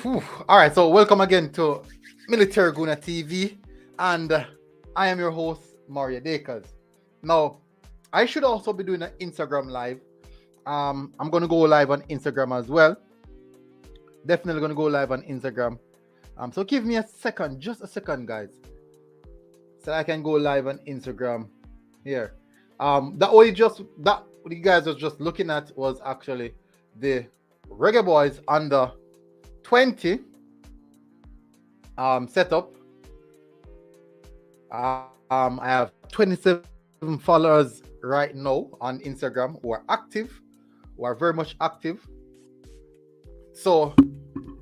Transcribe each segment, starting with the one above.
Whew. All right, so welcome again to Military Guna TV, and I am your host, Mario Dakers. Now, I should also be doing an Instagram live. I'm gonna go live on Instagram as well. Definitely gonna go live on Instagram. So give me a second, just a second, guys, so I can go live on Instagram here. That way, just that what you guys was just looking at was actually the Reggae Boys under 20 setup. I have 27 followers right now on Instagram who are active, who are very much active. So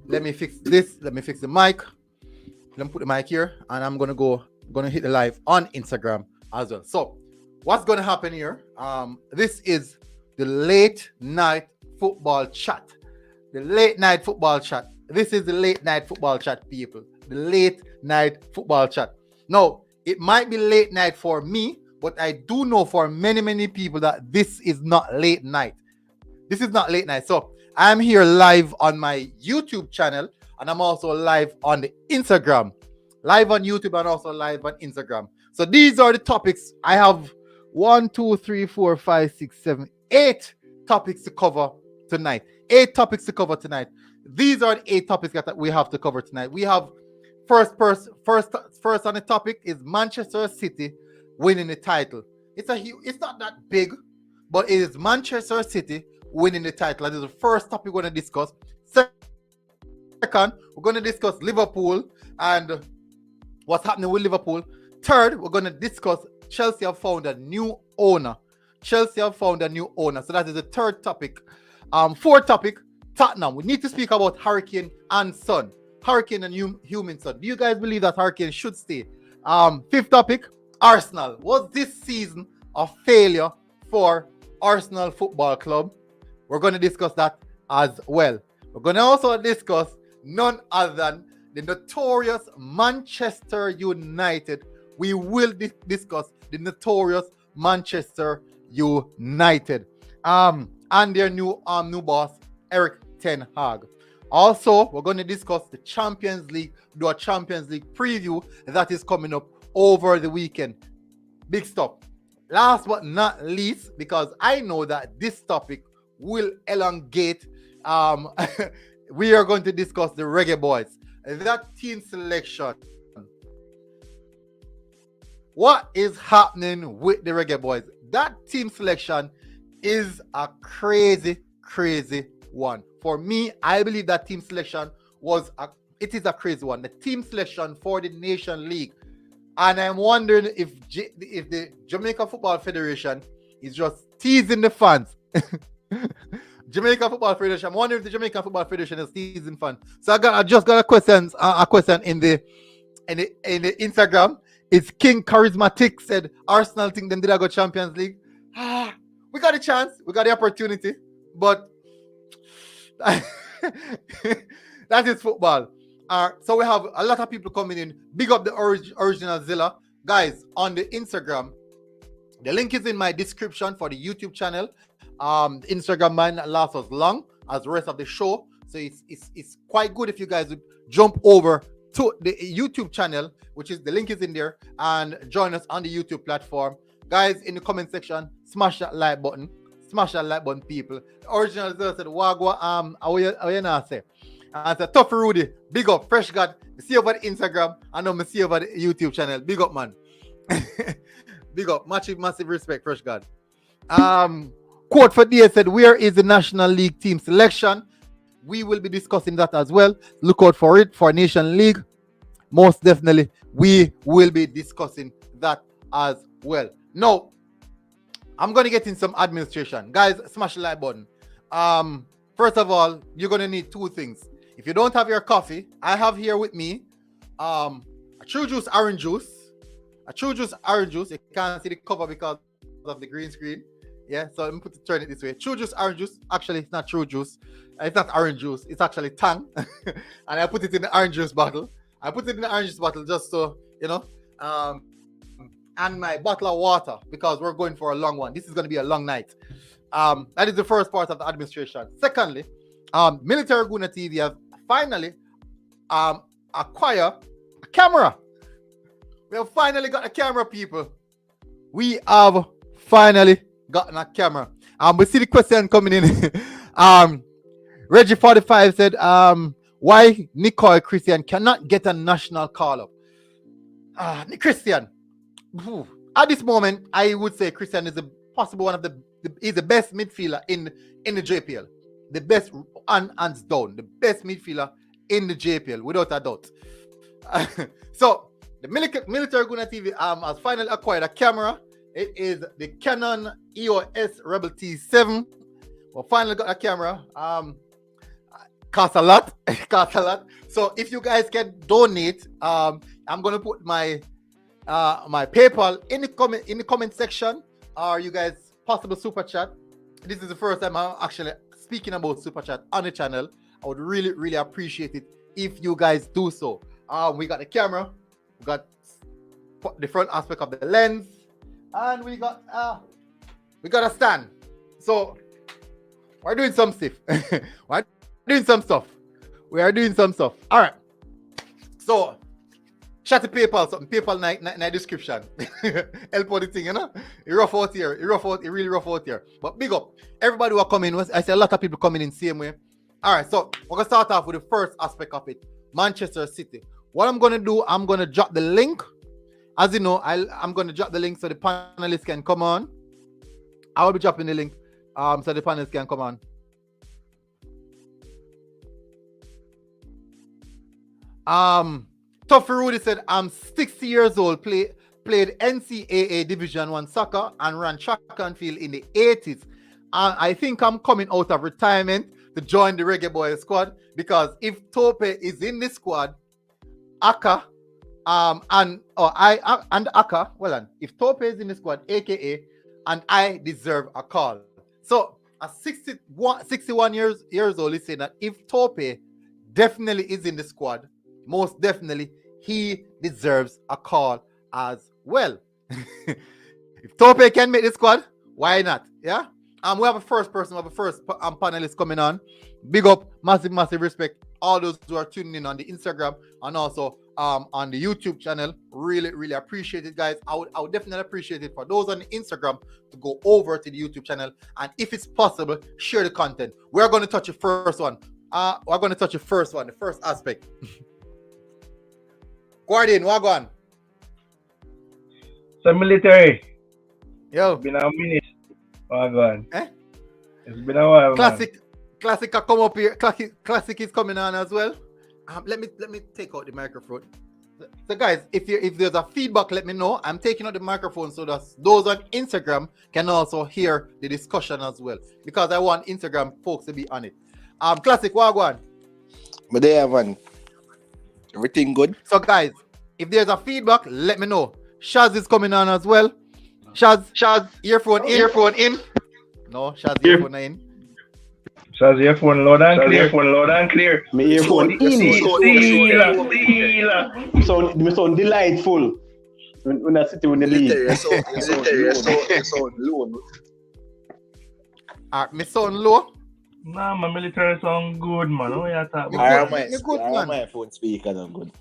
let me fix this. Let me fix the mic. Let me put the mic here, and I'm gonna hit the live on Instagram as well. So what's gonna happen here? This is the late night football chat. The late night football chat. This is the late night football chat, people. The late night football chat. Now, it might be late night for me, but I do know for many, many people that this is not late night. This is not late night. So I'm here live on my YouTube channel, and I'm also live on the Instagram. Live on YouTube and also live on Instagram. So these are the topics. I have 1, 2, 3, 4, 5, 6, 7, 8 topics to cover tonight. 8 topics to cover tonight. These are the 8 topics that we have to cover tonight. We have first on the topic is Manchester City winning the title. It's not that big, but it is Manchester City winning the title. That is the first topic we're going to discuss. Second, we're going to discuss Liverpool and what's happening with Liverpool. Third, we're going to discuss Chelsea have found a new owner. Chelsea have found a new owner. So that is the third topic. Fourth topic, Tottenham. We need to speak about Hurricane and Son. Hurricane and Human Son. Do you guys believe that Hurricane should stay? Fifth topic, Arsenal. Was this season a failure for Arsenal Football Club? We're going to discuss that as well. We're going to also discuss none other than the notorious Manchester United. We will discuss the notorious Manchester United. And their new boss, Eric Ten Hag. Also, we're going to discuss the Champions League, do a Champions League preview that is coming up over the weekend. Big stuff. Last but not least, because I know that this topic will elongate, we are going to discuss the Reggae Boys. That team selection. What is happening with the Reggae Boys? That team selection is a crazy one. For me, I believe that team selection it is a crazy one. The team selection for the Nation League. And I'm wondering if the Jamaica Football Federation is just teasing the fans. Jamaica Football Federation. I'm wondering if the Jamaica Football Federation is teasing fans. So I just got a question in the Instagram. It's King Charismatic said Arsenal think them did I go Champions League. We got a chance, we got the opportunity, but that is football. So we have a lot of people coming in. Big up the original Zilla. Guys, on the Instagram, the link is in my description for the YouTube channel. The Instagram might not last as long as the rest of the show. So it's quite good if you guys would jump over to the YouTube channel, which is the link is in there, and join us on the YouTube platform. Guys, in the comment section, smash that like button. Smash that like button, people. The original Zilla said, Wagwa, how you not say? And it's a tough Rudy. Big up, Fresh God. See you over the Instagram. I know me see you over the YouTube channel. Big up, man. Big up. Massive respect, Fresh God. Quote for day said, where is the National League team selection? We will be discussing that as well. Look out for it for Nation League. Most definitely, we will be discussing that as well. Now, I'm going to get in some administration. Guys, smash the like button. First of all, you're going to need 2 things. If you don't have your coffee, I have here with me a True Juice orange juice. A True Juice orange juice. You can't see the cover because of the green screen. Yeah, so let me turn it this way. True Juice orange juice. Actually, it's not True Juice. It's not orange juice. It's actually Tang. And I put it in the orange juice bottle. I put it in the orange juice bottle just so, you know, and my bottle of water because we're going for a long one. This is going to be a long night. That is the first part of the administration. Secondly, Military Guna TV have finally acquired a camera. We have finally got a camera, people. We have finally gotten a camera. We see the question coming in. Reggie45 said, why Nicole Christian cannot get a national call-up? Christian, at this moment, I would say Christian is possible one of is the best midfielder in the JPL. The best, hands down, the best midfielder in the JPL, without a doubt. So, the Military Guna TV has finally acquired a camera. It is the Canon EOS Rebel T7. We finally got a camera. Costs a lot. So if you guys can donate, I'm gonna put my my PayPal in the comment section, or you guys possible super chat. This is the first time I'm actually speaking about super chat on the channel. I would really appreciate it if you guys do so. We got the camera, we got the front aspect of the lens, and we got a stand. So we're doing some stuff. We are doing some stuff. All right. So, chat to PayPal, something. PayPal in the description. Help out the thing, you know? It really rough out here. But big up. Everybody who are coming, I see a lot of people coming in same way. All right, so we're going to start off with the first aspect of it. Manchester City. What I'm going to do, I'm going to drop the link. As you know, I'm going to drop the link so the panelists can come on. I will be dropping the link so the panelists can come on. Tuffy Rudy said, I'm 60 years old, played NCAA Division 1 soccer and ran track and field in the 80s. I think I'm coming out of retirement to join the Reggae Boys squad because if Tope is in this squad, Aka, and Aka, if Tope is in the squad, aka, and I deserve a call. So at 61 years old, he's saying that if Tope definitely is in the squad, most definitely, he deserves a call as well. If Tope can make the squad, why not? Yeah. We have a first panelist coming on. Big up, massive respect. All those who are tuning in on the Instagram and also on the YouTube channel. Really appreciate it, guys. I would definitely appreciate it for those on the Instagram to go over to the YouTube channel and if it's possible, share the content. We're going to touch the first one. The first aspect. Guardian, what on? So military. Yo. It's been a minute. What on? Eh? It's been a while. Classic come up here. Classic is coming on as well. Let me take out the microphone. So guys, if there's a feedback, let me know. I'm taking out the microphone so that those on Instagram can also hear the discussion as well. Because I want Instagram folks to be on it. Classic, what on? But there, man. Everything good? So guys, if there's a feedback, let me know. Shaz is coming on as well. Shaz, earphone in. No, Shaz, earphone in. Shaz, earphone loud and clear. My earphone in. So sound delightful. When I sit in the lead. You sound low. Me sound low? Nah, my military sound good, man. Oh, yeah, talk about my phone speaker not good.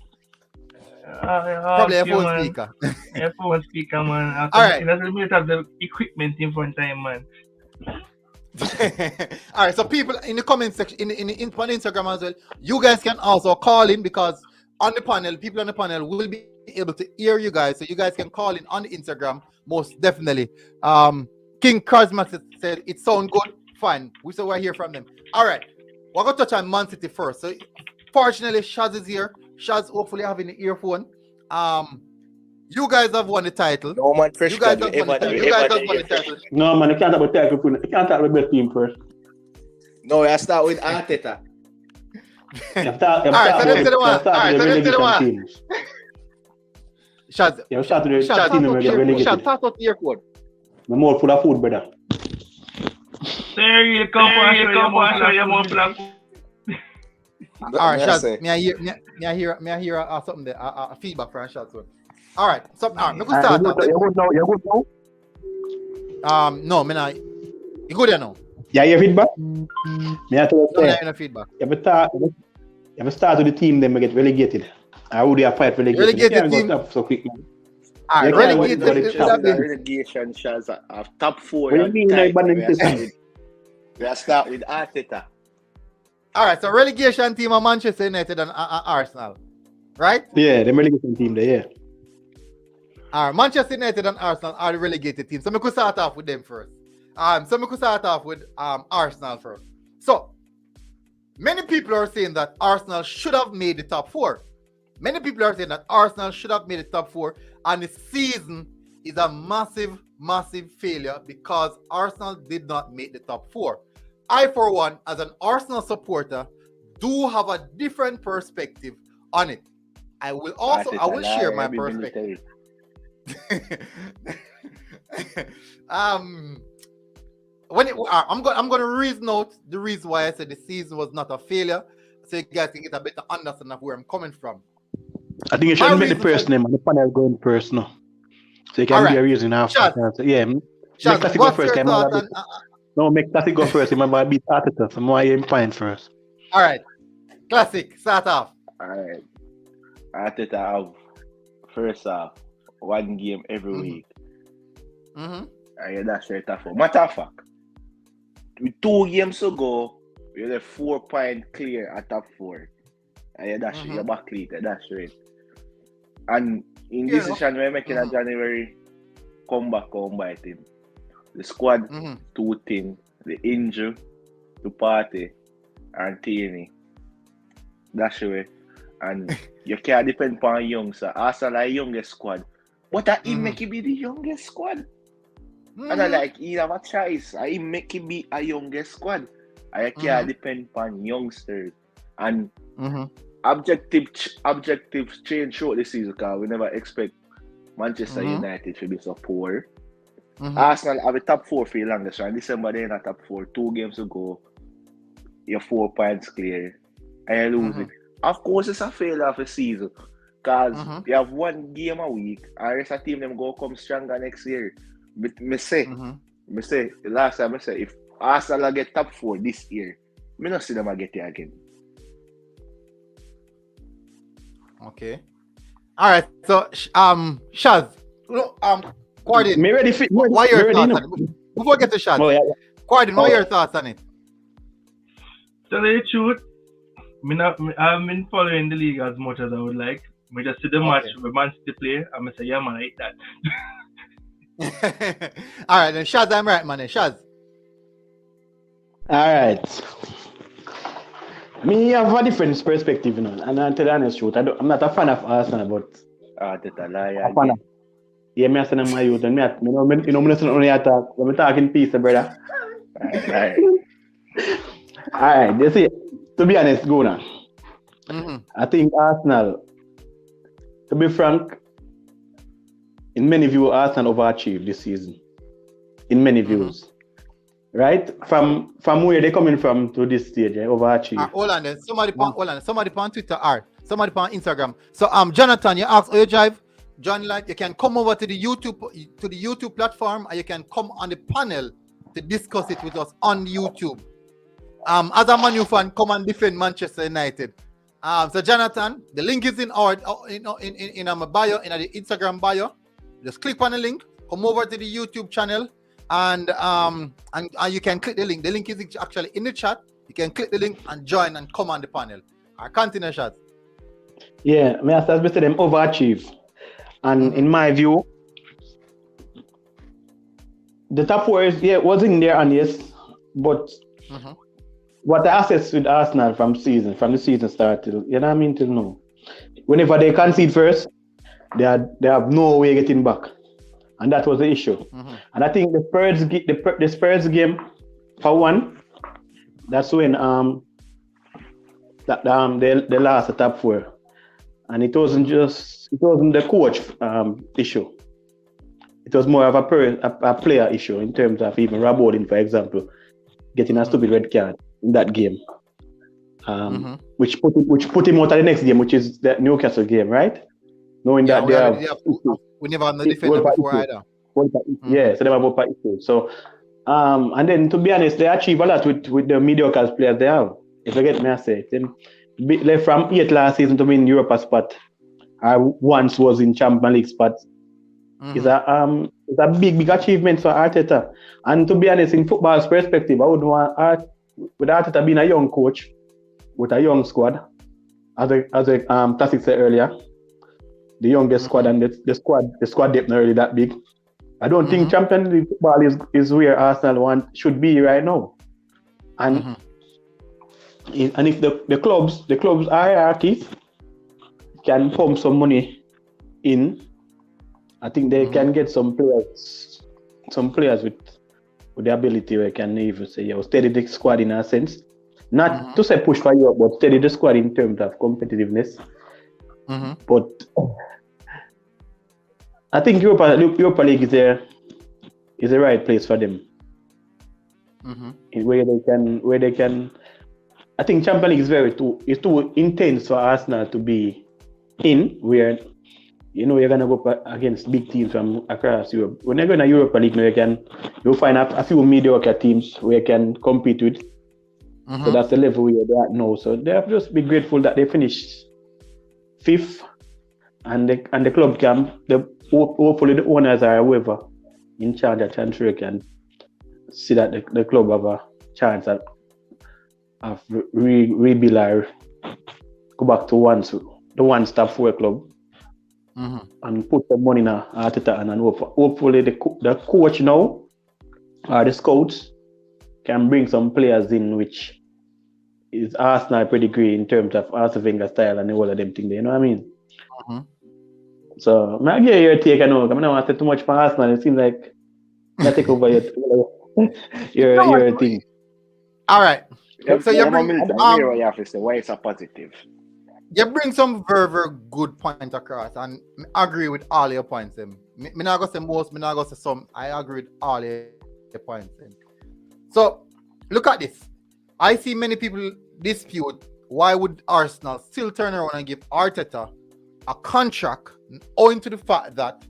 Probably a phone speaker. A phone speaker, man. All right. That's the have the equipment in front time, man. All right, so people in the comment section, on Instagram as well, you guys can also call in because on the panel, people on the panel will be able to hear you guys, so you guys can call in on the Instagram most definitely. King Charisma said it sounds good. Fine, we still want to hear from them. All right, we're going to touch on Man City first. So, fortunately, Shaz is here. Shaz hopefully having the earphone. You guys have won the title. No man, fresh. You guys have won the title. No man, you can't talk about title. You can't talk about best team first. No, I start with Arteta. Alright, so them to the one. Alright, so them to the one. Shaz, You start with the team that get Shaz, relegated. start out your code. I'm more full of food, brother. There you come for your more black. Alright, Shaz, may I hear something there, a feedback from Shaz. Alright, something. Alright, me go start. You good now? No, me not. You good there now? Yeah, you feedback? Me I tell you, No, I no feedback. you ever start with the team, then we get relegated. I would have fight relegation. Relegated You team? can't go so quick, man. Alright, You can't relegated. go to the top. Relegation shots of top 4. What do you mean, like, banning We start with Arteta. Alright, so relegation team are Manchester United and Arsenal. Right? Yeah, the relegation team there, yeah. Alright, Manchester United and Arsenal are the relegated teams. So we could start off with them first. So we could start off with Arsenal first. So many people are saying that Arsenal should have made the top 4. Many people are saying that Arsenal should have made the top 4, and the season is a massive, massive failure because Arsenal did not make the top 4. I, for one, as an Arsenal supporter, do have a different perspective on it. I will share my perspective. I'm going to reason out the reason why I said the season was not a failure, so you guys can get a better understanding of where I'm coming from. I think you should make the first name and the panel going first now. So you can be a reason after. Yeah. Shaz, make Classic what's go first. your thought No, make Classic go first. Remember, I beat Arteta, so more aim point first. Alright. Classic, start off. Alright. Arteta have first half, one game every week. And that's right for. Matter of fact, with 2 games to go, you're the 4 point clear at top 4. And that's you're back later, that's right. And in this decision we're making a January comeback home by team. The squad, 2 things, the injury, the party, and Tierney. That's right. And you can't depend on young, so Arsenal are the youngest squad. But I make it be the youngest squad. And I like, he have a choice. I make it be a youngest squad. I can't depend on youngsters. And objectives change throughout the season because we never expect Manchester United to be so poor. Arsenal have a top 4 for the longest round. December they're in a top 4. 2 games to go. You're 4 points clear. And you lose it. Of course, it's a failure of a season. Because you have 1 game a week. And the rest of the team them go come stronger next year. But me say, the last time I say, if Arsenal get top 4 this year, I don't see them get it again. Okay. Alright, so Shaz, Quardin, what are your thoughts on it? Before we get to Shaz, Quardin, what are your thoughts on it? To tell you the truth, I haven't been following the league as much as I would like. I just see the match with Man City play, and I say, yeah, man, I hate that. Alright, then Shaz, I'm right, man. Shaz. Alright. Me have a different perspective, you know, and to tell the honest truth, I'm not a fan of Arsenal, but That's a liar. a fan of. Yeah, me a my youth, and me only attack. When we talk in peace, brother. Alright, you see, to be honest, go now. I think Arsenal, to be frank, in many views, Arsenal overachieved this season. In many views. Right? From where they're coming from to this stage, overachieved. Hold on then. Somebody on Twitter somebody on Instagram. So Jonathan, you asked how you drive. John, like, you can come over to the YouTube platform, and you can come on the panel to discuss it with us on YouTube. As a Man U fan, come and defend Manchester United. So Jonathan, the link is in our in my bio, in the Instagram bio. Just click on the link, come over to the YouTube channel, and you can click the link. The link is actually in the chat. You can click the link and join and come on the panel. Continue, Shaz. Yeah, me as I said, them overachieve. And in my view, the top 4 was in there, and yes, but what the assets with Arsenal from the season start till, you know what I mean, till now. Whenever they concede first, they have no way getting back. And that was the issue. And I think the Spurs game, for one, that's when that they lost the top 4, and it wasn't the coach issue. It was more of a player issue in terms of even Rob Holding, for example, getting a stupid red card in that game, which put him out of the next game, which is the Newcastle game, right? Knowing that we never had the defender before either. Yeah, so they have a issue. So, and then to be honest, they achieve a lot with the mediocre players they have. If you get me, I say, like from 8 last season to win Europa spot, I once was in Champions League spot. It's a big achievement for Arteta. And to be honest, in football's perspective, I would want with Arteta being a young coach with a young squad, as Tasik said earlier, the youngest squad and the squad depth not really that big. I don't think Champions League football is where Arsenal should be right now. And if the clubs hierarchies can pump some money in, I think they can get some players with the ability where can even say, steady the squad in a sense. Not to say push for Europe, but steady the squad in terms of competitiveness. But I think Europa League is the right place for them. Where they can. I think Champions League is too intense for Arsenal to be in, where you're gonna go against big teams from across Europe. When you're going to Europa League, you'll find a few mediocre teams where you can compete with. So that's the level where they're at now. So they have just be grateful that they finished 5th, and the club can. Hopefully the owners or whoever in charge of transfer can see that the club have a chance of rebuild or go back to the one-stop 4 club. And put the money in Arteta and hopefully the coach now or the scouts can bring some players in which is Arsenal pedigree in terms of Arsene Wenger style and all of them things. You know what I mean? So I get your take. I know. I don't want to say too much for Arsenal. It seems like I take over your thing. All right. So you bring you have to say why it's a positive. You bring some very, very good point across, and I agree with all your points. Me not go say most, me not go say some. I agree with all your points. So look at this. I see many people dispute why would Arsenal still turn around and give Arteta a contract owing to the fact that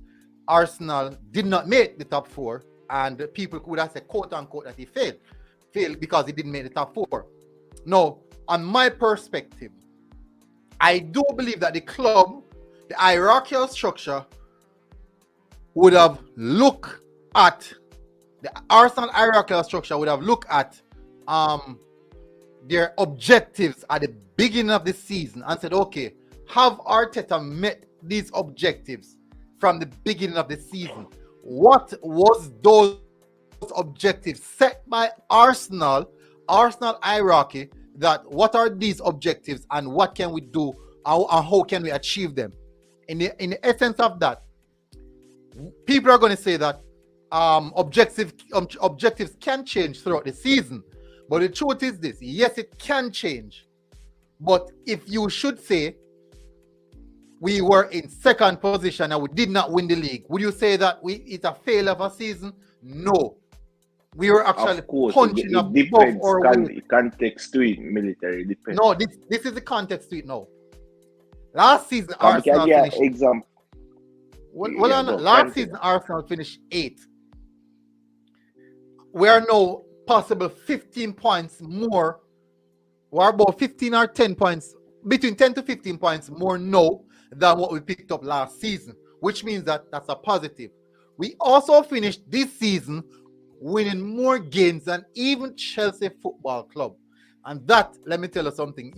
Arsenal did not make the top 4, and people would have said quote unquote that he failed because he didn't make the top 4. No, on my perspective, I do believe that the club, the hierarchical structure, would have looked at the Arsenal hierarchical structure would have looked at their objectives at the beginning of the season and said, okay, have Arteta met these objectives from the beginning of the season? What was those objectives set by Arsenal hierarchy? That what are these objectives and what can we do and how can we achieve them? In the essence of that, people are going to say that objectives can change throughout the season, but the truth is this: yes, it can change. But if you should say we were in 2nd position and we did not win the league, would you say that it's a failure of a season? No. We were actually punching up above our context to it, military depends. No, this is the context to it now. Last season, Arsenal finished. Example. Last season, Arsenal finished 8th. We are now possible 15 points more. We're about 15 or 10 points, between 10 to 15 points more now than what we picked up last season, which means that that's a positive. We also finished this season winning more games than even Chelsea Football Club, and that, let me tell you something,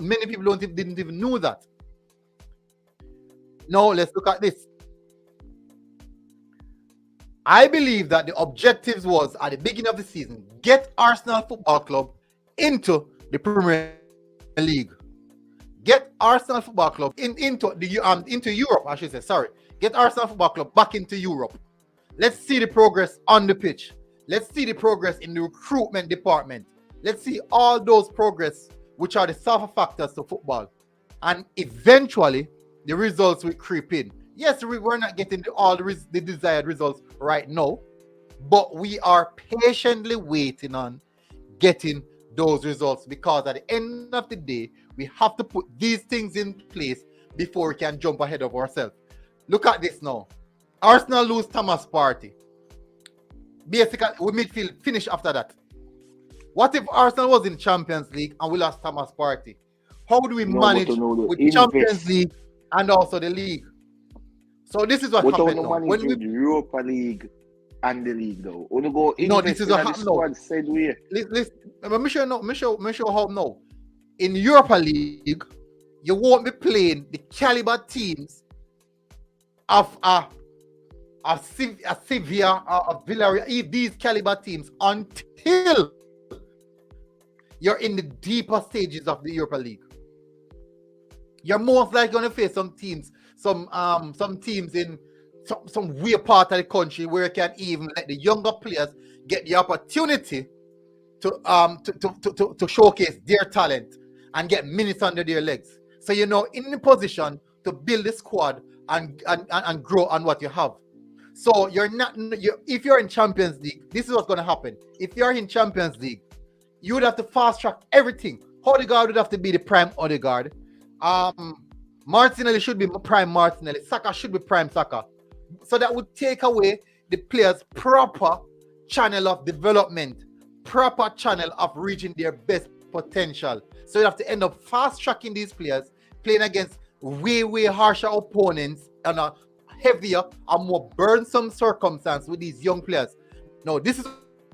many people didn't even know that. Now let's look at this. I believe that the objectives was at the beginning of the season, get Arsenal Football Club into the Premier League, get Arsenal Football Club into Europe. I should say, sorry, get Arsenal Football Club back into Europe. Let's see the progress on the pitch. Let's see the progress in the recruitment department. Let's see all those progress which are the suffer factors to football. And eventually, the results will creep in. Yes, we're not getting all the desired results right now, but we are patiently waiting on getting those results, because at the end of the day, we have to put these things in place before we can jump ahead of ourselves. Look at this now. Arsenal lose Thomas Partey. Basically, we midfield finish after that. What if Arsenal was in Champions League and we lost Thomas Partey? How do we manage with Champions League and also the league? So this is what happened now. When we Europa League and the league though, this is what happened now. Listen, let me show how now. In Europa League, you won't be playing the caliber teams of Sevilla, of Villarreal, these caliber teams, until you're in the deeper stages of the Europa League. You're most likely going to face some teams in some weird part of the country where you can even let the younger players get the opportunity to showcase their talent and get minutes under their legs. So you're now in the position to build a squad and grow on what you have. So if you're in Champions League, this is what's going to happen. If you're in Champions League, you would have to fast track everything. Odegaard would have to be the prime Odegaard. Martinelli should be prime Martinelli. Saka should be prime Saka. So that would take away the players' proper channel of development, proper channel of reaching their best potential. So you have to end up fast tracking these players, playing against way harsher opponents and a heavier and more burdensome circumstance with these young players. Now, this is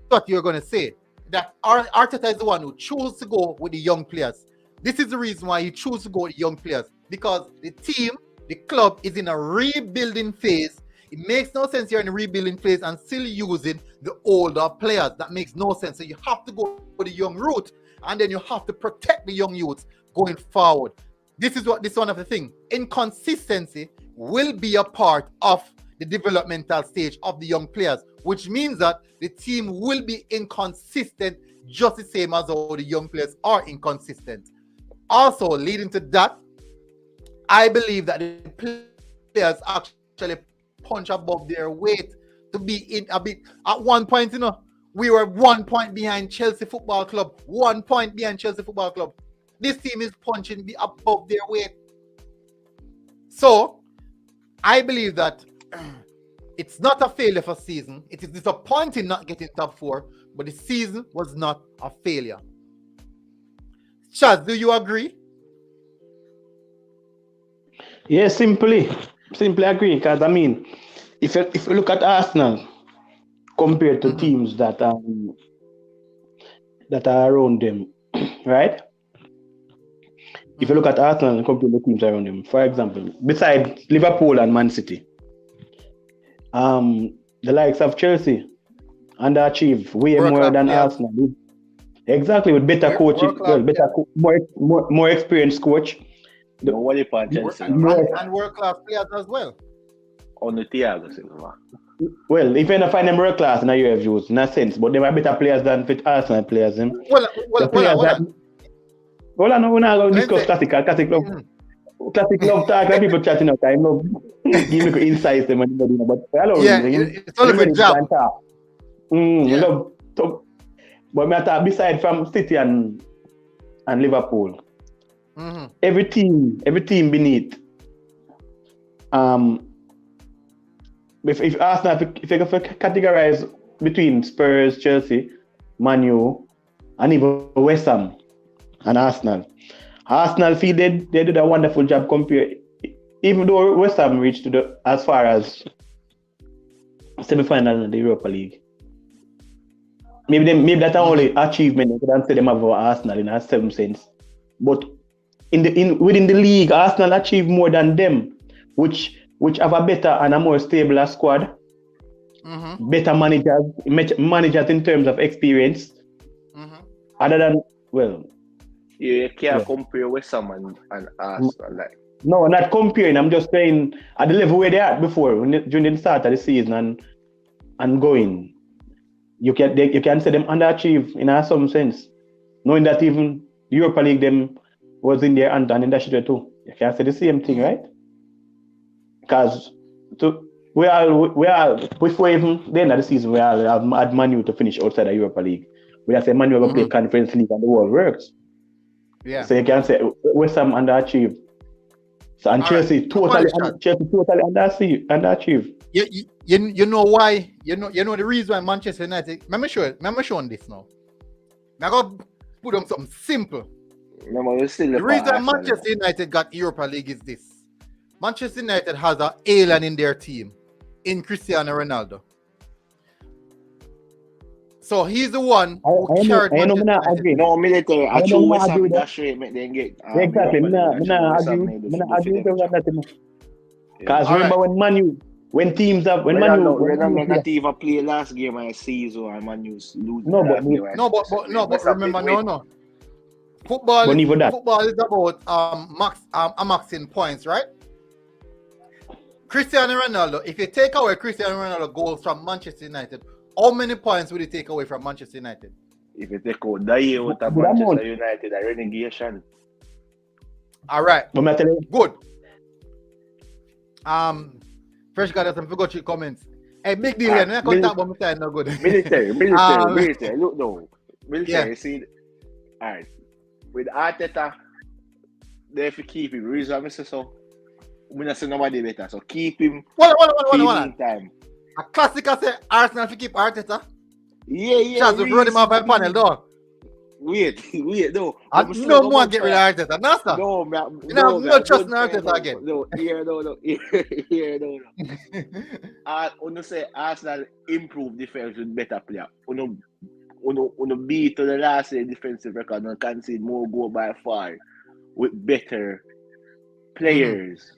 what you're going to say, that Arteta is the one who chose to go with the young players. This is the reason why he chose to go with young players, because the team, the club, is in a rebuilding phase. It makes no sense you're in a rebuilding phase and still using the older players. That makes no sense. So you have to go for the young route, and then you have to protect the young youths going forward. This is one of the things. Inconsistency will be a part of the developmental stage of the young players, which means that the team will be inconsistent just the same as how the young players are inconsistent. Also, leading to that, I believe that the players actually punch above their weight to be in a bit. At one point, we were 1 point behind Chelsea Football Club. 1 point behind Chelsea Football Club. This team is punching above their weight. So, I believe that it's not a failure for season. It is disappointing not getting top 4, but the season was not a failure. Chaz, do you agree? Yeah, simply agree. Because if you look at Arsenal compared to teams that are around them, right? If you look at Arsenal and compare the teams around them, for example, besides Liverpool and Man City, the likes of Chelsea underachieve way more than Arsenal. Exactly, with better coaching, more experienced coach. And world-class players as well. On the Thiago Silva. Well, if you don't find them world class, now you have views, in a sense, but they are better players than fit Arsenal players. Well, I know we're not going to discuss classic love talk, like people chatting out. I love give me insights them and but it's all a good job. Love talk. But me talk beside from City and Liverpool. Every team beneath. If Arsenal, if you categorize between Spurs, Chelsea, Man U, and even West Ham and Arsenal feel they did a wonderful job compared. Even though West Ham reached as far as semi-final in the Europa League. Maybe that's the only achievement you can say them have over Arsenal in a certain sense. But within the league, Arsenal achieved more than them, which have a better and a more stable squad, better managers in terms of experience. Other than you can't compare West Ham and Arsenal, like. No, not comparing. I'm just saying at the level where they are before, during the start of the season and going. You can say them underachieve in some sense, knowing that even Europa League them was in there and in that shit too. You can say the same thing, right? Because we are before even the end of the season we all have had Man U to finish outside the Europa League. We have said Man U will play Conference League and the world works. Yeah. So you can say West Ham underachieved. So and Chelsea totally underachieved. You know why? You know the reason why Manchester United. Let me show you this now. Now go put on something simple. The reason Manchester United got Europa League is this. Manchester United has an alien in their team, in Cristiano Ronaldo. So he's the one who carried Manchester United. No, military. I chose West Ham that straight, make them get. Exactly. I agree with that. Because remember when teams have when Man U not even play last game of the season and Man U lose. But remember no. Football is about maxing points, right? Cristiano Ronaldo, if you take away Cristiano Ronaldo goals from Manchester United, how many points would you take away from Manchester United? If you take out the year out of Manchester United, a relegation. All right. Good. Fresh got some forgot your comments. Hey, big deal. I can't talk about my time. No good. Military. Look no. Military. See, all right. With Arteta, they have to keep him. Reason I say so. We not say nobody better. So keep him. Hold time. A classic I say Arsenal to keep Arteta. Yeah. Chance to run him off by panel, dog. Wait, no. No more get rid of Arteta. No, sir. No trust in Arteta again. No. Uno say Arsenal improve defense with better player. Uno beat to the last defensive record and concede more goal by far with better players.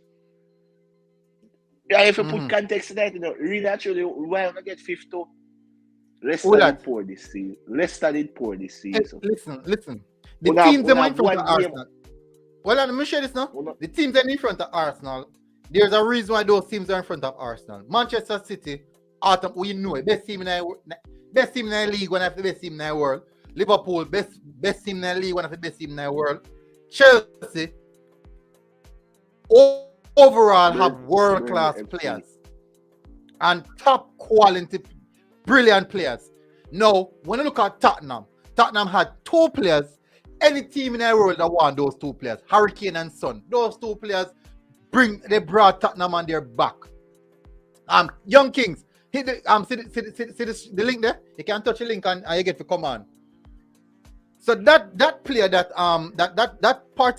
Yeah, if you put context in that, really actually, why not get fifth too? Leicester did poor this season. Listen. The teams that are in front of Arsenal. Well, let me share this now. The teams that are in front of Arsenal, there's a reason why those teams are in front of Arsenal. Manchester City, we know it. Best team in the league, one of the best team in the world. Liverpool, best team in the league, one of the best team in the world. Chelsea, overall have world-class players and top quality, brilliant players. Now, when you look at Tottenham had two players. Any team in the world that want those two players, Hurricane and Son, those two players they brought Tottenham on their back. Young Kings, see the link there. You can touch the link and you get to come on. So that player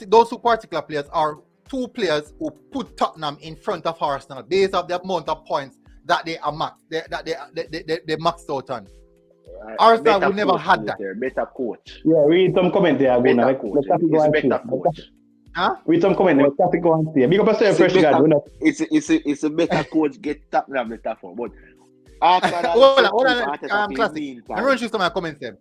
those two particular players are two players who put Tottenham in front of Arsenal based on the amount of points that they maxed out on. Arsenal will never had that. Better coach. Yeah, read some comment there. Better coach. Huh? Read some comment there. Let's go and see. Big up yourself, fresh guy. It's a better coach get Tottenham better for. But hold on, classic. I'm going to show some of my comments there.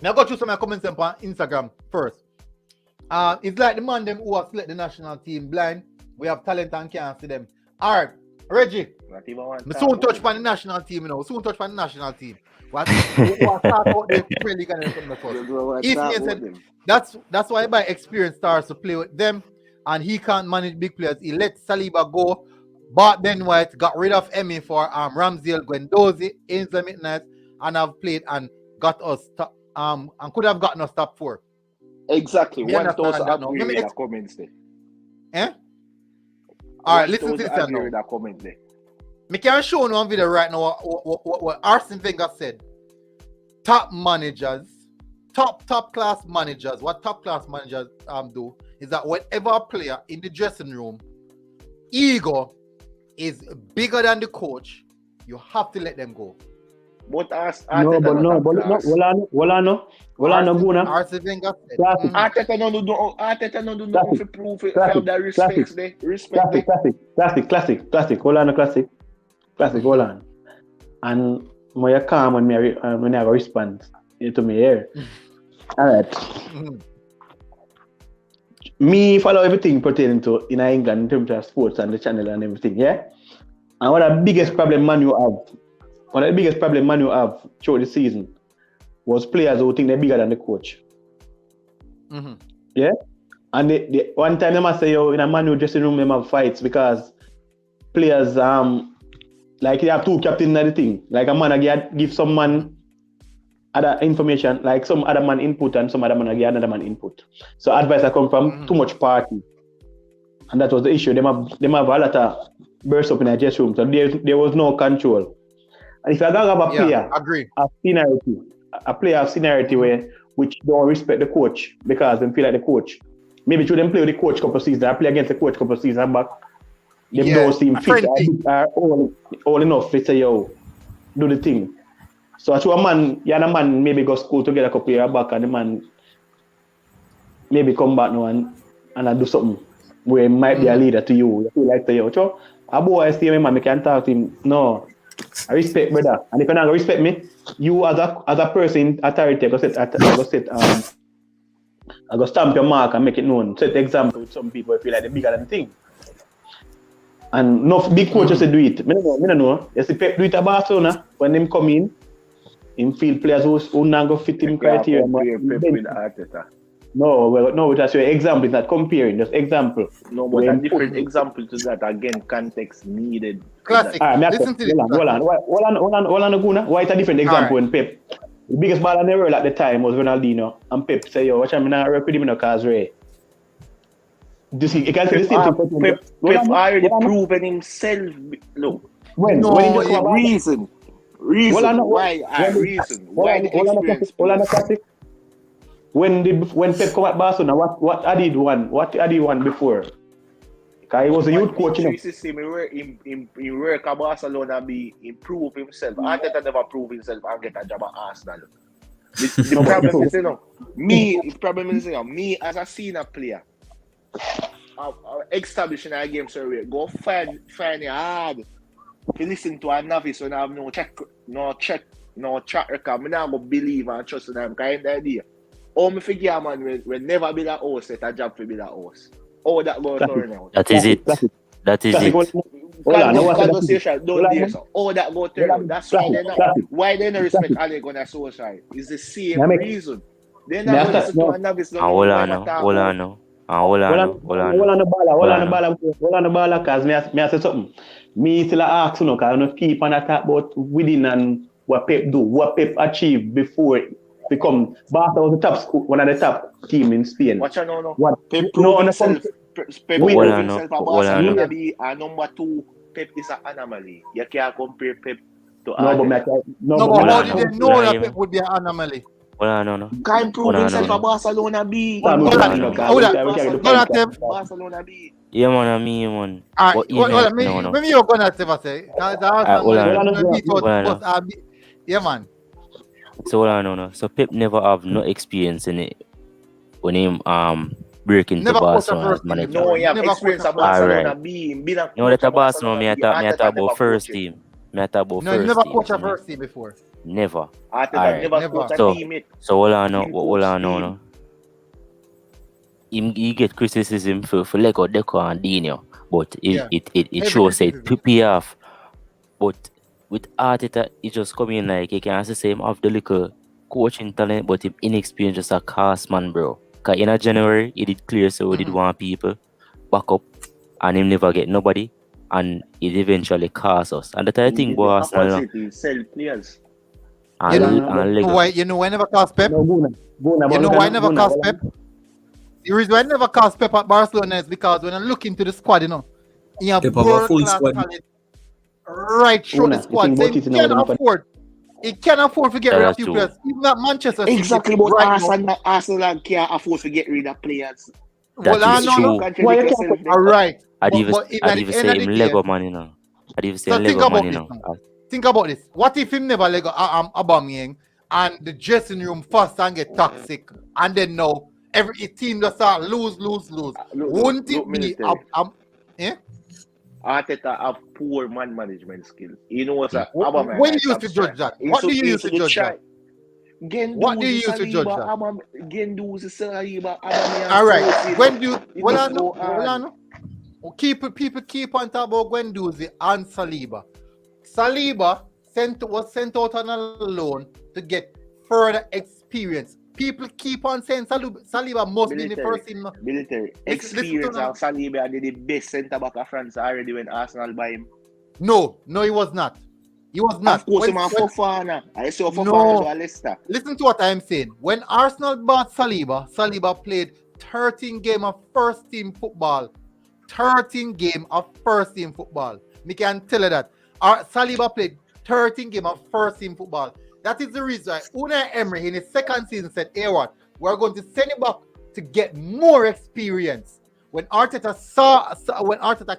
Now go through some of my comments on Instagram first. It's like the man them who have select the national team blind. We have talent and can't see them. Alright, Reggie. We soon touch on the national team, you know. Soon touch on the national team. What start out the Premier League and everything before. Said that's why by experience starts to play with them and he can't manage big players. He let Saliba go, bought Ben White, got rid of Emmy for Ramsdale, Guendouzi, Ainsley Midnight, and have played and got us and could have gotten us top 4. Exactly. 1,000 agree with the comments there. Eh? Alright, listen to this now. Comment there. Me can show you one video right now what Arsene Wenger said. Top managers, top class managers, what top class managers do is that whenever a player in the dressing room ego is bigger than the coach, you have to let them go. But Arsene Wenger said. Arteta no do nothing to prove it. Have that respect there. Classic. Hold on. And when you calm when I have a response to me here. Alright. Me follow everything pertaining to in England in terms of sports and the channel and everything, yeah? And one of the biggest problem Man U have throughout the season was players who think they're bigger than the coach. Mm-hmm. Yeah? And they one time they must say, in a Man U dressing room, they have fights because players, like you have two captains in the thing. Like a man give some man other information, like some other man input and some other man give another man input. So advice come from too much party. And that was the issue. They have a lot of burst up in the dressing room. So there was no control. And if you're going to have a player of seniority where which don't respect the coach because they feel like the coach. Maybe should them play with the coach couple of seasons, I play against the coach couple of seasons back. Them don't seem fit are all enough to say, yo, do the thing. So to a man, you and a man maybe go school together a couple of years back and the man maybe come back now and do something where he might be a leader to you. You feel like, yo, a boy see me, man, I can talk to him. No, I respect brother. And if you don't respect me, you as a person, authority, I go stamp your mark and make it known. Set the example with some people who feel like they're bigger than thing. And no big coaches do it. I don't know. You see Pep do it at Barcelona when them come in field players who not go fit in criteria. No, that's your example. It's not comparing, just example. No, but a different example to that. Again, context needed. Classic. Listen to this. Hold on. Why it's a different example when Pep? The biggest baller in the world at the time was Ronaldinho, and Pep say, yo, watch out, I'm not work with him in cause Ray. You see, you can say the same thing. Pep already proven himself. Look, when he reason. Why the classic? When Pep come at Barcelona, what I did one before? Because he was a youth coach. He work at Barcelona, improve himself. Arteta never prove himself and get a job at Arsenal. The problem is, me as a senior player, establishing a game survey, go find it hard to listen to a novice when I have no track record. I'm not going to believe and trust in them kind of idea. Me figure, man, we never be that host, set a job to be that host. That go turn out. That is it. That go turn out. That's why they don't respect Ale Gunnar Solskjaer. It's the same reason. They're not going to listen to a novice. Hold on the ball, because me say something. Me still ask, because I don't keep on talk about within and what Pep do, what Pep achieved before become Barca was the top school, one of the top team in Spain. Watch out, no. What Pep proved himself. Pep proved himself at Barcelona be a number 2. Pep is an anomaly. You can't compare Pep to Arteta. But how did they know that Pep would be an anomaly? No. Can't prove himself at Barcelona B. Barcelona B. Yeah, man. Alright, let me go on to say. Yeah, man. So no. So Pep never have no experience in it when him break into Barcelona as manager. No, he have experience at Barcelona B. No, that Barcelona me I talk about first team. No, you never coached a first team before. Never. Never coached a team. So hold on no. He get criticism for Lego, Deco and Dino, but it shows it pay off. But with Arteta, he just come in like he can say him have the little coaching talent, but him inexperienced just a cast man, bro. Cause in January he did clear, so he did want people back up, and him never get nobody, and it eventually cost us. And the thing was sell players. You know why never cost Pep? You know why never cost Pep? The reason why I never cost Pep at Barcelona is because when I look into the squad, you have world-class talent right through the squad. So he can't afford to get rid of few players. Even at Manchester City. Exactly, but Arsenal can't afford to get rid of players. That is true. All right. I'd even say him Lego man, Think about this. What if him never Lego Aubameyang and the dressing room first and get toxic, and then now every team just start lose. Wouldn't it be Arteta have poor man management skills. You know what? When you used to judge that? What do you use to judge that? What do you use to judge that? All right. When do people keep on talking about Guendouzi and Saliba. Saliba was sent out on a loan to get further experience. People keep on saying Saliba must be in the first team. Military experience of Saliba did the best centre back of France already when Arsenal buy him. No, he was not. He was not. Of course, Fofana. I saw Fofana to Leicester. Listen to what I'm saying. When Arsenal bought Saliba played 13 games of first team football. 13 games of first team football. Me can tell you that. Saliba played 13 games of first team football. That is the reason why Unai Emery in his second season said, hey what, we're going to send him back to get more experience. When Arteta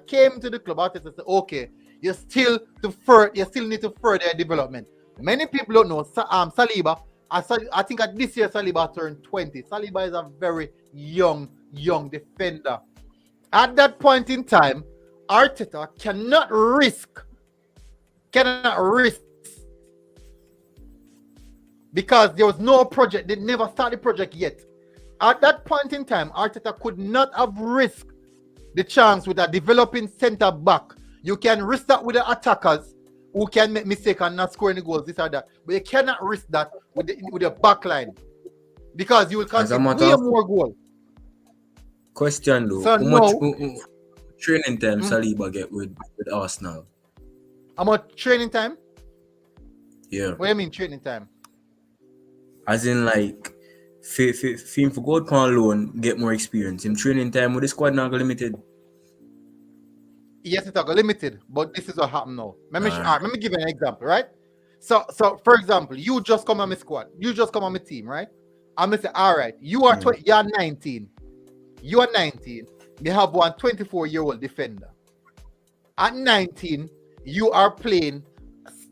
came to the club, Arteta said, okay, you still need to further your development. Many people don't know Saliba. I think at this year Saliba turned 20. Saliba is a very young defender. At that point in time, Arteta cannot risk because there was no project. They never started the project yet. At that point in time, Arteta could not have risked the chance with a developing centre back. You can risk that with the attackers who can make mistakes and not score any goals, this or that. But you cannot risk that with the back line because you will concede way more goals. Question though, So how much training time Saliba get with Arsenal? How much training time? Yeah. What do you mean training time? As in like, him for God can alone get more experience. Him training time with the squad now go limited. Yes, it's limited, but this is what happened now. Let me give you an example, right? So for example, you just come on my squad, you just come on my team, right? I'm gonna say, all right, you're 19. You are 19. We have one 24-year-old defender. At 19, you are playing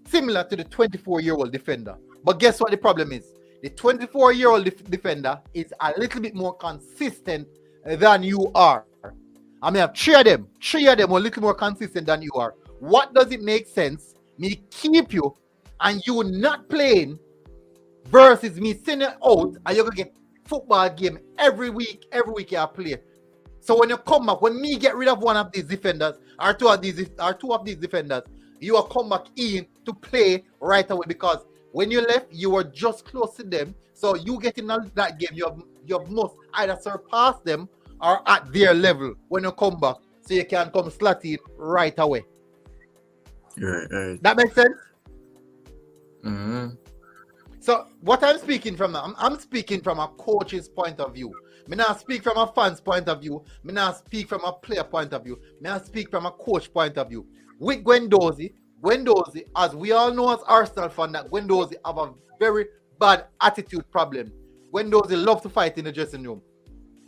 similar to the 24-year-old defender. But guess what the problem is? The 24-year-old defender is a little bit more consistent than you are. I mean, three of them are a little more consistent than you are. What does it make sense? Me keep you and you not playing versus me sending out and you're gonna get football game every week you play. So when you come back, when me get rid of one of these defenders or two of these defenders, you will come back in to play right away because when you left, you were just close to them. So you get in that game, you have must either surpass them or at their level when you come back. So you can come slotting right away. Right. That makes sense? Mm-hmm. So what I'm speaking from now, I'm speaking from a coach's point of view. Me not speak from a fan's point of view. Me not speak from a player point of view. Me not speak from a coach point of view. With Guendouzi, as we all know as Arsenal fan, that Guendouzi have a very bad attitude problem. Guendouzi love to fight in the dressing room.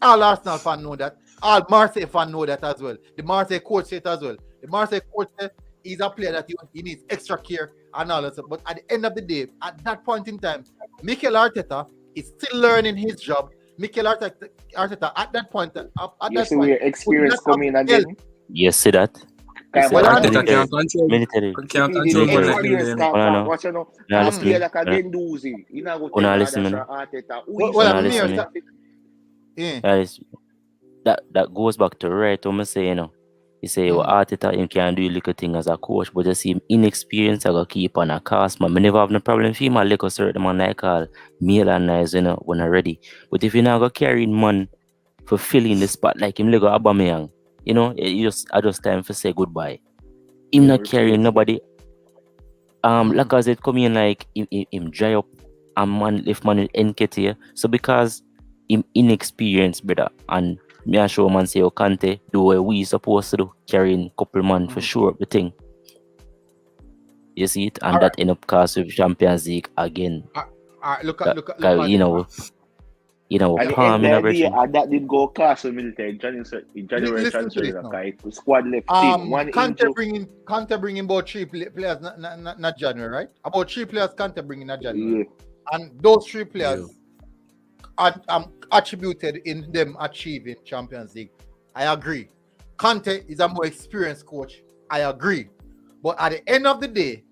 All Arsenal fans know that. All Marseille fans know that as well. The Marseille coach said as well. The Marseille coach said he's a player that he needs extra care and all that stuff. But at the end of the day, at that point in time, Mikel Arteta is still learning his job. Mikel Arteta at that point, where experience coming again. Yes, see that. Arteta can't Military. control Experience like can't watch you No, play like a Guendouzi. You know go Una tell listen, Arteta. That goes back to right what I say, you know. You say Arteta him can do little thing as a coach, but you see him inexperienced, I go keep on a cast, man. I never have no problem if him a little certain man I call male and nice, you know, when I'm ready. But if you now go carrying man for filling the spot like him Lego Aubameyang, you know, I just time for say goodbye. Him not carrying nobody. Like as it come in like him dry up and man if man NKT. So because him inexperienced, brother, and me and show man say Kante do what we supposed to do, carrying couple man for sure the thing. You see it, and All that end up cost with Champions League again. Look. You know, And palm in the everything. idea that did go class with military January Listen transfer. to this now. Okay, squad left team. Kante bringing about 3 players, not January, right? About 3 players Kante bringing not January. Yeah. And those 3 players are attributed in them achieving Champions League. I agree. Kante is a more experienced coach. I agree. But at the end of the day,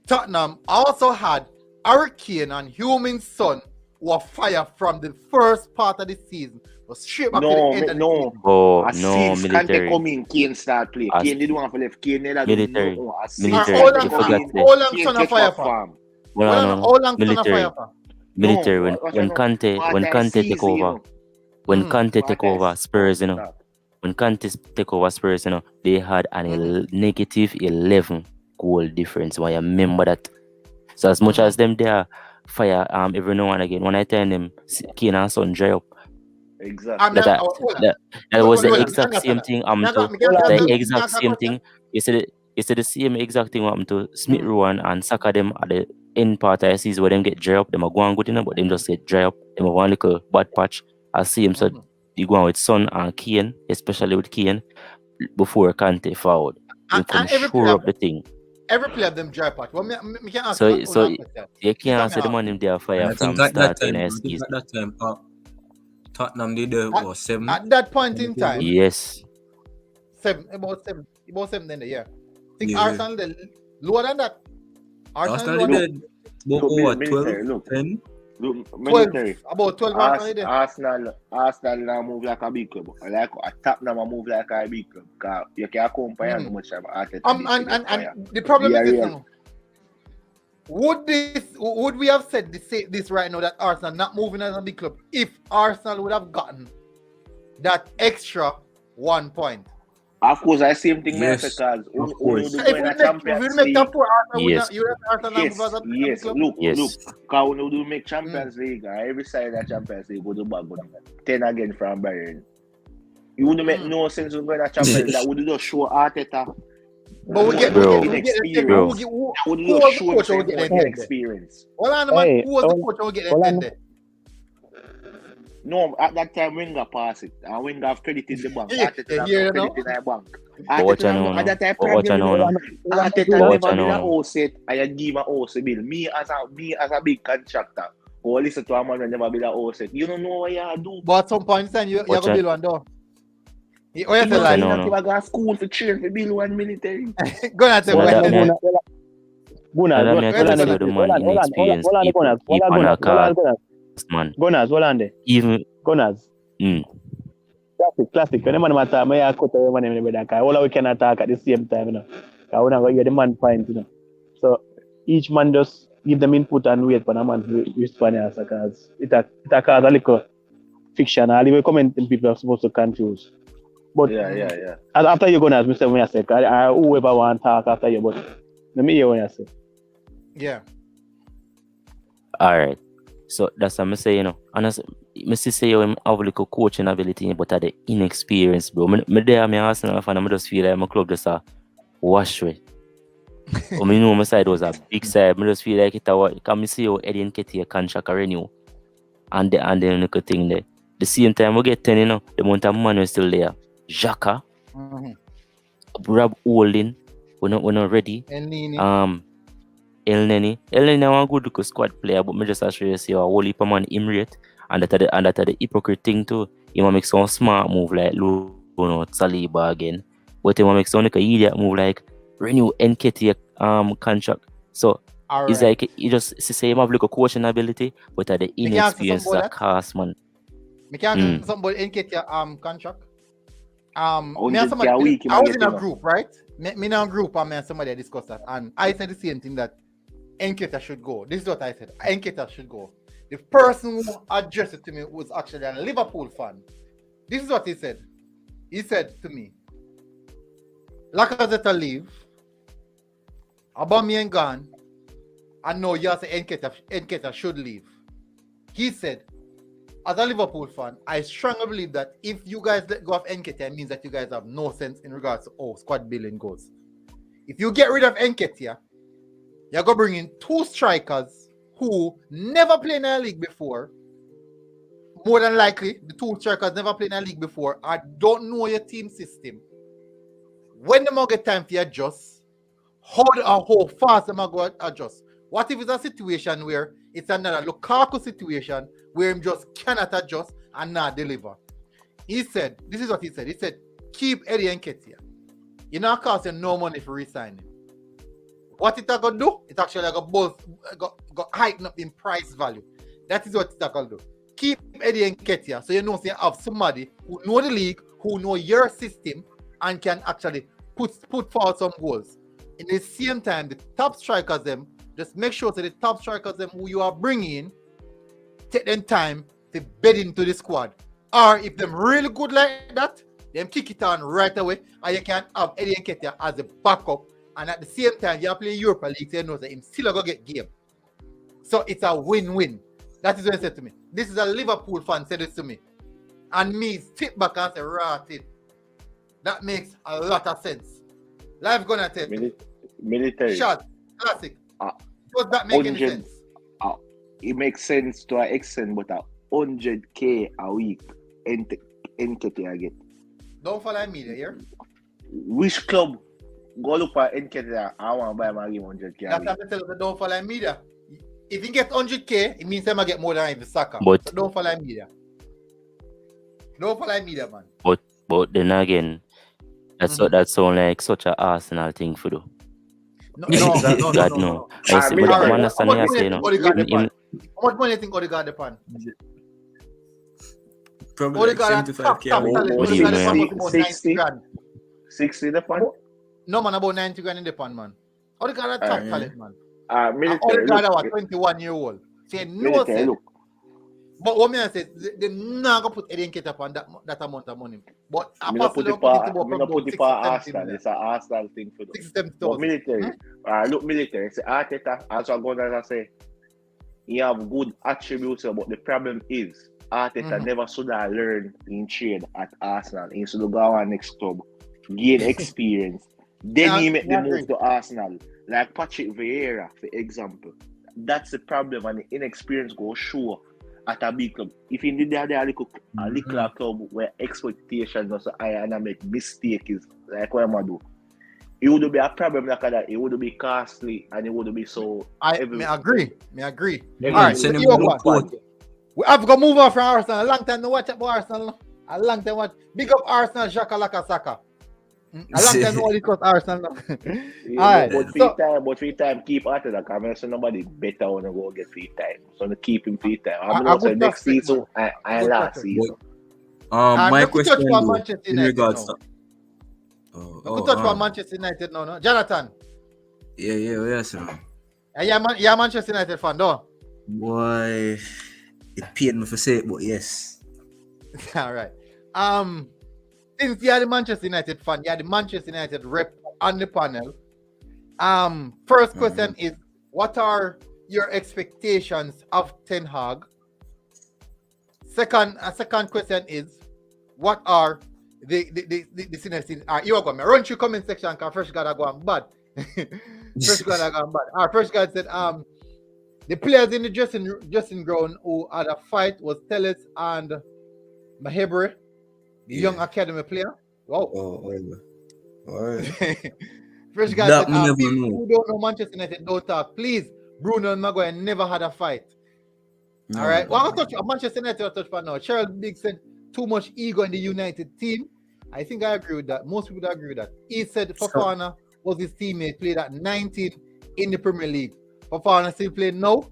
Tottenham also had Hurricane and Heung-min Son who were fired from the first part of the season. But straight back to the end of the season. Oh, As no, since military. Kante come in, Kane start play. As- Kane didn't want to left. Kane never Military. no. As Military. since How Kante long come forgot in, that. how long Kane Son a take fire off for? farm. No, How long Son a military. fire for? military No, when Kante take over. When Kante take over Spurs, when Kante take over Spurs, they had an negative 11 goal difference. I remember that. So as much as them there fire every now and again, when I tell them Kane and Son dry up. Exactly. That was the exact same thing. The exact same thing. You said the same exact thing what happened to Smith Rowan and Saka them at the end part of the season where them get dry up. Them are going good enough, but them just get dry up. Them have one little bad patch. I see him, so you go on with Son and Kane, especially with Kane, before Kante forward. You come sure up the thing. Every player of them dry patch. Well, me can ask so you can't answer the man in there fire from start in a season. At that time, Tottenham did 7. At that point in time, yes. About seven then, yeah. I think Arsenal did lower than that. Arsenal did what, 12, 10? Military. About 12 Arsenal now move like a big club. Like a Tottenham move like a big club. Because you can't compare how much of Arteta. And the problem is this now. Would we have said this right now that Arsenal not moving as a big club if Arsenal would have gotten that extra 1 point? Of course, I same thing, yes, because if we make top 4, Arsenal yes. Look, because when we do make Champions League, every side of Champions League go to back 10 again from Bayern. You wouldn't make no sense of going to Champions League. That would just show Arteta. But we get experience. Would just show the experience. Who was the coach who get ended? No, at that time Wenger passed it, and Wenger have credited the bank. Arteta credited the bank. At that time, Arteta never did a house set. I give him a house bill. Me as a big contractor, go listen to a man and never build a house set. You don't know what you do. But at some point in time, you have to build one door. You go to school to train to build one military. Go and tell me. Even classic. When the man matter, may I cut away man in the all we can attack at the same time, I wanna go hear the man point, So each man just give them input and wait for the man to respond answer, because it cause a little fiction. I'll even commenting people are supposed to confuse. But yeah. After you're gonna ask me something, I say, whoever want to talk after you, but let me hear what you say. Yeah. All right. So that's what I'm saying, And as I say, you have a little coaching ability, but at the inexperience, bro. Me there, I'm Arsenal fan, I just feel like my club just a wash way. I know my side was a big side. I just feel like it was, can see how Eddie and Ketty contract renew. And the little thing there. The same time we get 10, the amount of money is still there. Xhaka, Rob Holding, we're not ready. El Neni is a good squad player, but I just actually see a whole heap of man him rate, and that the hypocrite thing too. He want make some smart move like Saliba again, but he want make some like an idiot move like renew Nketiah contract. So it's like he just say him have like a coaching ability, but at the inexperience that cost man. Me can't something about Nketiah contract. I was in a group, right? Me in a group and me and somebody discussed that, and I said the same thing, that Nketiah should go. This is what I said. Nketiah should go. The person who addressed it to me was actually a Liverpool fan. This is what he said. He said to me, Lacazette leave, Aubameyang gone, and no, you say Nketiah should leave. He said, as a Liverpool fan, I strongly believe that if you guys let go of Nketiah, it means that you guys have no sense in regards to squad building goes. If you get rid of Nketiah, you're going to bring in 2 strikers who never played in a league before. More than likely, the 2 strikers never played in a league before. I don't know your team system. When they get time to adjust, how fast they go adjust. What if it's a situation where it's another Lukaku situation where he just cannot adjust and not deliver? He said, this is what he said. He said, keep Eddie Nketiah. You're not costing no money for re-signing. What it going to do? It actually got heightened up in price value. That is what it's going to do. Keep Eddie Nketiah, so you have somebody who know the league, who know your system, and can actually put forward some goals. In the same time, the top strikers them, just make sure that the top strikers them who you are bringing take them time to bed into the squad. Or if them really good like that, them kick it on right away, and you can have Eddie Nketiah as a backup, and at the same time, you play Europa League, so you know that him still going to get game. So it's a win-win. That is what he said to me. This is a Liverpool fan said this to me. And me sit back and say, right, that makes a lot of sense. Life gonna tell military. Shot, classic. Does that make any sense? It makes sense to an extent, but 100k a week Nketiah again. Don't follow media here. Which club go look for Nketiah? I want to buy my 100k. That's what I tell you, don't follow media. If you get 100k, it means I'm gonna get more than even soccer. But so don't follow media. Don't follow media, man. But then again, that's only like such an Arsenal thing for do. No. God no. How But I understand what you're saying. much money you think Odegaard depend? Probably like Odegaard 75k. 60 the fund? No man, about 90 grand in the pan, man. Odegaard a top talent, man. Military. Odegaard was 21-year-old. Say no sense. But what I say, they not gonna put Eddie Nketiah on that amount of money. But I'm not put it for Arsenal. It's an Arsenal thing for them. But military. Look, military. It's Arteta. As I'm going to say, he have good attributes, but the problem is Arteta never should have learned in trade at Arsenal. He should go on next club, gain experience. Then he make the move to Arsenal. Like Patrick Vieira, for example. That's the problem, and the inexperience goes sure at a big club. If you did that a little club where expectations are so high and I make mistakes like what I do, it would be a problem like that. It would be costly and it would be so. I agree. Yeah, all right, we have to move on from Arsenal. A long time to watch about Arsenal. A long time watch. Big up Arsenal, Xhaka Laka Saka. A long time to watch Arsenal. Yeah, all right. But free time keep at it. I mean, so nobody better want to go get free time. So to keep him free time. I'm going to say next season and last season. My question in regards to we touch on Manchester United now, no? Jonathan. Yeah, sir. Yeah, Manchester United fan, though. Boy, it paid me for say it, but yes. All right. Since you're the Manchester United fan, you're the Manchester United rep on the panel. First question is, what are your expectations of Ten Hag? Second question is, what are the senior? You are going to run through comment section because first guy go on bad. First guy said, the players in the dressing ground who had a fight was Telles and Mahebre, the young academy player. Wow. First guy said, people who don't know Manchester United don't talk. Please, Bruno and Maguire never had a fight. All right. Well, I'll touch on Manchester United. I'll touch on now. Cheryl Big said too much ego in the United team. I think I agree with that. Most people agree with that. He said Fofana was his teammate, played at 19 in the Premier League. Fofana still playing now.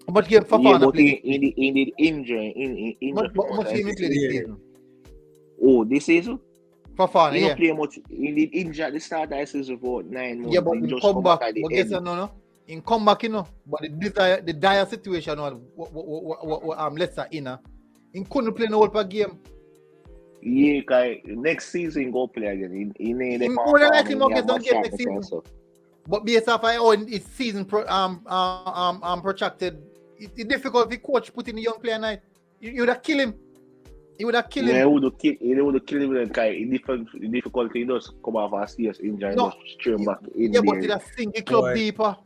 How much game Fofana played? He did injury. How much game he played this season? Oh, this season? Fofana, he don't play much. He did injury at the start of the season for 9 months. Yeah, but he come back. But guess no. In come back, but the dire situation was Leicester in. He couldn't play no whole per game. Yeah, because next season go play again. He need a more than likely not get some game next season. But based off his season protracted, it's difficult if the coach put in a young player night. You would have killed him. He would have killed him. Yeah, he would have killed him because the difficulty does come off as serious injury. No. Straight back in yeah, but he'll sink the club deeper.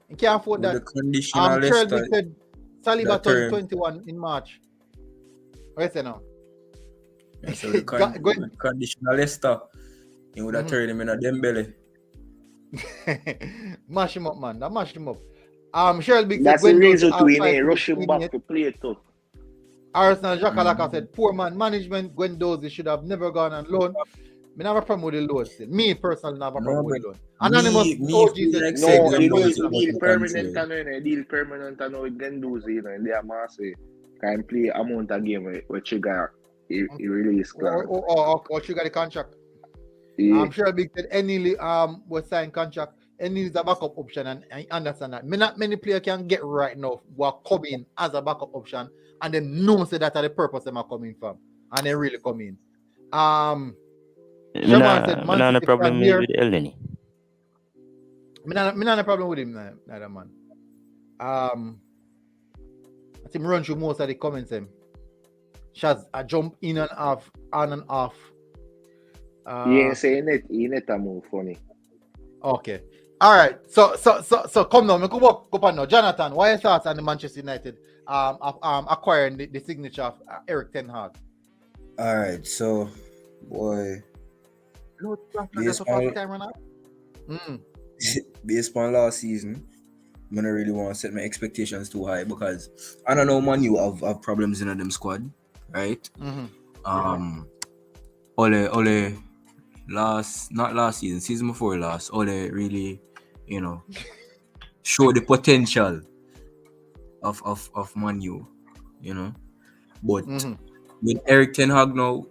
He can't afford that. The conditional said Saliba turned 21 in March. What is it now? Yeah, so the conditional Leicester, he would have turned him in a Dembele. Mash him up, man. That mash him up. Cheryl Big that's the reason to win. Rush him back to play tough. Arsenal Xhaka Laka said, poor man management. Guendouzi should have never gone on loan. Me never problem with the loan still. Me personally never problem with the loan. Anonymous OG said, no, deal permanent and deal permanent and with Guendouzi, and they are massive. Can play amount of game with Trigger. He released. Or Trigger the contract. Yeah. I'm sure Big said any was signed contract and he's a backup option, and I understand that. Not many players can get right now who are coming as a backup option, and then know say that are the purpose them are coming from, and they really come in. Shaman said, Man, Man no City problem fan here. with Elneny. Me not a problem with him, neither man. I think run through most of the comments. Shaz, I jump in and off, on and off. He ain't saying it. He ain't a move funny. Okay. All right. So come now. Me go up now. Jonathan, what are your thoughts on the Manchester United acquiring the signature of Eric Ten Hag? All right, so boy, based on last season, I don't really want to set my expectations too high because I don't know, Man U have problems in them squad, right? Ole not last season before last, Ole really, show the potential of Man U, but with Eric Ten Hag now,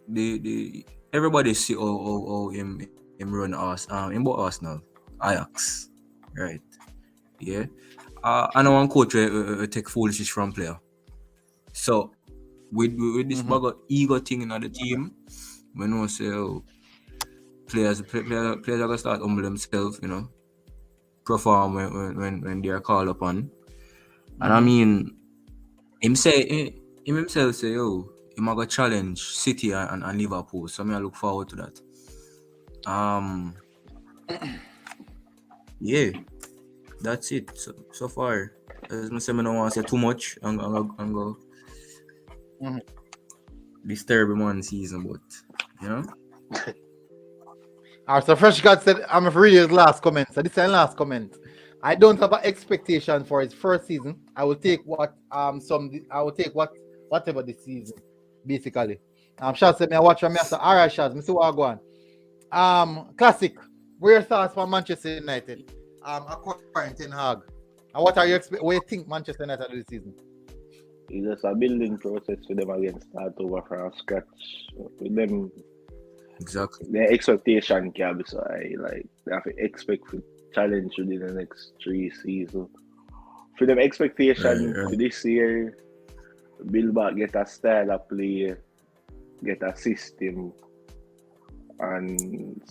the everybody see how him run us in both Arsenal, Ajax, right? Yeah. I know one coach will take foolishness from player. So with this bag of ego thing in the team, we know say players are gonna start humble themselves, perform when they are called upon. And I mean, himself say, yo, he might go challenge City and Liverpool. So I look forward to that. Yeah, that's it. So far, as I say, I don't want to say too much. I'm go disturb him one season, but All right, so Fresh God said, I'm afraid his last comment. So this is the last comment. I don't have an expectation for his first season. I will take whatever this season, basically. Shaz said, me I watch from me. I said, all right, Shaz, me see what I go on. Classic. What are your thoughts for Manchester United? Acquiring Ten Hag. And what do you think Manchester United do this season? It's just a building process for them again, start over from scratch. With them, exactly. Their expectation can be so high. Like they have to expect to challenge within the next 3 seasons. For them expectation for this year, build back, get a style of play, get a system, and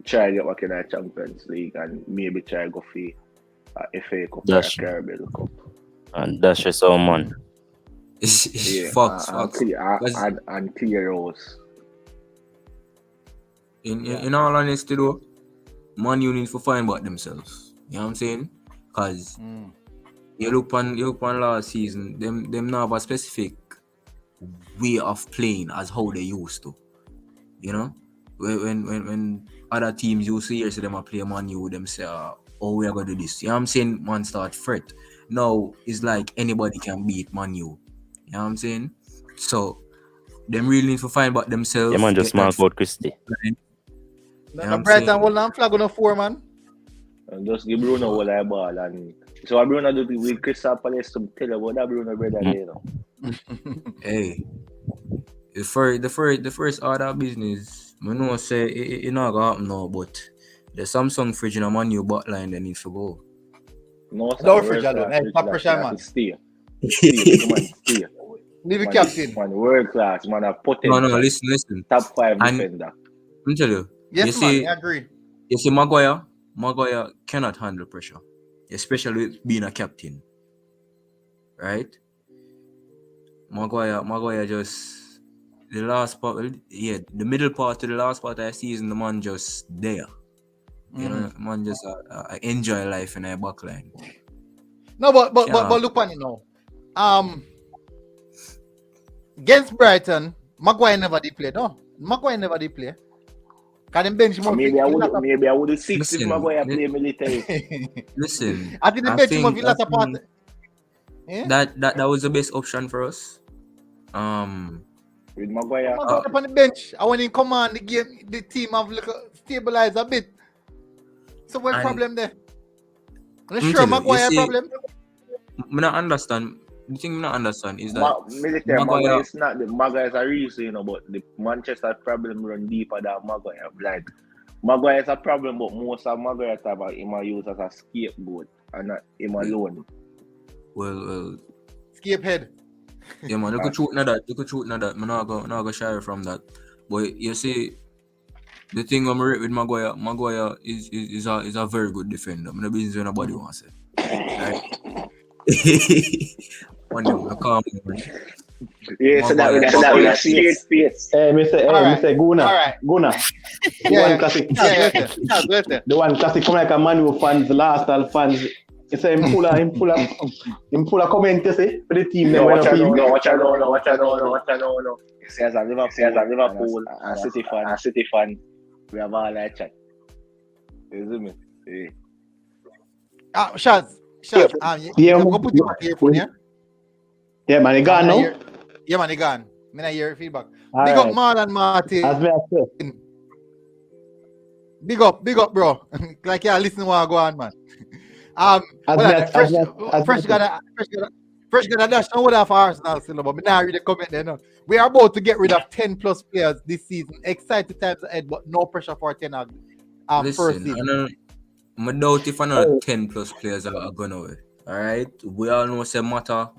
try to get back in the Champions League and maybe try to go for a FA Cup or a Carabao Cup. And that's just all, man. Facts. And clear house. In all honesty though, Man U needs to find back themselves. You know what I'm saying? Because you look on last season, them now have a specific way of playing as how they used to. When other teams you see here, so them a play Man U, them say, oh, we are gonna do this. You know what I'm saying? Man start fret. Now it's like anybody can beat Man U. You know what I'm saying? So them really need to find back themselves. Yeah, man, just mark out Christie. The Brighton will not flag on a 4, man. And just give Bruno all that ball. And so what Bruno do with Crystal Palace to tell you about that Bruno brother, Hey, the first order of business, I know say it not gonna happen now, but the Samsung fridge in a Man U bot line they need to go. No, fridge alone. Hey, top pressure, man. Stay. Come on, stay. Leave the captain. Man, world class, man, a potential. No, listen. Top 5 defender. Let me tell you. Yes, man, I agree. You see, Maguire cannot handle pressure, especially being a captain. Right? Maguire just the last part, the middle part to the last part of the season, the man just there. Man just enjoy life in a back line. No, but look on it now. Against Brighton, Maguire never did play. No, Maguire never did play. Can him bench more? Maybe I would have 6 if Maguire play military. Listen, I didn't bench him of the latter part. That was the best option for us. With Maguire up on the bench. I want him command the game. The team have stabilized a bit. So what problem there? I'm not sure Maguire problem. I don't understand. The thing I don't understand is that Maguire is not the Maguire is a reason, but the Manchester problem run deeper than Maguire. Like Maguire is a problem, but most of Maguire time him are used as a scapegoat and not him alone. Well, Scapehead. yeah, man, you could shoot na that. I'm not go shy from that. But you see, the thing I'm rate with Maguire is a very good defender. I'm not business when nobody wants it. Right? One day, I calm down. Yeah, so that with a straight face. Mr. Guna. Alright. Guna. Yeah, classic. yeah. The one classic come like a man who fans, the Arsenal fans. It's a him full of comment, you see, for the team. No, watch out. He says a Liverpool and City fan. We have all that chat. You see me? Yeah. Shaz. Yeah, I'm gonna put you on the earphone, yeah? Yeah, man, he gone now. Yeah, man, he gone. I hear your feedback. All Big right. up Marlon Marty. As me say. Big up, bro. Like yeah, listen what I go on, man. Fresh got a dash. No what for Arsenal still, but me now read the comment there. No. We are about to get rid of 10 plus players this season. Excited times ahead, but no pressure for 10 first Listen, season. I doubt if another 10 plus players are going away. All right, we all know say Mata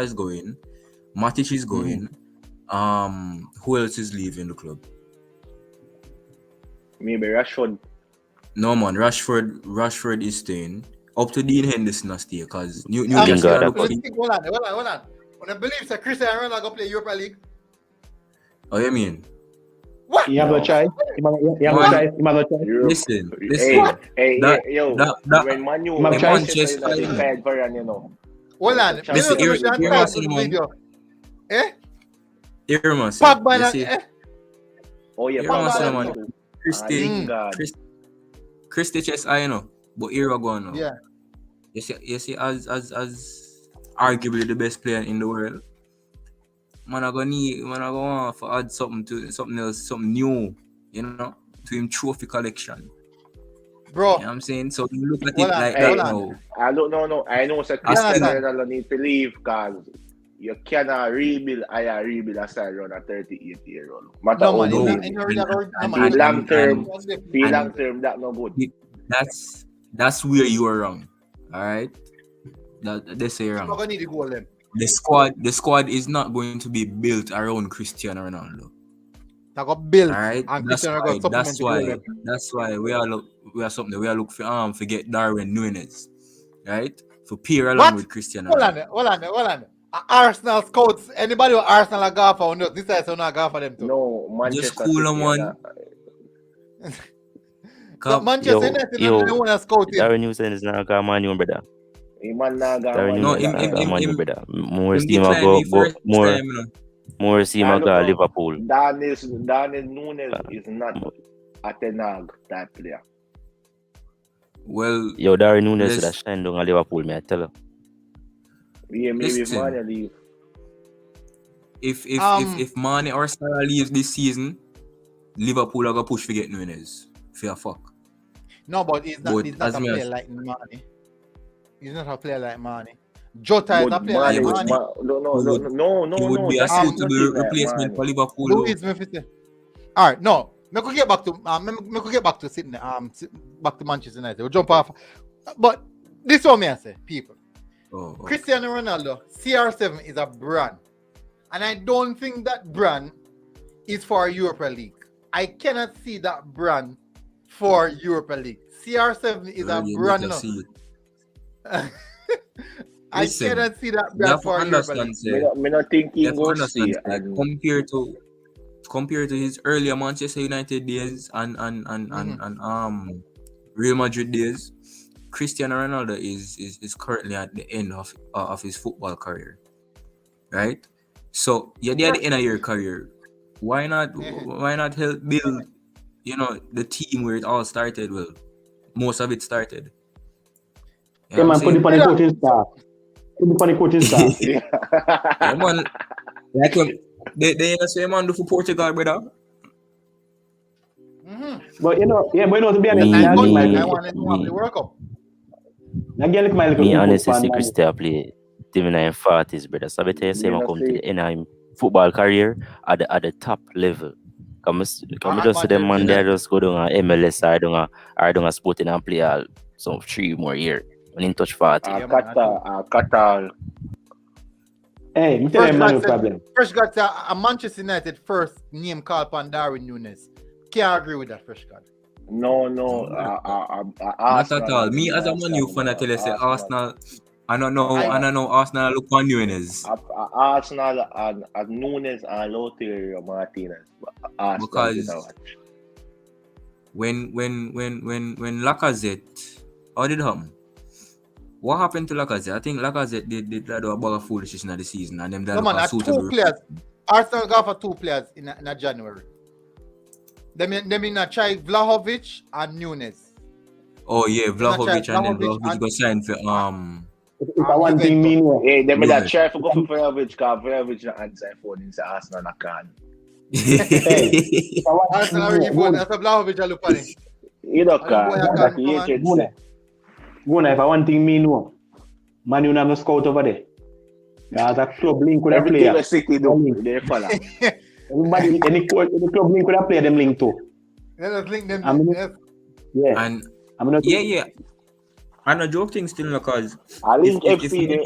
is going, Matic is going. Who else is leaving the club? Maybe Rashford. No man, Rashford is staying. Up to Dean Henderson is stay because Hold on. When I believe that Cristiano Ronaldo go play Europa League. Oh, you mean? What? You have a try. Listen. Hey, yo. When Manu Manchester United Bayern, you know. Hold on. Listen, video. Eh? Irmas. Oh yeah, Pogba. Christy chess, I know, but Ira going now. Yeah. You see, as arguably the best player in the world, man, I go want to add something else, something new, you know, to him trophy collection. Bro. You know what I'm saying? So you look at it like that now. I don't know. I know that Cristiano Ronaldo need to leave because you cannot rebuild a side run a 38-year-old. Long term, that no good. That's where you are wrong. All right, they say wrong. I'm gonna need to go then. The squad is not going to be built around Cristiano Ronaldo. That got built. All right, that's why we are something. We are look for get Darwin Núñez, right? For pair along with Cristiano. Hold on. Arsenal scouts. Anybody with Arsenal are golfer or not? This is not golfer them too. No, Manchester. Just cool them one. Manchester United don't want to scout him. Darwin Núñez is not a man, brother. Brother. More see him go. More see him go Liverpool. Daniel Núñez is not a Ten Hag type player. Well, Darwin Núñez that shine down at Liverpool, me I tell you. Yeah, maybe Mane leave. If Mane or Salah leaves this season, Liverpool are gonna push to get Núñez. Fair fuck. No, but he's not a player like Mane. He's not a player like Mane. Jota is a player like Mane. No. He would be a suitable replacement for Liverpool. Who is Memphis? All right, no. Me could get back to Sydney. Back to Manchester United. We'll jump off. But this is what me I say, people. Cristiano Ronaldo, CR7 is a brand. And I don't think that brand is for Europa League. I cannot see that brand for Europa League. CR7 is a brand. I cannot see that brand for Europa League. I don't think he goes see compared to his earlier Manchester United days and Real Madrid days, Cristiano Ronaldo is currently at the end of his football career, right? So you're at the end of your career. Why not help build, the team where it all started? Well, most of it started. Yeah, man, put the coaching staff. Yeah, man. Like they say man do for Portugal, brother. But to be honest, I want to World Cup. Me honestly see Cristiano play team in his 40s, brother. So I tell you, say come to the end of his football career at the top level. Come just to them man, they just go down a MLS or down a Sporting and play some 3 more years when in touch 40. Qatar. Hey, me tell you man problem. Fresh got a Manchester United first name called upon Darwin Nunes. Can't agree with that, Fresh God. No. Not at all. Me as a Man U fan, I tell you, say Arsenal. I don't know Arsenal look on Nunes. Arsenal and Nunes and Lautaro Martinez. Because when Lacazette, how did it happen? What happened to Lacazette? I think Lacazette did do a bag of foolishness in the season, and them that Come on, 2 players. Arsenal got for 2 players in January. They mean try Vlahovic and Nunes. Oh yeah, Vlahovic and then Vlahovic got signed for If I want thing mean hey, they made that try for go for Vlahovic because Vlahovic not answer phone in Arsenal not can. Hey, Arsenal already phone. That's a Vlahovic I look at it. You know can. Guna, if I want thing me know, Man U have no scout over there. There's a club link with a player. Every city do, they follow. Everybody, any club link with a player, them link too. Let us link them. Yeah. And yeah. And a joke thing still because I link FC, they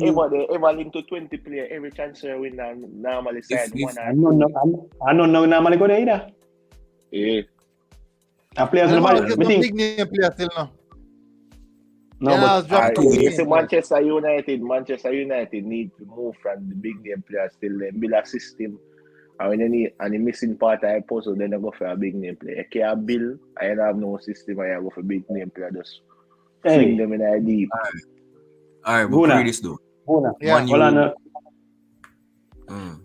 ever link to 20 players, every transfer win and normally sign one. I don't know normally go there either. Yeah. A players nobody. Big name player still now. No, but Manchester United need to move from the big name players till they build a system. And when they need the missing part of the puzzle, then they go for a big name player. You can't build, I don't have no system, I go for big name player. Just fling them in a deep. Alright, but read this though. Yeah.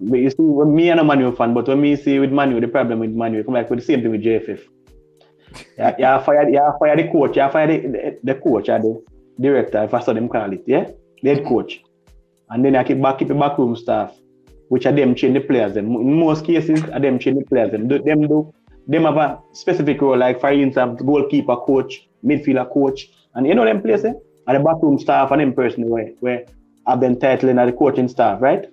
But you see, when me and a Man U fan, but when me see with Man U, the problem with Man U, come back with the same thing with JFF. You fire the coach, you fire the coach or the director, if I saw them call it, yeah? The head coach. And then you keep the backroom staff, which are them change the players. Them. In most cases, are them change the players. Them have a specific role, like for instance, goalkeeper coach, midfielder coach, and you know them places, and the backroom staff and them person where have them title in the coaching staff, right?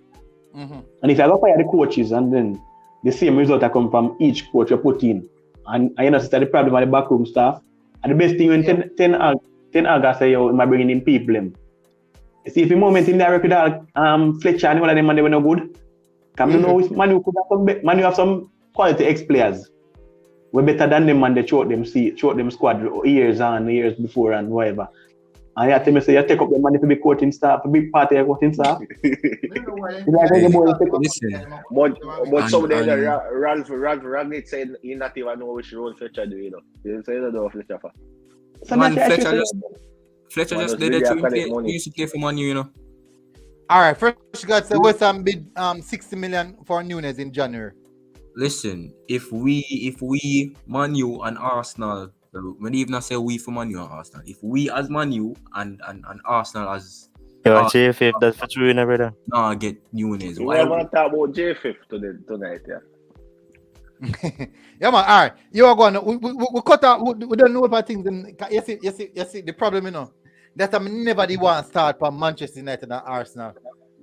Mm-hmm. And if you go fire the coaches and then the same result that come from each coach you put in, and I understand the problem with the backroom staff. And the best thing when 10 August say, yo, am I bringing in people? You see, if you moment in there with Fletcher and all of them and they were no good, come you know, Man U have some quality ex-players. We're better than them and they short them squad years and years before and whatever. And you have to say, you take up the money to be coaching staff, to be part of your coaching staff. Listen. But some of them, Ralph Ragnick said he not even know which role Fletcher do, you know. You say that about Fletcher. Fletcher just did it. He used to play for Man U, you know. Alright, first you got to West Ham bid 60 million for Nunes in January. Listen, if we Man U and Arsenal, when even I say we for Man U and Arsenal, if we as Man U and Arsenal as JFF, that's for true, brother. No, get Nunes. We want to talk about JFF tonight, yeah. Yeah, man. All right, you are going. We cut out. We don't know about things. You see. The problem, you know, that I'm never the one start from Manchester United and Arsenal,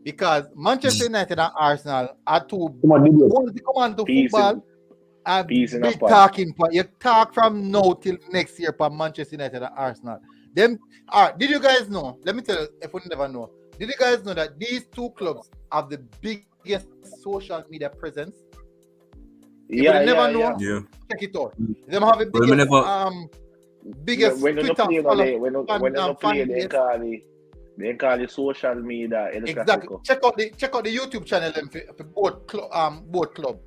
because Manchester United and Arsenal are two. Once they come on to football, and big talking point. You talk from now till next year for Manchester United and Arsenal. Them. All right. Did you guys know? Let me tell you, if you never know, did you guys know that these two clubs have the biggest social media presence? If you never know, check it out. Them have a biggest when Twitter follow. When you play, they call it social media. Exactly. Check out the YouTube channel them for both club.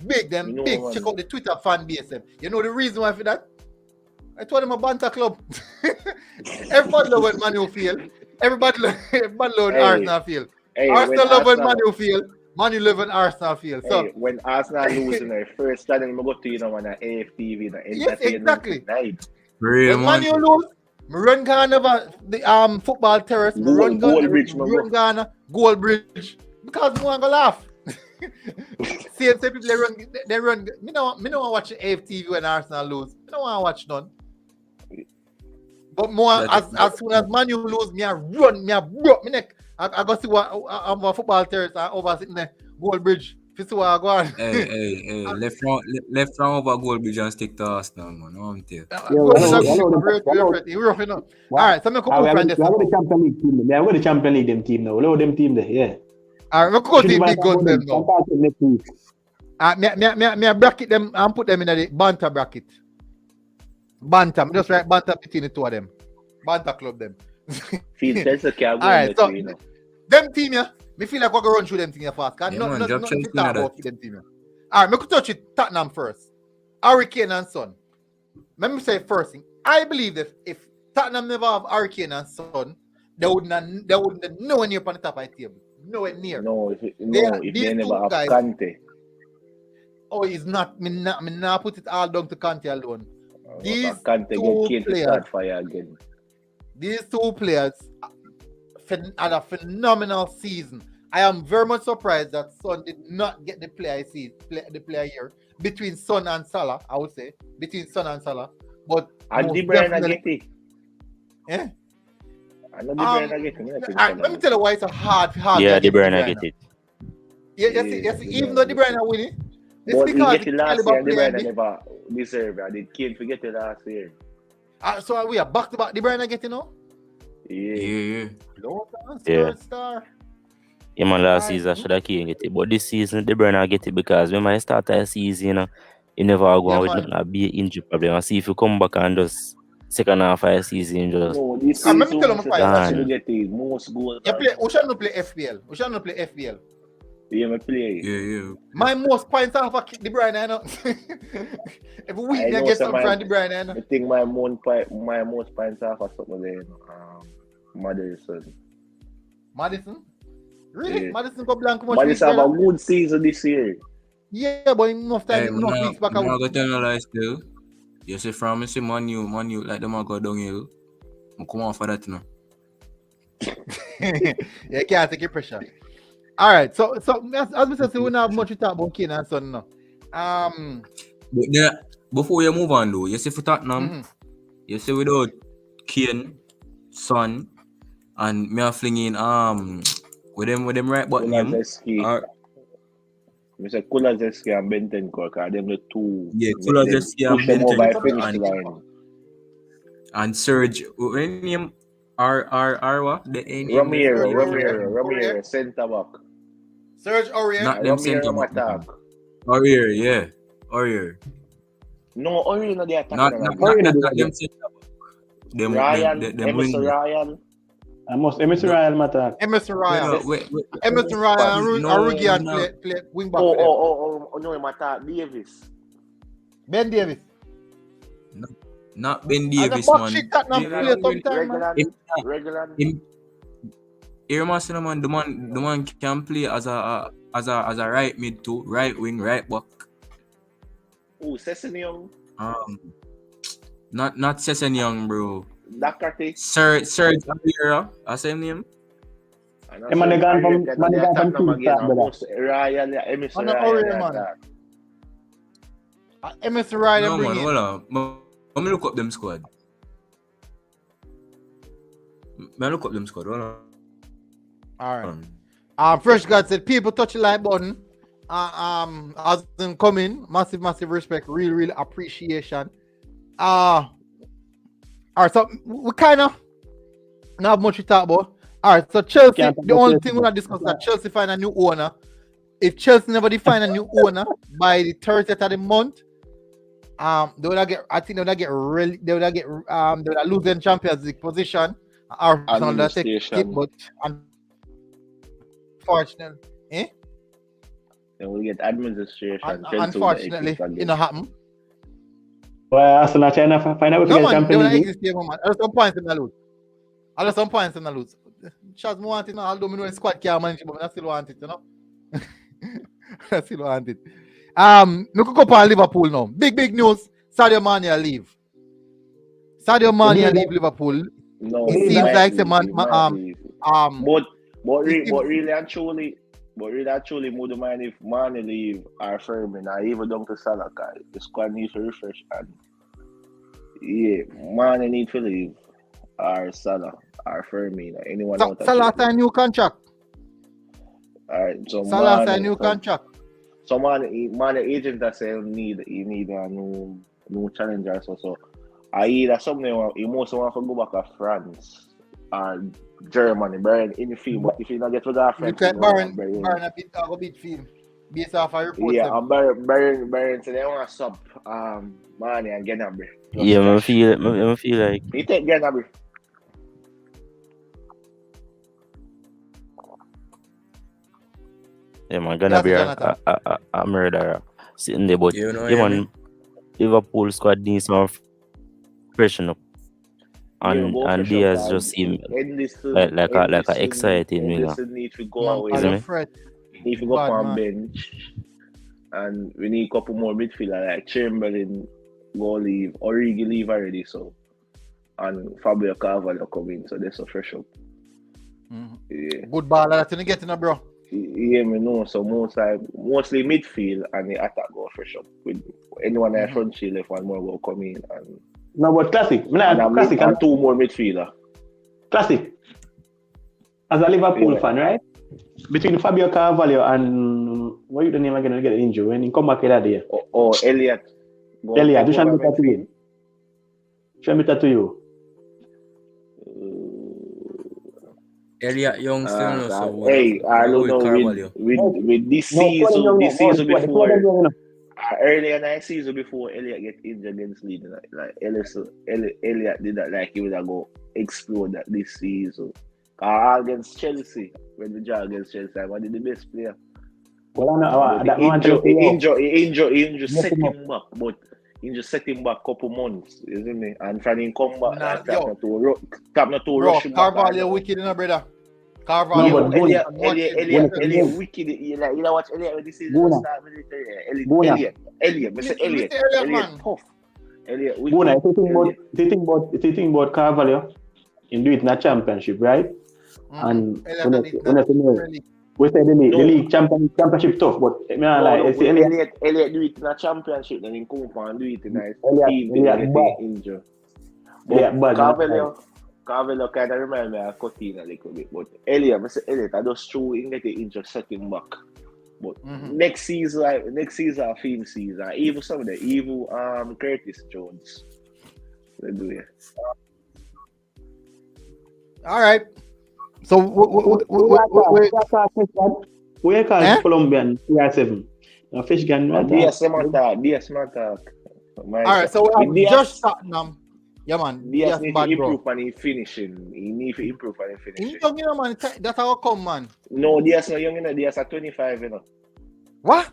Big them big. Man. Check out the Twitter fan base them. You know the reason why for that? I told them a banter club. Everybody love when Man U feel. Everybody love Arsenal feel. Arsenal love when Man U feel. Man U live in Arsenal field. So when Arsenal lose in their first channel, I go to on an AFTV. Yes, exactly. When Man U lose, I run Ghana over the football terrace. Run Ghana, Gold Bridge. Because I want to laugh. See people they run. Me don't want to watch AFTV when Arsenal lose. I don't want to watch none. But more as soon as Man U lose, me I run, me I broke my neck. I go see what football terrace over sitting there, Gold Bridge, Fisua, go on. Hey, left round over goal bridge and stick to Arsenal, man. No, I'm telling Yeah, Go to I know, You're roughing up. All right, so I'm going to move from this. we have the Champions League team. Yeah, we have the Champions League them team now. Look them team there, yeah. All right, I'm going to go to the big guns them now. Next week. Me bracket them and put them in the banter bracket. Banter. Just write banter between the two of them. Banter club them. Feel Chelsea can go Alright, so you know. them team yeah, me feel like we're gonna run through them thing here fast. Cause Yeah, no, man, no, drop nothing Chelsea to talk in about them team. Alright, me could touch it Tottenham first. Hurricane and Son. Let me say first thing. I believe that if Tottenham never have Hurricane and Son, they wouldn't nowhere near on the top of the table. Nowhere near. No, if they never have guys, Kante. Oh, it's not. Me not put it all down to Kante alone. These Kante two get Kane to players. start fire again. These two players had a phenomenal season. I am very much surprised that Son did not get the player here between Son and Salah. I would say between Son and Salah, but And De Bruyne get it. Yeah. And De Bruyne get it. Let me tell you why it's a hard. Yeah, De Bruyne get it. Yes. Even though De Bruyne win it, it's but because he get it last year. De Bruyne player. never deserve it. I did Kane forget it last year. So we are back to back. De Bruyne getting now. Yeah. Star. Yeah, man, last season should have Kane get it. But this season, De Bruyne get it because when I start the season, you know, you never go on with nothing, a be injury problem. And see if you come back and just second half of the season, just. No, this season, let me tell you my should get the most goals. We shall not play FPL. We shall not play FPL. Yeah, me play. Yeah. My most points are for De Bruyne, you know. Every week I get something from De Bruyne, you know. I think my most points are for something there. Madison? Really? Yeah. Madison go blank much. Madison have a good season this year. Yeah, but enough time, enough weeks back. I'm not going to tell you lies still. You see, from me say Manu, like them all go downhill. I come on for that, you know. Yeah, you can't take your pressure. All right, so as we said, we don't have much to talk about Kane and Son now. But yeah, before you move on though, you see for Tottenham, you see without Kane, Son, and me are flinging with them right button him. Mr. Kulaszewski and Bentancur, because them the two. Yeah, Kulaszewski and Bentancur. And Serge, when name what? Romero, centre back. Serge Aurier. Not them centre back. Aurier, yeah. Aurier. No, Aurier not the attack. Not them centre back. Ryan, them Emerson Ryan. Emerson Ryan matter. Emerson Ryan. Emerson Ryan and Rugian play wing back. No, he matter Davis. Ben Davis. Not Ben Davis, Regular. Man, the man can play as a right mid too, right wing, right back. Oh, Sessegnon. Not Sessegnon, bro. Doherty. Serge Aguero, I say name. Man from Ryan, Emerson Ryan. Emerson Ryan. No man, hold on. Let me look up them squad. Hold on. All right. Fresh God said people touch the like button. As in coming, massive respect, really appreciation. All right, so we kind of not have much to talk about. All right, so Chelsea, the only thing we're not discussing that Chelsea find a new owner. If Chelsea never define a new owner by the 30th of the month, they would get. I think they would lose their Champions League position. Arsenal that take it, but unfortunately, They will get administration. Unfortunately, it not happen. Well, Arsenal trying to find out if we get Champions League. There's some points in the lose. Chaz me want it now, although I know the squad can't manage it, but I still want it, you know. I still want it. Look up on Liverpool now. Big news. Sadio Mane leave. Leave Liverpool. No, it seems like the man. But really and truly, would you mind if Mane leave or Firmino or even down to Salah? The squad needs to refresh and yeah, Mane need to leave or Salah or Firmino. Anyone else? Salah sign new contract. Alright, so Salah sign new contract. So man, the agent that say he need a new challenger. So I either something he most want to go back to France or Germany, Bayern in the field. But if you not get to that France, you can Bayern a bit field based off a report. Yeah, and Bayern so they want to sub Mane and Gnabry. Yeah, I feel like He take Gnabry. yeah, man, gonna be a murderer sitting there, but You know, yeah, man, Liverpool squad needs some freshen up, and Diaz just seem like a exciting, you know. Need to go away. Need to go on bench, and we need a couple more midfielder like Chamberlain go leave, Origi leave already, so and Fabio Carvalho come in, so there's a fresh up. Yeah. Good ball that you getting up, bro. Yeah, me know. So mostly midfield and the attack go fresh up. With anyone in front shield, if one more will come in and No, but classic. Classic and two more midfielder. Classic. As a Liverpool fan, right? Between Fabio Carvalho and what you the name again? Get injured when he come back that day. Oh, Elliot. Elliot, show me that to you. Show me that to you. Elliot Young still no so. Hey, I don't know with this season before. Earlier in the season before Elliot get injured against Leeds, like Elliot did that like he would have go explode that this season. Against Chelsea, when we draw against Chelsea, I wanted the best player. Well, I know that injury set him back, but he just set him back a couple months, isn't it? And from him come back, tap not to rush him back. Carvalho wicked, brother. Carvalho. Elliot wicked. You know what Elliot this is start with Elliot. Mr. Elliot tough. Elliot wicked. If you think about Carvalho, he do it in a championship, right? And we say the league championship tough, but Elliot do it in a championship, then he come and do it in a team. But Carvalho kind of remind me of Coutinho a little bit, but Elliot, I just true he get the injury set him back. But next season, a field season, even some of the Curtis Jones, they do it. All right. So we call Colombian CR7. Fish gun. DS Matak. All right. So just Tottenham. Yeah, man. DS need to improve on his finishing. He need to improve on his finishing. He's young, man. That's how come, man. No, DS not young, DS at 25, What?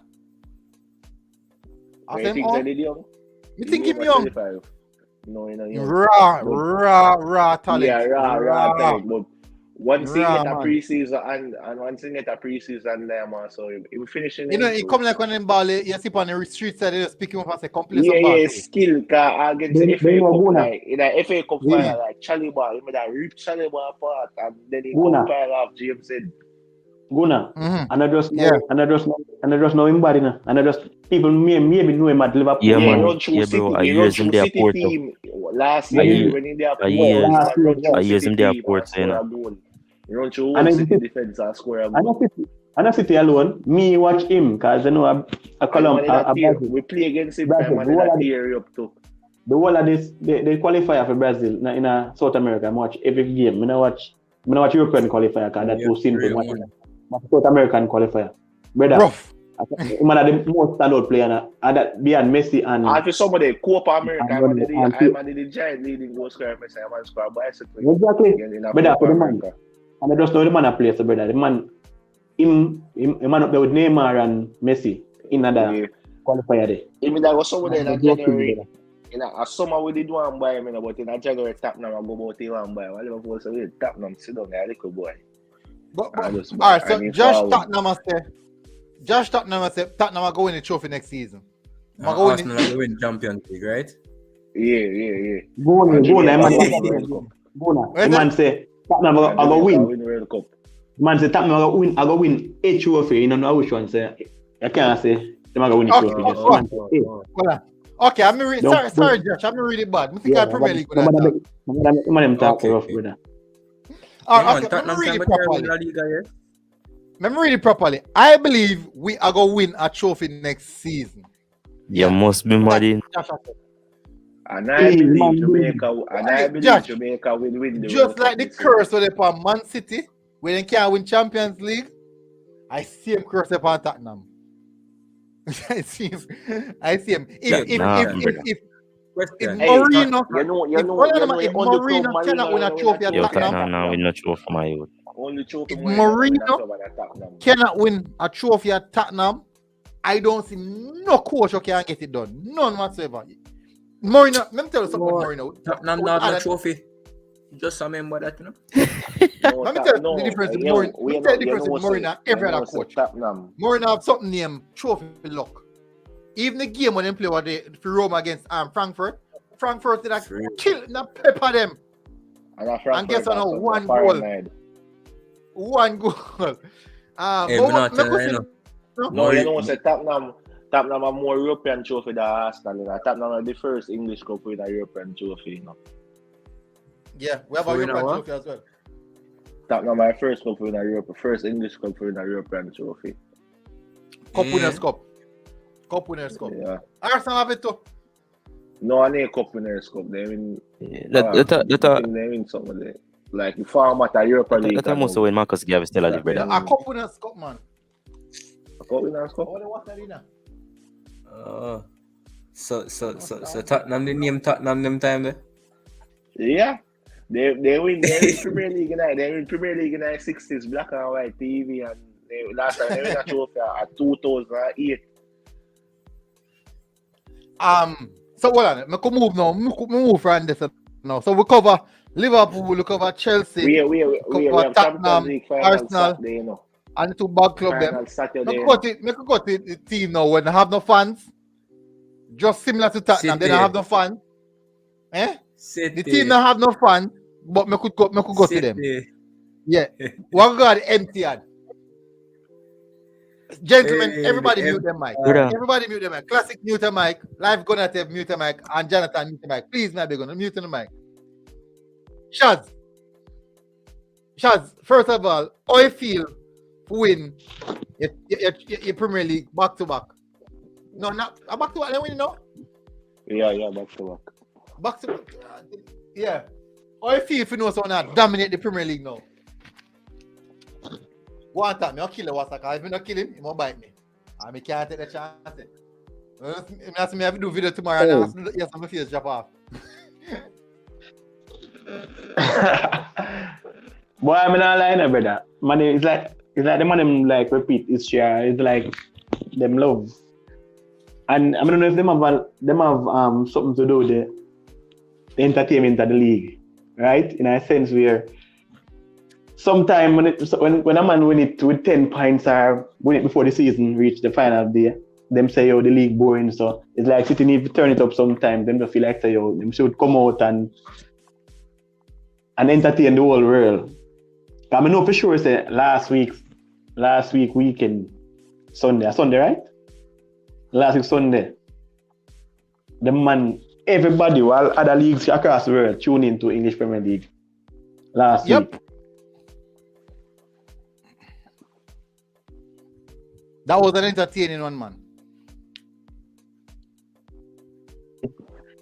I think they did young. You think him young? 25. No, young. Raw talent. Yeah, raw talent. But one thing at a preseason and one thing at a preseason there, man. So he finishing. You know, he come like when them ball, you see on the street side, they just pick him up as a complete. Yeah, skill. Cause against the FA Cup, like in the FA Cup final, like Chalibah, he made that rip Chalibah apart, and then he come fire off James said. Guna, and I just know him bad enough, and I just people maybe know him at Liverpool. Yeah, man. Yeah, bro. I use him there port. Last year when in their port, I use him there port. You run through one City defense and score a goal. And I City alone, me watch him because I know a column. We play against him. I'm that theory up to. The whole of this, they qualify for Brazil in South America. I watch every game. I watch European qualifier because that's too simple. South American qualifier. Brother, rough. Man are the most standout player that beyond Messi and for some of the Copa America, I'm the giant leading goal scorer. I'm score bicycle. Exactly. Brother, for the man. And I just know the man plays, so brother. The man, him up there with Neymar and Messi in another qualifier there. Even that was some of the January. In a summer we did one by him, but in a January Tottenham I go about it one by. I Liverpool say we Tottenham sit down there, little boy. All right, so Josh Tottenham say Tottenham are going to the trophy next season. Arsenal are going Champions League, right? Yeah. Go on. Man say Tottenham are going to win World Cup. Man say Tottenham are going to win a trophy. You know which one say. I can't say them are going to win a trophy. Okay, I'm reading. Sorry, Josh. I'm reading bad. I think I Premier League with that. Man, talk rough, brother. Okay, I'm reading properly. me read it properly. I believe we are going to win a trophy next season. You must be mad in. And I believe Josh, Jamaica will win the just World like Cup the this curse season. upon Man City when they can't win Champions League. I see him curse upon Tottenham. I see him. If Mourinho, if Mourinho cannot win a trophy at Yo, Tottenham, Tottenham now win a trophy for my youth. Only trophy if Mourinho cannot win a trophy at Tottenham, I don't see no coach who can get it done. None whatsoever. Mourinho, let me tell you something about Mourinho. Tottenham not have no trophy. Just remember that, you know. Let me tell you the difference with Mourinho. Let me tell you the difference with Mourinho and every other coach. Mourinho have something named trophy luck. Even the game when they play for Roma against Frankfurt did a kill, not pepper them. And guess what? Now, one goal. One goal. Hey, no, you know what? Tottenham are more European trophy than Arsenal. Tottenham are the first English cup with a European trophy. You know? Yeah, we have a European trophy as well. Tottenham are first cup with a Europe, first English cup with a European trophy. Cup Winners' Cup. Cup Winners' Cup. Yeah. Arsenal have it too. No, I need Cup Winners' Cup. They win. They win some of it. Like the format of Europa League. That must when Marcus Garvey still alive, brother. A Cup Winners' Cup, man. A Cup Winners' Cup. So Tottenham, they name Tottenham them time there? Yeah. They win Premier League in they win Premier League in the 60s, black and white TV, and last time they win a trophy at 2008. So hold on, I can move now. Move from this now. So we cover Liverpool, we cover Chelsea, we cover have Tottenham, Arsenal, Saturday, you know. and two bad club them. I could go to the team now when they have no fans. Just similar to Tottenham, they don't have no fans. The team don't have no fans, but me could go to them. Yeah. What got empty? Gentlemen, everybody mute them mic. Everybody mute them mic. Classic mute the mic. Live gonna have mute the mic. And Jonathan mute the mic. Please, my big one, mute the mic. Shaz, first of all, how you feel to win your Premier League back to back? No, not back to back. They win, no? Yeah, back to back. Back to back. Yeah. How you feel if you know someone dominate the Premier League now? One time, I'll kill him. If I don't kill him, he won't bite me. And I can't take the chance. I have to do video tomorrow and yes, my face drop off. Boy, I'm not lying, brother. Money it's like the money like repeat it's share. It's like them love. And I don't know if them have something to do with the entertainment of the league, right? In a sense where sometimes when a man win it with 10 points or win it before the season reach the final day, them say yo the league boring. So it's like City need to turn it up sometimes. Them just feel like say yo them should come out and entertain the whole world. I know for sure say last week weekend Sunday, right? Last week Sunday, the man everybody while other leagues across the world tune into English Premier League last week. That was an entertaining one, man.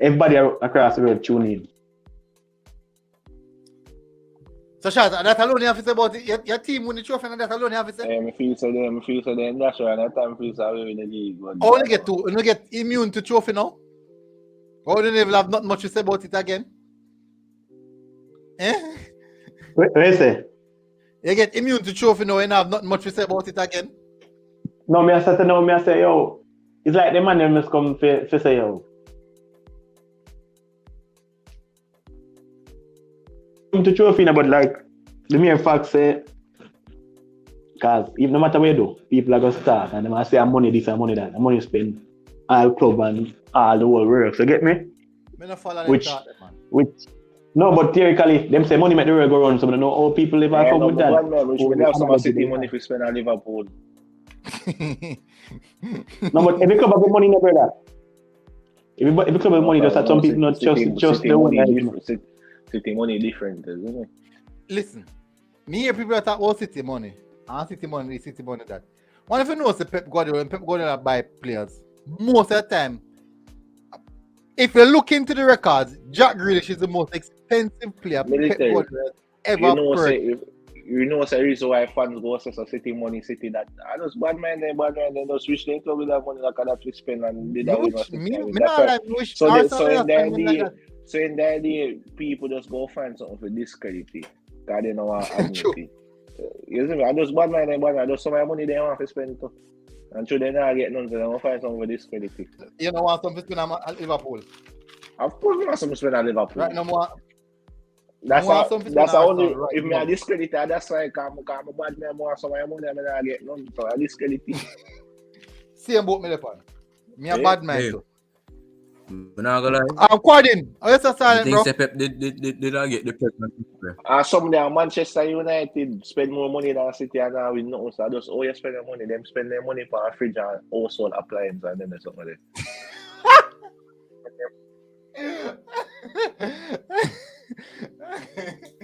Everybody across the world tune in. So, Shaz, that alone you have to say about it. Your team win the trophy, and that alone you have to say. I feel so then that's right. That time feels so we win the league. Only get immune to trophy now. Or you never have not much to say about it again. What you say? You get immune to trophy now and have not much to say about it again. No, me I say yo. It's like the man them must come for say yo. To trophy, but like the mere fact say, cause if no matter where you do, people are gonna start and they might say I'm money this and money that, I'm money spend all club and all the whole work. So get me? Which no, but theoretically, them say money make the world go round, so I don't know how people live come with that. We have some City money if we spend on Liverpool. No, but every club have money in the brother. Every club have money, just that some people not just the one. City money different, isn't it? Listen, me hear people talk about City money, And City money that. One if you know, Pep Guardiola buy players, most of the time, if you look into the records, Jack Grealish is the most expensive player Pep Guardiola ever purchased. You know, it's a reason why fans go to City money, City that. I just bad man, they just wish they could with that money like that to spend and did that with us. So in the idea, people just go find something for discredit it. Because they know what admit. You see me? I just bad man, I just some money they want to spend too. And so they not get none, so they want to find something for discredit it. You know what, something to spend at Liverpool? Of course, you want something to spend at Liverpool. Right, no more. That's only right, if me a discredit that's why I'm bad man more so my money I'm not get none so I discredit it. Same boat me the pan. Me a bad man too. We're not gonna lie. I'm quoting. Oh, yes, silent, bro. Pep did not get the pregnant. Some there Manchester United spend more money than City and now with nothing. So just you spend their money, them spend their money for a fridge and household appliance and then there's something like that.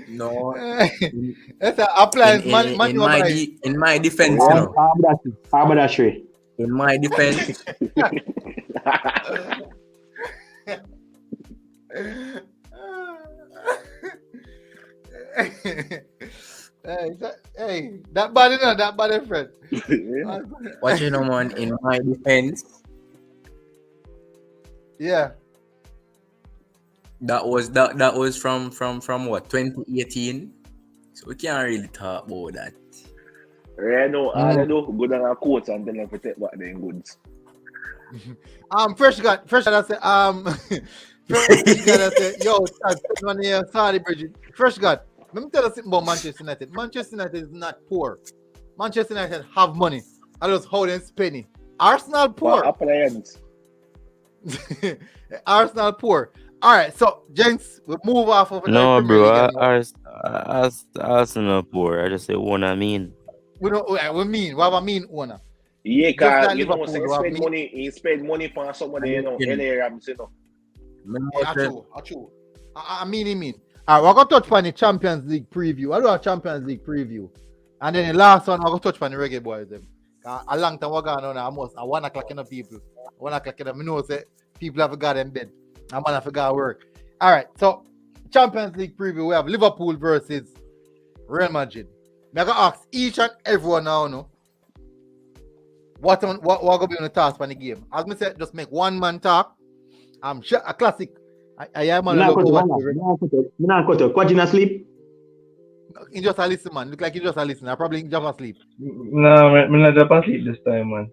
No, that's an appliance. In my defense, you know. Haberdashery. In my defense. Hey, that body friend. What you know, man? In my defense. Yeah. That was from what 2018, so we can't really talk about that. I know, I do go down a court and then I take back them goods. Fresh guy say yo, one here, sorry, Bridget. Fresh God, let me tell you something about Manchester United. Manchester United is not poor. Manchester United have money. I just hold them penny. Arsenal poor. Appliance. Arsenal poor. All right, so gents, we move off of. No, bro, Arsenal poor. I just say one. I mean, we mean. What I mean, owner. Yeah, cause you know, he spend money for somebody, you know, LA Rams, you know. I mean. All right, we're gonna touch on the Champions League preview. I do a Champions League preview, and then the last one we're gonna touch on the Reggae Boys. Them. A long time we're going on. Almost at 1 o'clock in the people. 1 o'clock in the. I know say people have got in bed. I'm gonna forget work. All right, so Champions League preview. We have Liverpool versus Real Madrid. I'm gonna ask each and everyone now, no, what gonna be on the task for the game. As I said, just make one man talk. I'm sure a classic. I am on the Quite in asleep. You just a listen, man. Look like you just a listen. I probably just asleep. No, I'm not just asleep this time, man.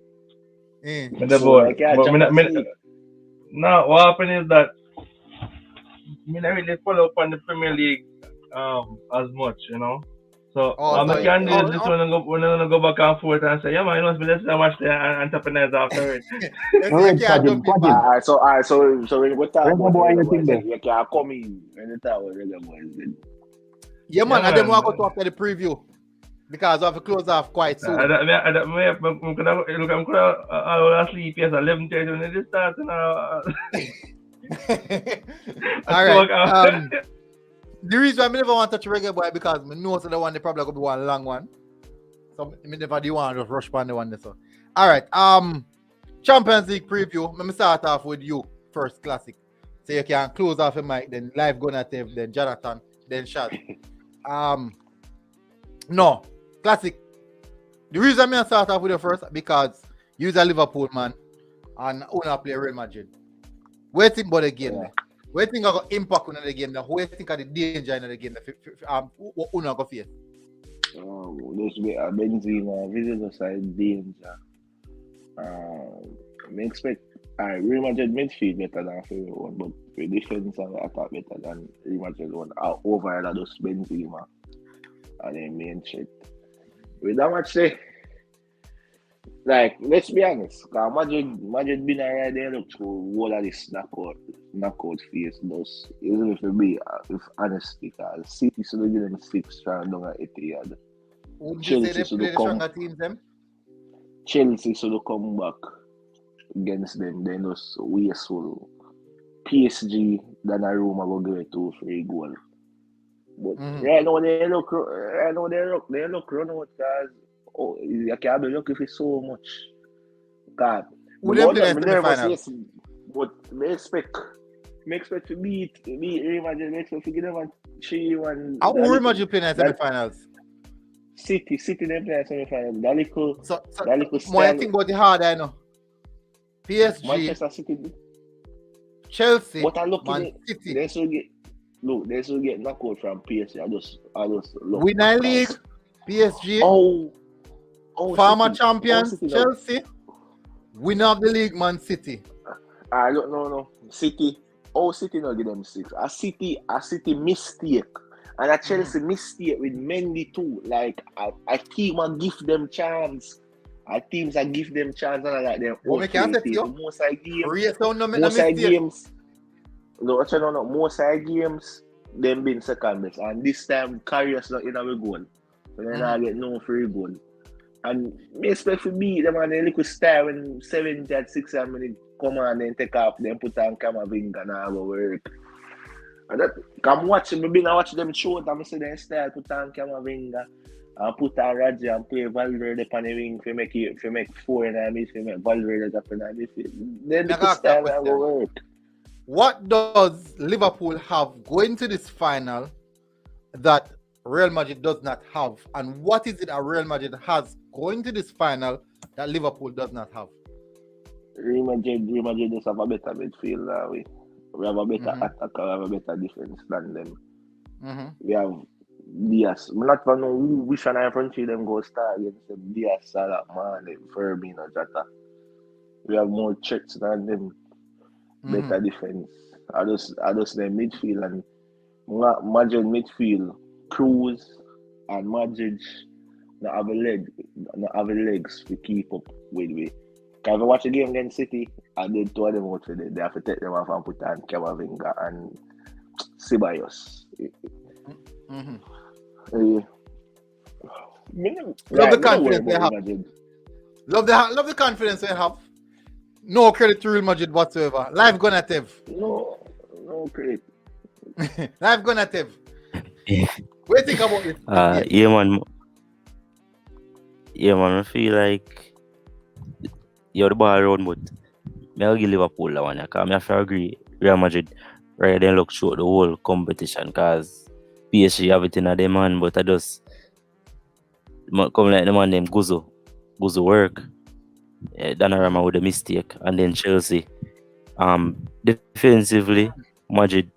No, what happened is that I don't really follow up on the Premier League as much, you know. So I can do this when I go back and forth and say, yeah man, you must be listening to much there and entrepreneurs after it. So when we talk about you can come in when you talk about Reggae Boys. Yeah man, I didn't want to go to after the preview. Because I have to close off quite soon. I'm could have sleep yes 11:30 when it starts all right. The reason I never want to touch Reggae Boy because I know the one they probably gonna be one long one. So I never do want to just rush on the one so. All right. Champions League preview. Let me start off with you first, classic. So you can close off your mic, then live Gonatev, then Jonathan, then Shad. No. Classic. The reason I start off with you first because you're a Liverpool man and wanna play Real Madrid. What do you think about the game? Yeah. What do you think about impact on the game? What do you think of the danger in the game? What do you face? There's a Benzema visitor side danger. I expect Real Madrid midfield better than everyone, but the defense and attack better than Real Madrid one. Overall, those Benzema and the main threat. With that much say, like, let's be honest, because Madrid been already there look through all of this knockout phase. Those, even if it be, if honesty, because City should have given them 6 strong down at Etihad. Would you say they play the stronger teams them? Chelsea should have come back against them, then those wasteful PSG, Donnarumma will get 2-3 goals. But right now they look run out because oh, you can't be lucky for so much. God, Who them play in I'm the nervous, semi-final? yes, but me expect to beat Real Madrid. Me expect to give them a 3-1. How Real Madrid play in the semi-finals? City them play in the semi-finals. That little more I think about the hard, I know. PSG, Manchester City, Chelsea, but I look Man City. They still get knocked out from PSG. I just look. Win a league, PSG. Former City. champions, City, Chelsea. Winner of the league, Man City. I don't know. City. City no give them 6. A City mistake. And a Chelsea mistake with Mendy too. Like a team will give them chance. A teams will give them chance and like them. What make you say to you? Most of games. Most of games, them been second best. And this time, Karius not in our goal. So then I get no free goal. And me expect to beat them and they look style when 70 at 6 minutes come on and take off, then put on Camavinga and I go work. And that come watch me been watch them show and I see them style, put on Camavinga and put on Raja and play Valverde on the wing to make 4 in the midfield, make Valverde up in the midfield. Then the style and go work. What does Liverpool have going to this final that Real Madrid does not have? And what is it that Real Madrid has going to this final that Liverpool does not have? Real Madrid just have a better midfield. We have a better attacker, we have a better defense than them. We have Diaz. I'm not going to know which one I front three them go start against them. Diaz, Salah, Mane, Firmino, Jota. We have more threats than them. Better defense. I just them midfield and Madrid midfield. Cruz and Madrid not have legs to keep up with me. Can you watch a game against City? I did 2 of them out today. They have to take them off and put on Camavinga and Ceballos. Love the confidence they have. Love the confidence they have. No credit to Real Madrid whatsoever. Live Gonatev. No credit. Live Gonatev. What do you think about it? Yeah, man. I feel like you're the ball around, but I'll give Liverpool that one. I have to agree. Real Madrid, rather than look through the whole competition, because PSG have it in a them man, but I just come like the man them Guzo work. Donnarumma with a mistake, and then Chelsea. Defensively, Madrid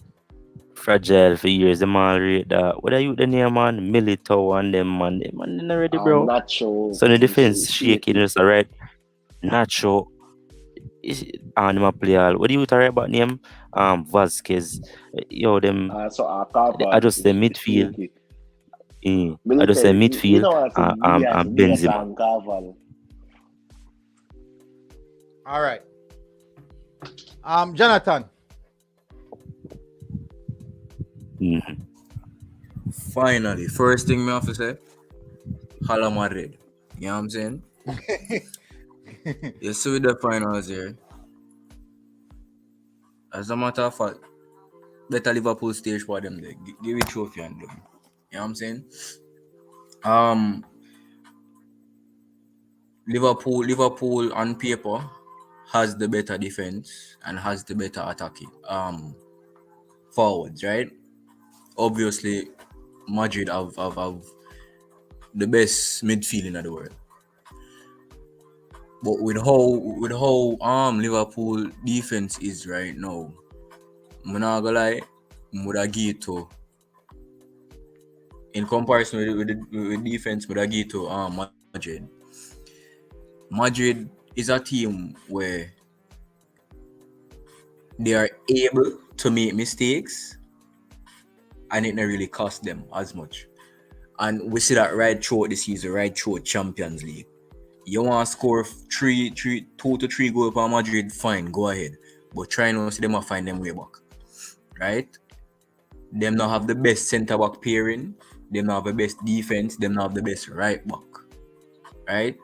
fragile for years. Them all rate that. What are you the name man? Militao and them man. Them man already, bro. Nacho. So the defense shaking just alright. Nacho. And them play all. What do you talk about name? Vasquez. Yo, them. I just the midfield. I just say midfield. And Benzema. All right. Jonathan. Finally, first thing me have to say, Hala Madrid. You know what I'm saying? You see with the finals here. As a matter of fact, better Liverpool stage for them there. Give it trophy and them. You know what I'm saying? Liverpool on paper has the better defense and has the better attacking forwards, right? Obviously, Madrid have the best midfield in the world. But with how Liverpool defense is right now, I'm not gonna lie, I'm gonna give it to, in comparison with defense, I'm gonna give it to Madrid. Madrid is a team where they are able to make mistakes and it not really cost them as much. And we see that right throughout the season, right throughout Champions League. You want to score 2 to 3 goals for Madrid, fine, go ahead. But try not to see them find them way back. Right? Them not have the best centre-back pairing. Them not have the best defense. Them not have the best right-back. Right?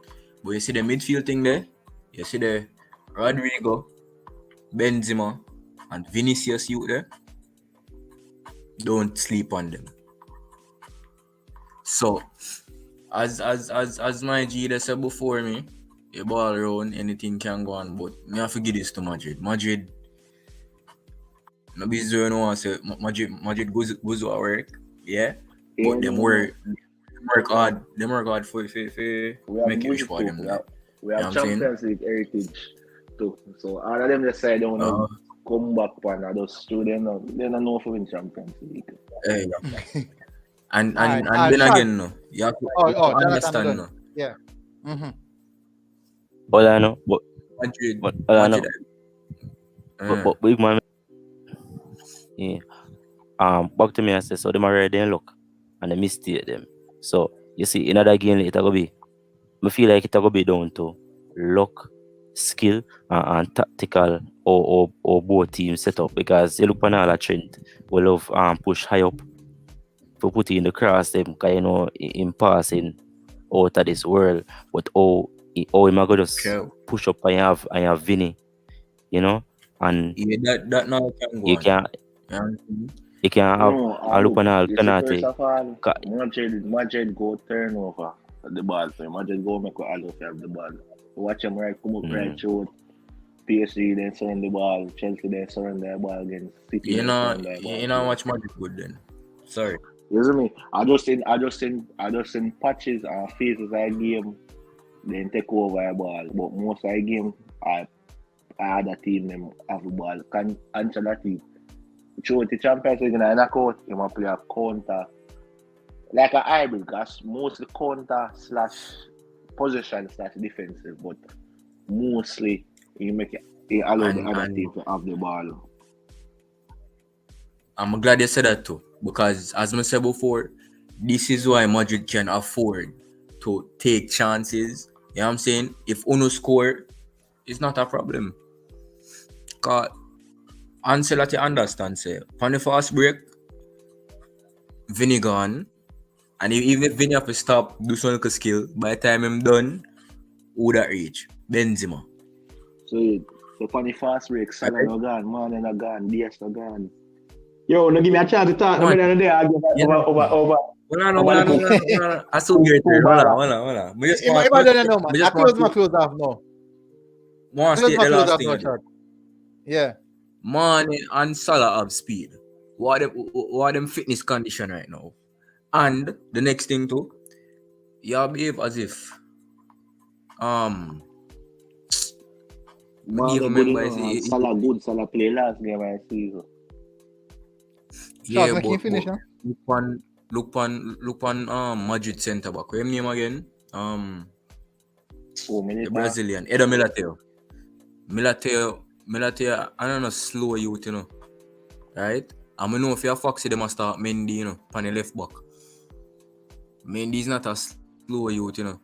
But you see the midfield thing there? You see the Rodrigo, Benzema, and Vinicius youth there? Don't sleep on them. So, as my G that said before me, a ball around, anything can go on. But me have to give this to Madrid. Madrid, no business you know. Say Madrid goes to work, yeah. But them work hard. Them work hard for make it wish for them. We have Champions League heritage too. So all of them just say they want to come back and I just do them now. They don't know for win Champions League. And then again, no, you have to understand, no. Yeah. Mm-hmm. But I know, but big man, yeah. Back to me and say, so them already didn't look and they mistake them. So you see, in another game, it will be. I feel like it will be down to luck, skill, and tactical or both teams set up, because you look on all that trend, we love push high up to put it in the cross them, because you know in passing out of this world, but am I gonna just push up and have Vinny, you know, and that now can go. You can have a look on all penalty. Madrid go turnover at the ball. So Madrid go make all of have the ball. Watch them right come up right through. PSG then surround the ball. Chelsea then surround their ball against City. You know watch Madrid good then. Sorry. Listen me. I just seen patches and phases of the game. Then take over the ball. But most of the game I had a team them have the ball. Can answer that team. Through the Champions League and I knock out, you might play a counter. Like a hybrid, because mostly counter / possession / defensive, but mostly you allow the other team to have the ball. I'm glad you said that too, because as I said before, this is why Madrid can afford to take chances. You know what I'm saying? If Uno score, it's not a problem. Because Ancelotti understand, say, on the fast break, Vinny gone, and even if Vinny have to stop, do some little skill, by the time I'm done, who that reach? Benzema. So on the fast break, Salah no gone, Mane no gone, Diaz no gone. Yo, no give me a chance to talk. No, no, over. No. I still get it. Hold on. I close my clothes off now. More state the last thing. Yeah. Mane and Salah have speed. What them fitness condition right now? And the next thing too, you behave as if Mane good, Salah good. Salah play last game I see. Yeah, but look on Madrid centre back. What's his name again? The Brazilian Eder Militao, I don't know, slow youth, you know. Right? I know if you're Foxy, they must start Mendy, you know, on the left back. Mendy's not a slow youth, you know.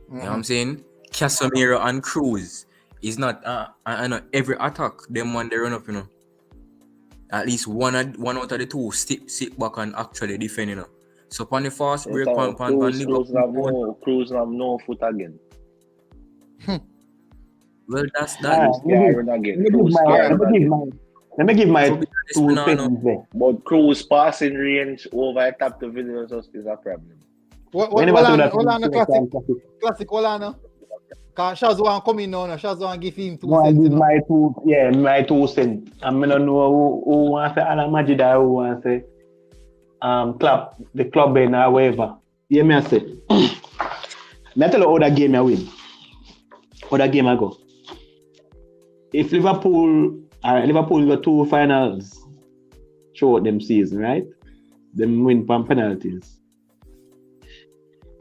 You know what I'm saying? Casemiro and Cruz is not, I know every attack, them one they run up, you know. At least one out of the two sit back and actually defend, you know. So on the fast break, Cruz have no foot again. Well, that's Let me give my 2 seconds there. But Cruz passing range over top the video is a problem. Hold on, classic. Because Shazwan come in now, Shazwan give him 2 cents. My 2 cents. I don't know who wants to Alan Majid or who wants to clap the club in or whatever. Yeah, me I say. Let me tell you how that game I win. How that game I go. If Liverpool got 2 finals throughout them season, right? Them win from penalties.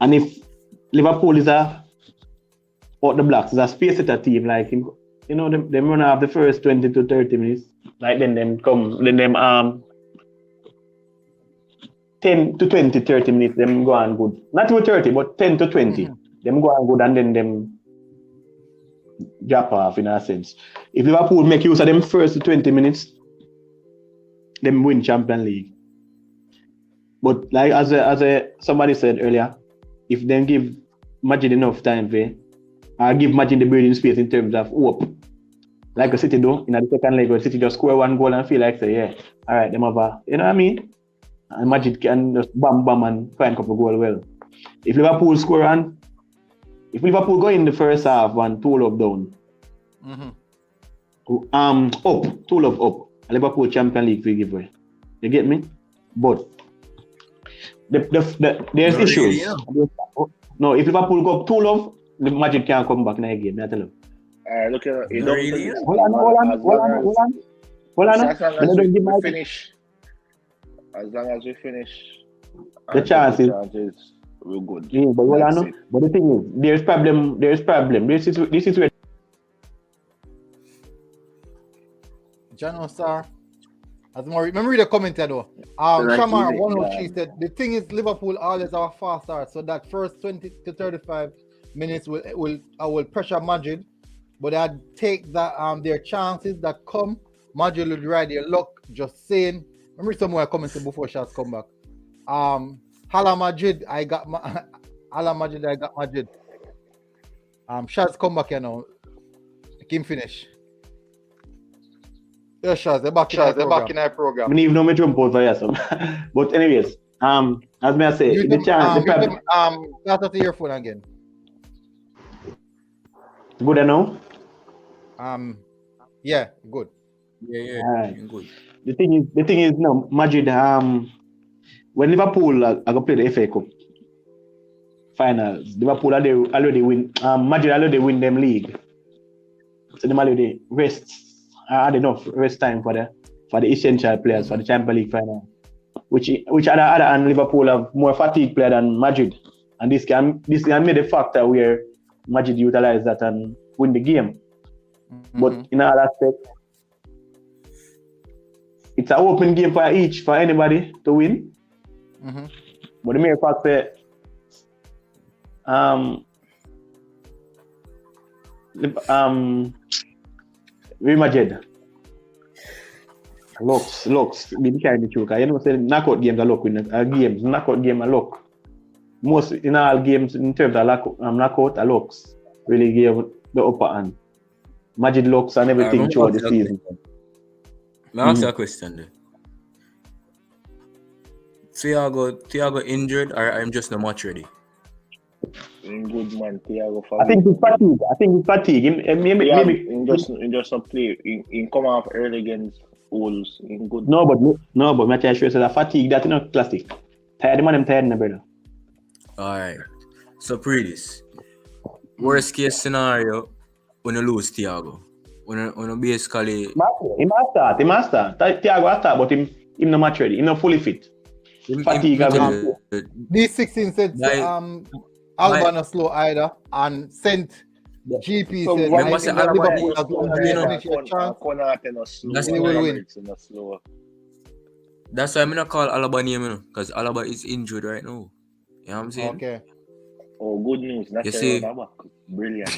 And if Liverpool is out the blocks, is a space at a team like him, you know, them run off the first 20 to 30 minutes. Like then them 10 to 20, 30 minutes, them go on good. Not to 30, but 10 to 20. Them go on good and then them drop off in a sense. If Liverpool make use of them first 20 minutes, them win Champions League. But like as somebody said earlier, if them give Madrid enough time or give Madrid the breathing space in terms of hope, like a City do in the second leg, where City just score 1 goal and feel like say, yeah, all right, them have a, you know what I mean? And Madrid can just bam and find a couple goal well. if Liverpool score and if Liverpool go in the first half and 2-0 down, up, 2-0 up, Liverpool Champions League we give away. You get me? But there's issues. Really, yeah. No, if Liverpool go up 2-0, the Magic can't come back in the game. I tell you. Look at you. Really? Hold on. As long as we finish. As long as we finish. The chances. We're good. Yeah, but but the thing is, there's problem. This is where John Star. As more remember the comment though. Shamar 103 said the thing is Liverpool always are fast start, so that first 20 to 35 minutes will pressure Madrid, but I'd take that their chances that come. Madrid will ride their luck. Just saying. Remember somewhere commented before shots come back. Hala Madrid, I got Madrid. Shots come back here now. Kim finish. Yeah, Shots, they're back in our program. I even know me jump out for you, but anyways, as me I say, the chance, start off your phone again. Good enough? Yeah, good. Yeah, right. Good. The thing is, no, Madrid. When Liverpool are going to play the FA Cup finals, Liverpool already win. Madrid already win them league, so they already had enough rest time for the essential players for the Champions League final. Which other and Liverpool have more fatigue player than Madrid, and this can be the factor where Madrid utilize that and win the game. But in all aspects, it's an open game for anybody to win. But the mere fact that Real Madrid looks be kind of true. You know, say knockout games are luck with knockout game are luck. Most in all games in terms of knockout are lucks really give the upper hand. Madrid looks and everything throughout the season. May I ask you a question there? Thiago injured or I'm just not much ready? Good man, Thiago. I think it's fatigue. Maybe in just not play. In come off early against Wolves. In good. No, but my tell you that fatigue that is not classic. Tired man, I'm tired, my brother. Alright. So pretties. Worst case scenario when you lose Thiago. When you basically he must start. Thiago has start, but him not much ready. He not fully fit. Fatigue. D16 said Alba not slow either and sent GP so said Liverpool That's why I'm not call Alaba name because Alaba is injured right now. You know what I'm saying? Okay. Oh, good news. That's you see? Brilliant.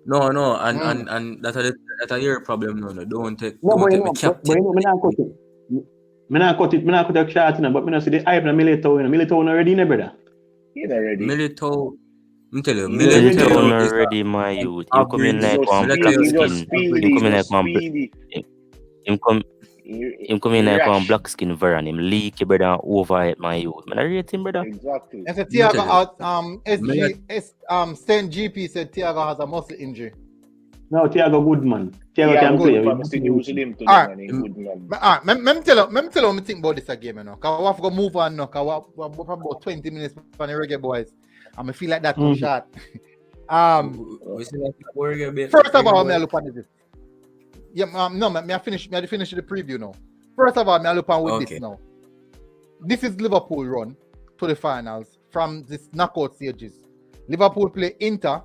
No, and that's your problem. No, don't take. No, don't but take me captain. Me not cut the shot, but me not see the hype na Militao. Militao not ready, brother. He not ready. Militao, I'm telling you, Militao not ready, my youth. You come in like one black skin. You come in like one. Him come in like one black skin Varane. Him leak your brother over it, my youth. Man, I rate him, brother. Exactly. And so Thiago out. Send GP said Thiago has a muscle injury. No, Thiago good man. Thiago can play. Alright, let me tell you think about this again, you know. Cause we have to move on now. Cause we have about 20 minutes for the Reggae Boys. I feel like that too short. First of all, I look at this. Yeah, I finish the preview now. First of all, I look at with this now. This is Liverpool run to the finals from this knockout stages. Liverpool play Inter.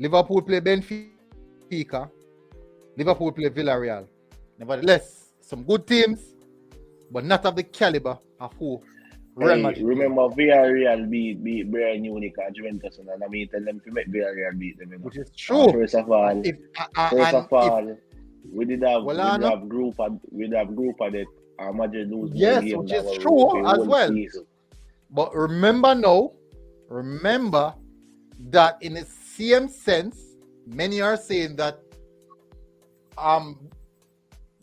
Liverpool play Benfica. Liverpool play Villarreal. Nevertheless, some good teams, but not of the caliber of who Real Madrid. Remember, Villarreal beat Bayern Munich and Juventus, and I mean, tell them to make Villarreal beat them. Which is true. First of all, we did have group of that. Madrid lose. Yes, which is true as well. Season. But remember that in the same sense, many are saying that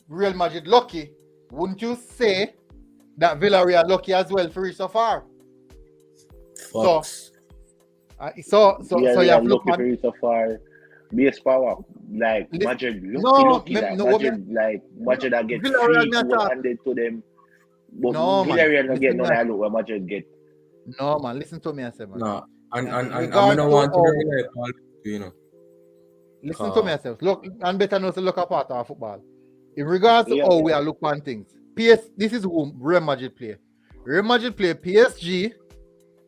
Real Madrid lucky. Wouldn't you say that Villarreal lucky as well for reach so far. Fox. So you have lucky Lookman. for reach so far. Base power. Like Madrid lucky. Madrid that get Villarreal 3-2 handed to them. But No, man. Villarreal not get Listen, none of look what Madrid get. No, man. Listen to me, I say, man. No, and I regard don't to want to all- rely on you know. Listen to me, I say. Look, and better know to look apart our football. In regards to how we are look on things, this is who Real Madrid play. Real Madrid play PSG,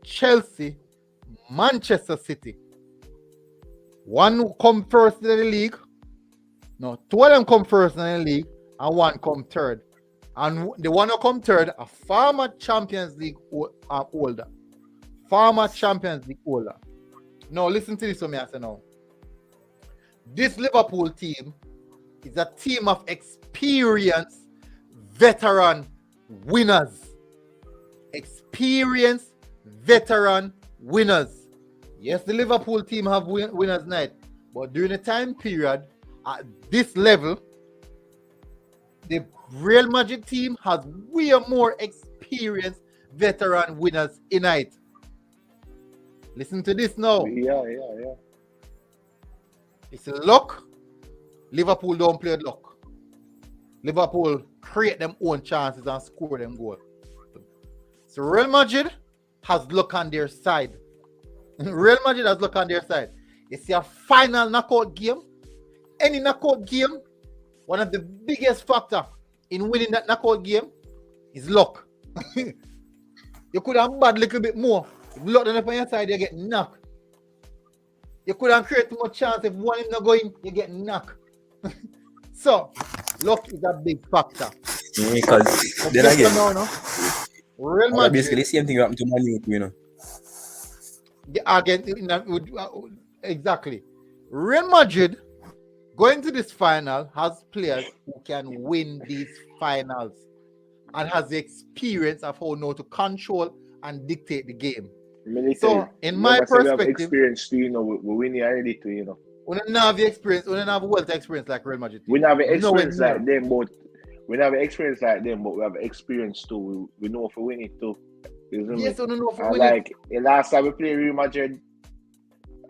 Chelsea, Manchester City. One come first in the league. No, two of them come first in the league, and one come third. And the one who come third, a former Champions League holder. Former Champions League holder. Now listen to this for me, I say now. This Liverpool team is a team of experienced veteran winners. Experienced veteran winners. Yes, the Liverpool team have winners night, but during the time period at this level, the Real Madrid team has way more experienced veteran winners in it. Listen to this now. Yeah. It's luck. Liverpool don't play luck. Liverpool create them own chances and score them goals. So Real Madrid has luck on their side. Real Madrid has luck on their side. You see a final knockout game. Any knockout game, one of the biggest factor in winning that knockout game is luck. You could have bad a little bit more. If luck on your side, you get knocked. You could have created too much chance. If one is not going, you get knocked. So, luck is a big factor. Because then again, Real Madrid basically the same thing happened to Man U, you know. Exactly. Real Madrid going to this final has players who can win these finals and has the experience of how to control and dictate the game. So, in my perspective, experience too, we win already too, We don't have the experience. We don't have wealth experience like Real Madrid. We don't have experience like them, but we have experience too. We know if we win it too. Yes, we know if we win like the last time we played Real Madrid,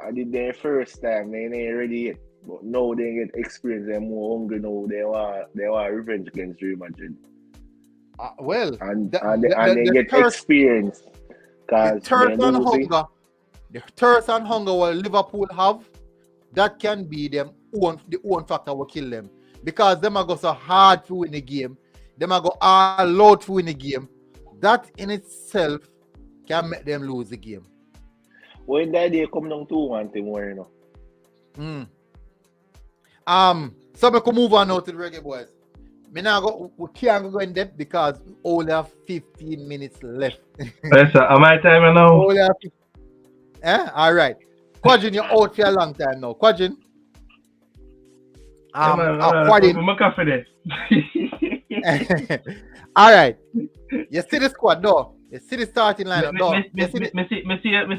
I did their first time. They ain't ready yet, but now they get experience. They're more hungry now. They want revenge against Real Madrid. They get experience. The thirst and hunger what Liverpool have, that can be the own factor will kill them. Because them are go so hard to win the game. Them are go all out to win the game. That in itself can make them lose the game. When that day come down to one thing more, So we can move on now to the Reggae Boys. We can't go in depth because we only have 15 minutes left. Yes, sir. Am I timing now? All right. Quadrin, you're out for a long time now. Quadrin. Quadrin. All right. You see the squad, no? You see the starting lineup, no? Me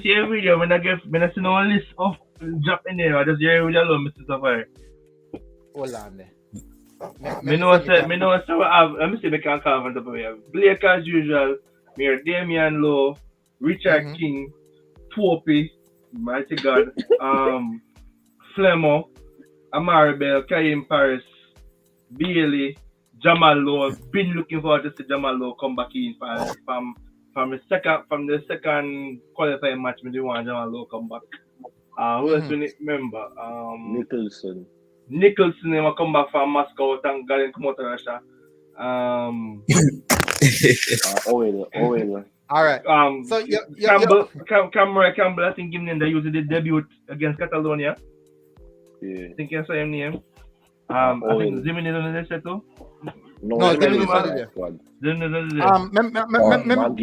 see a video when I see no list of drop in there. I just hear it alone, Mr. Safari. Hold on there. Me know what I have. Let me see if I can call on the way. Blake as usual. Me are Damian Lowe, Richard King, Topi, mighty God, Flemo, Amarabel, Karim Paris, Bailey, Jamal Lowe. Been looking forward to see Jamal Lowe come back in from the second qualifying match. Me do want Jamal Lowe come back. Who else we remember? Nicholson will come back from Moscow and Galen come out of Russia. All right. So Campbell, I think him they used the debut against Catalonia. Yeah. I think you saw him name. I think Zimini on the set too. No, Zimini is not there.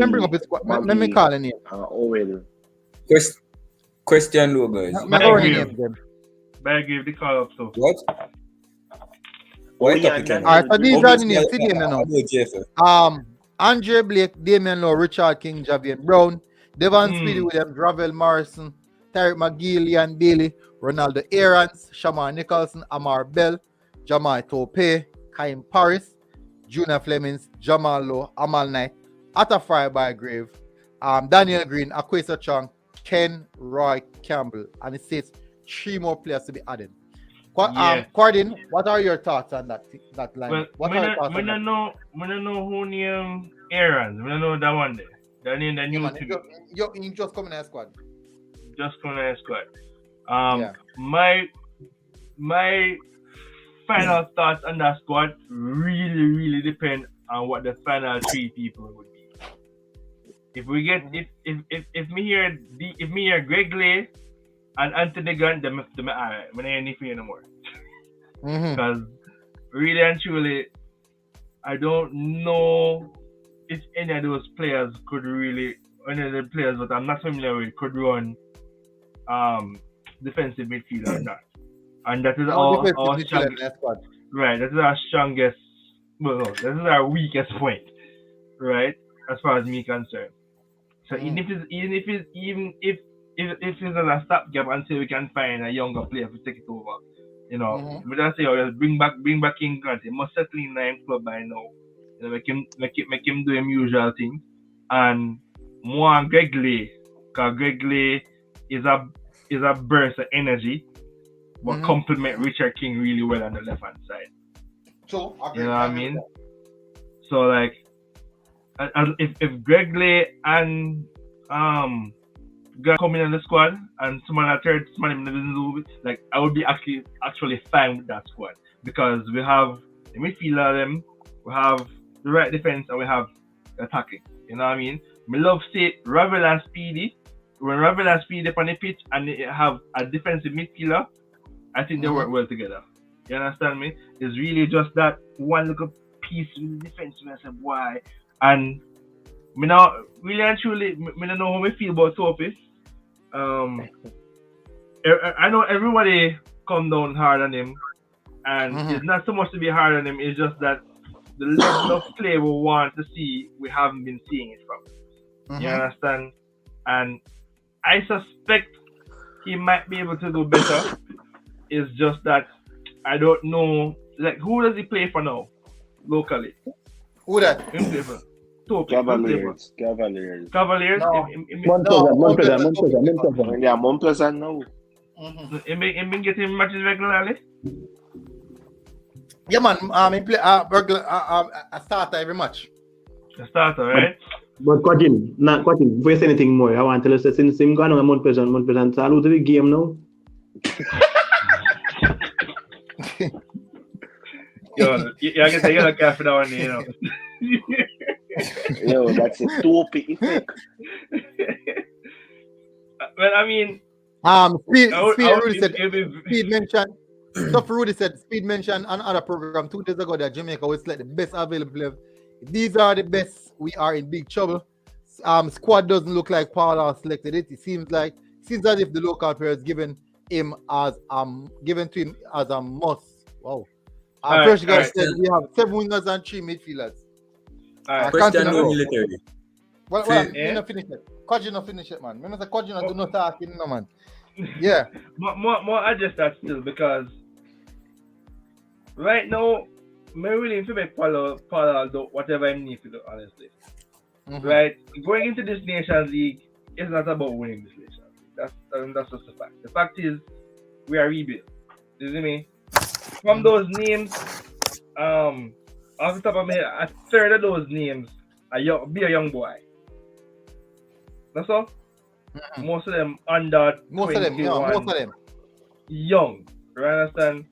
Bring up his squad. Let me call the name. Question though, guys. Better give the call up so. What? Alright, so these are the names. See them now. Andre Blake, Damian Lowe, Richard King, Javier Brown, Devon Speedy Williams, Ravel Morrison, Tarek McGee, Leon Bailey, Ronaldo Aarons, Shamar Nicholson, Amar Bell, Jamal Tope, Kaim Paris, Junior Flemings, Jamal Lowe, Amal Knight, Atafry by Grave, Daniel Green, Akwesa Chong, Ken Roy Campbell, and it says 3 more players to be added. Cordin, what are your thoughts on that line? Well, what are your thoughts on that? I don't know who named Aaron. I don't know that one there. That name that new to me. You just come in a squad. Just come in a squad. My final thoughts on that squad really depend on what the final 3 people would be. If we get if me hear Greg Lay and Anthony Gunn, them alright. I ain't need for you no more. Because really and truly, I don't know if any of those players could really, any of the players that I'm not familiar with could run defensive midfield or not. And that is our strongest. Right, that is our strongest. Well, no, that is our weakest point, right? As far as me concerned. So even if it's a stopgap until we can find a younger player to take it over, you know, we don't say, bring back King Grant. He must settle in the club by now. You know, make him do him usual thing. And more Greg Lay, because Greg Lay is a burst of energy, but complement Richard King really well on the left hand side. So you know what I mean? So like, if Greg Lay and come in on the squad and someone in the business, like I would be actually fine with that squad because we have the midfielder them, we have the right defense, and we have attacking. You know what I mean? Me love say Ravel and Speedy. When Ravel and Speedy up on the pitch and they have a defensive midfielder, I think they work well together. You understand me? It's really just that one little piece with the defense. I said, why? And me now really and truly, me don't know how I feel about Sophie. I know everybody come down hard on him, and it's not so much to be hard on him. It's just that the level of play we want to see, we haven't been seeing it from. You understand? And I suspect he might be able to do better. It's just that I don't know. Like, who does he play for now, locally? Who that? Him play for? Cavaliers. No. Montpellier now. Him been getting matches regularly. Yeah, man. He play a starter every match. A starter, right? But Cotton, before you say anything more, I want to tell you since him gone on Montpellier, so I lose the game now. Yo, I can say you got for that one, you know. Yo, that's a topic effect. Well, I mean, Speed mentioned. Stuff Rudy said. Speed mentioned on other program 2 days ago that Jamaica was select the best available players. These are the best. We are in big trouble. Squad doesn't look like Paul has selected it. It seems as if the local players given to him as a must. Wow. First guy said we have 7 wingers and 3 midfielders. Question no military. Well, I'm not finished it. Kodji not finished it, man. When I say Kodji not do no talking, no man. Yeah. More adjust that still because right now, I'm willing to make Paul do whatever I need to do, honestly. Right? Going into this Nations League is not about winning this Nations League. That's just a fact. The fact is, we are rebuilt. You see me? From those names, off the top of my head, a third of those names be a young boy. That's all. Most of them under 21. Most of them. Young. You understand?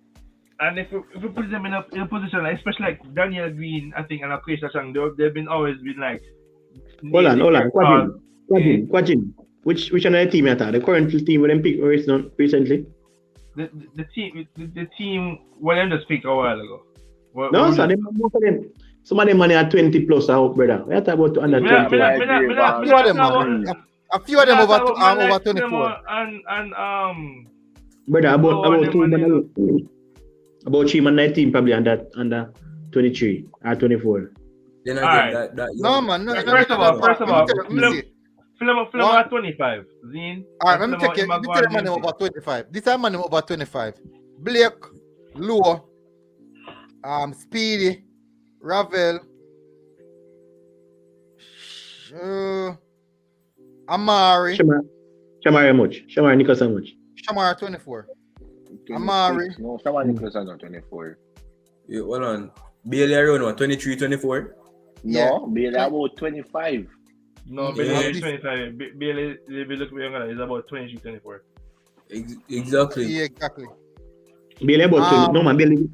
And if we put them in a position, like, especially like Daniel Green, I think, and Akwesa Chang, they've always been like. Hold on. Quadrin. Which another team at the current team with them picked recently? The team, well, them just picked a while ago. Most of them. Some of them money are 20 plus out, brother. We are talking about under 20. A few of them over 24. And brother, about 2 man. About 3 man 19 probably under 23 or 24. Then no man. First of all, film at 25. Zine. Alright, let me check it. This is man over 25. This is man over 25. Blake, Lua, Speedy, Ravel. Amari. Shamari much? Shamari Nicholson much? Shamari 24. 26. Amari. No, Shamari Nicholson on 24. Yeah, hold on. Bailey around what? 23, 24? No, Bailey about 25. No, Bailey is 25. Bailey, if you look younger, is about 23, 24. Exactly. Yeah, exactly. Bailey about 20. No, man, Bailey.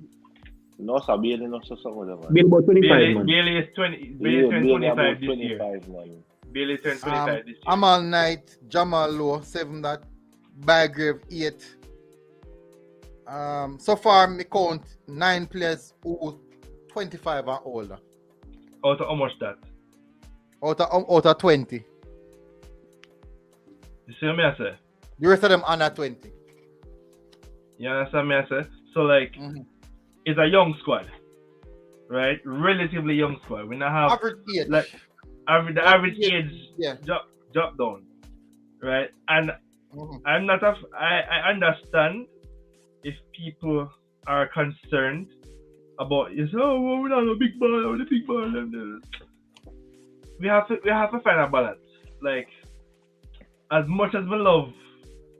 No, sir, Bailey not so whatever. Bailey about 25, man. Bailey is 20. Bailey turned 25 this year. Man. Bailey turned 25 this year. Amal Knight, Jamal Lowe, 7 that. Bygrave 8. So far, me count 9 players who 25 and older. Out of how much that? Out of 20. You see what I say? The rest of them under 20. You understand me I say? So like, it's a young squad, right? Relatively young squad. We now have average age. Like the average age yeah. drop down, right? And I'm not I understand if people are concerned about we're not a big ball or the big ball. We have to find a balance. Like, as much as me love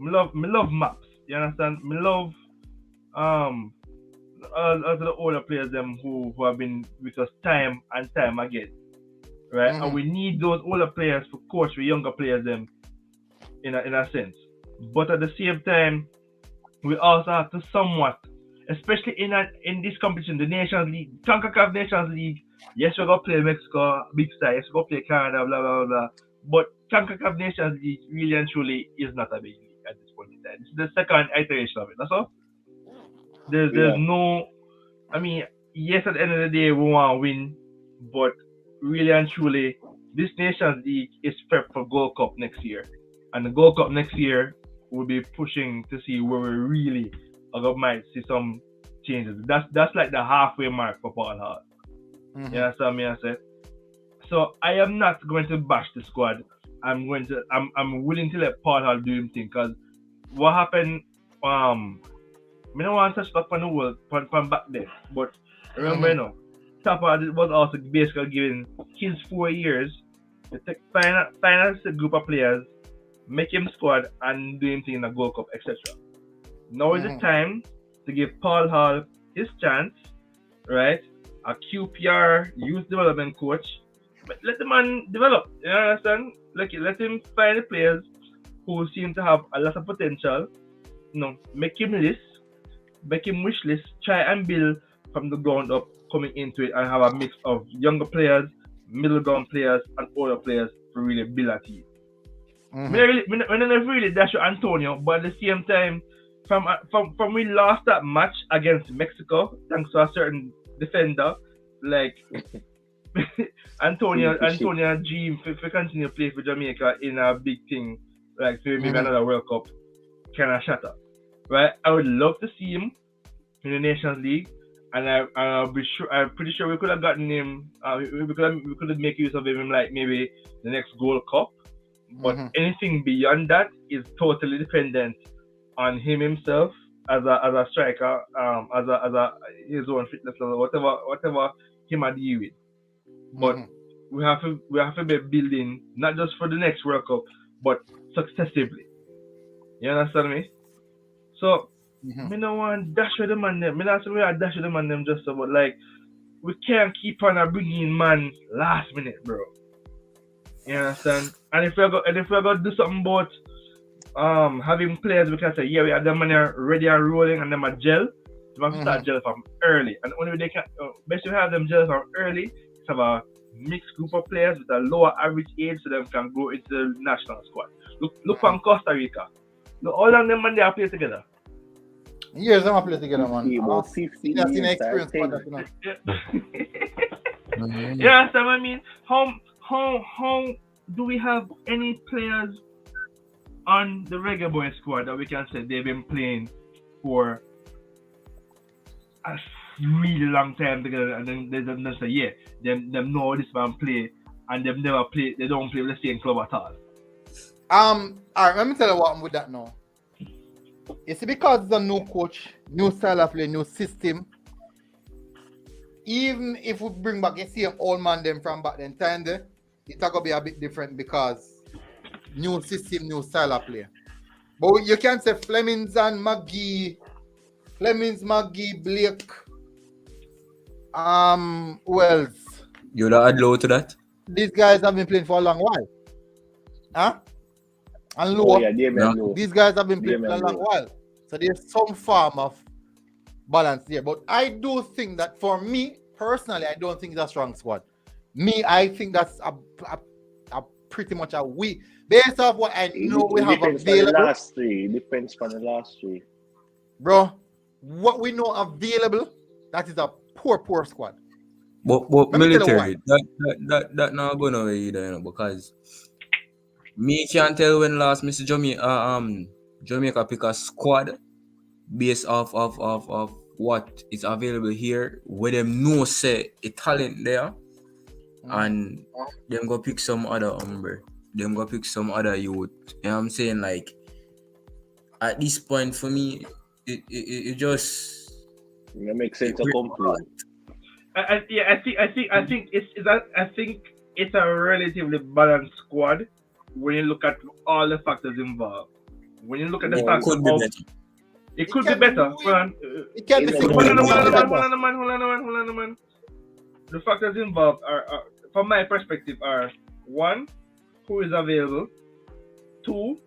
maps, you understand? Me love the older players them who have been with us time and time again. Right? And we need those older players to coach with younger players them in a sense. But at the same time, we also have to somewhat, especially in this competition, the Nations League, CONCACAF Nations League, yes, we're going to play Mexico, big star, yes, we're going to play Canada, blah, blah, blah. But CONCACAF Nations League really and truly is not a big league at this point in time. This is the second iteration of it, that's all. There's no, I mean, yes, at the end of the day, we want to win, but really and truly, this Nations League is prepped for Gold Cup next year. And the Gold Cup next year will be pushing to see where we really might see some changes. That's like the halfway mark for Paul Hall. You understand me I say? So I am not going to bash the squad. I'm willing to let Paul Hall do his thing, because what happened, I don't want to touch back on the world from back then, but remember, you know, Tapa was also basically given his 4 years to find a group of players, make him squad, and do him thing in a Gold Cup, etc. Now is the time to give Paul Hall his chance, right? A QPR youth development coach, but let the man develop. You understand? Like, let him find the players who seem to have a lot of potential. You know, make him list, make him wish list, try and build from the ground up, coming into it, and have a mix of younger players, middle ground players, and older players to really build a team. We never really dash with Antonio, but at the same time, from we lost that match against Mexico, thanks to a certain defender, like Antonio dream to continue to play for Jamaica in a big thing, like maybe another World Cup, kind of shatter. Right? I would love to see him in the Nations League, and I'm pretty sure we could have gotten him. We could have make use of him like maybe the next Gold Cup. But anything beyond that is totally dependent on him himself as a striker, as a his own fitness level, whatever him a deal with. But we have to be building not just for the next World Cup, but successively. You understand me? So me no want dash with them and them. Me not say we are dash with them and them just so, but like, we can't keep on bringing man last minute, bro. You understand? And if we're gonna do something about having players, we can say, yeah, we have them money ready and rolling, and them a gel. We have to start gel from early, and only way they can best we have them gel from early is have a mixed group of players with a lower average age, so them can go into the national squad. Look from Costa Rica. Look, all of them man they are play together. Years them play together, man. About 50 That's years, experience for that, you know. Yeah, so I mean, how do we have any players on the Reggae Boys squad that we can say they've been playing for a really long time together, and then they say, yeah, them know this man play, and they've never played, they don't play with the same club at all. Alright, let me tell you what I'm with that now. You see, because it's a new coach, new style of play, new system, even if we bring back the same old man them from back then time there, it's gonna be a bit different because new system, new style of play. But you can say Flemings and Maggie, Blake, Wells. You'd add low to that? These guys have been playing for a long while. Huh? And low. Low. These guys have been playing for a long while. So there's some form of balance there. But I do think that for me, personally, I don't think it's a strong squad. I think that's a pretty much a weak. Based off what I know we have available. Depends on the last three. Bro, what we know available, that is a poor squad. But military, that not going away either, you know, because me can't tell when last Mr. Jamaica pick a squad based off what is available here, where them know say a talent there, and them go pick some other them go pick some other youth. You know what I'm saying? Like at this point for me, it just it makes sense to complain. I think it's a relatively balanced squad when you look at all the factors involved. When you look at the factors it could be better. It can be. Hold on, man. The factors involved are from my perspective, are 1, who is available, 2,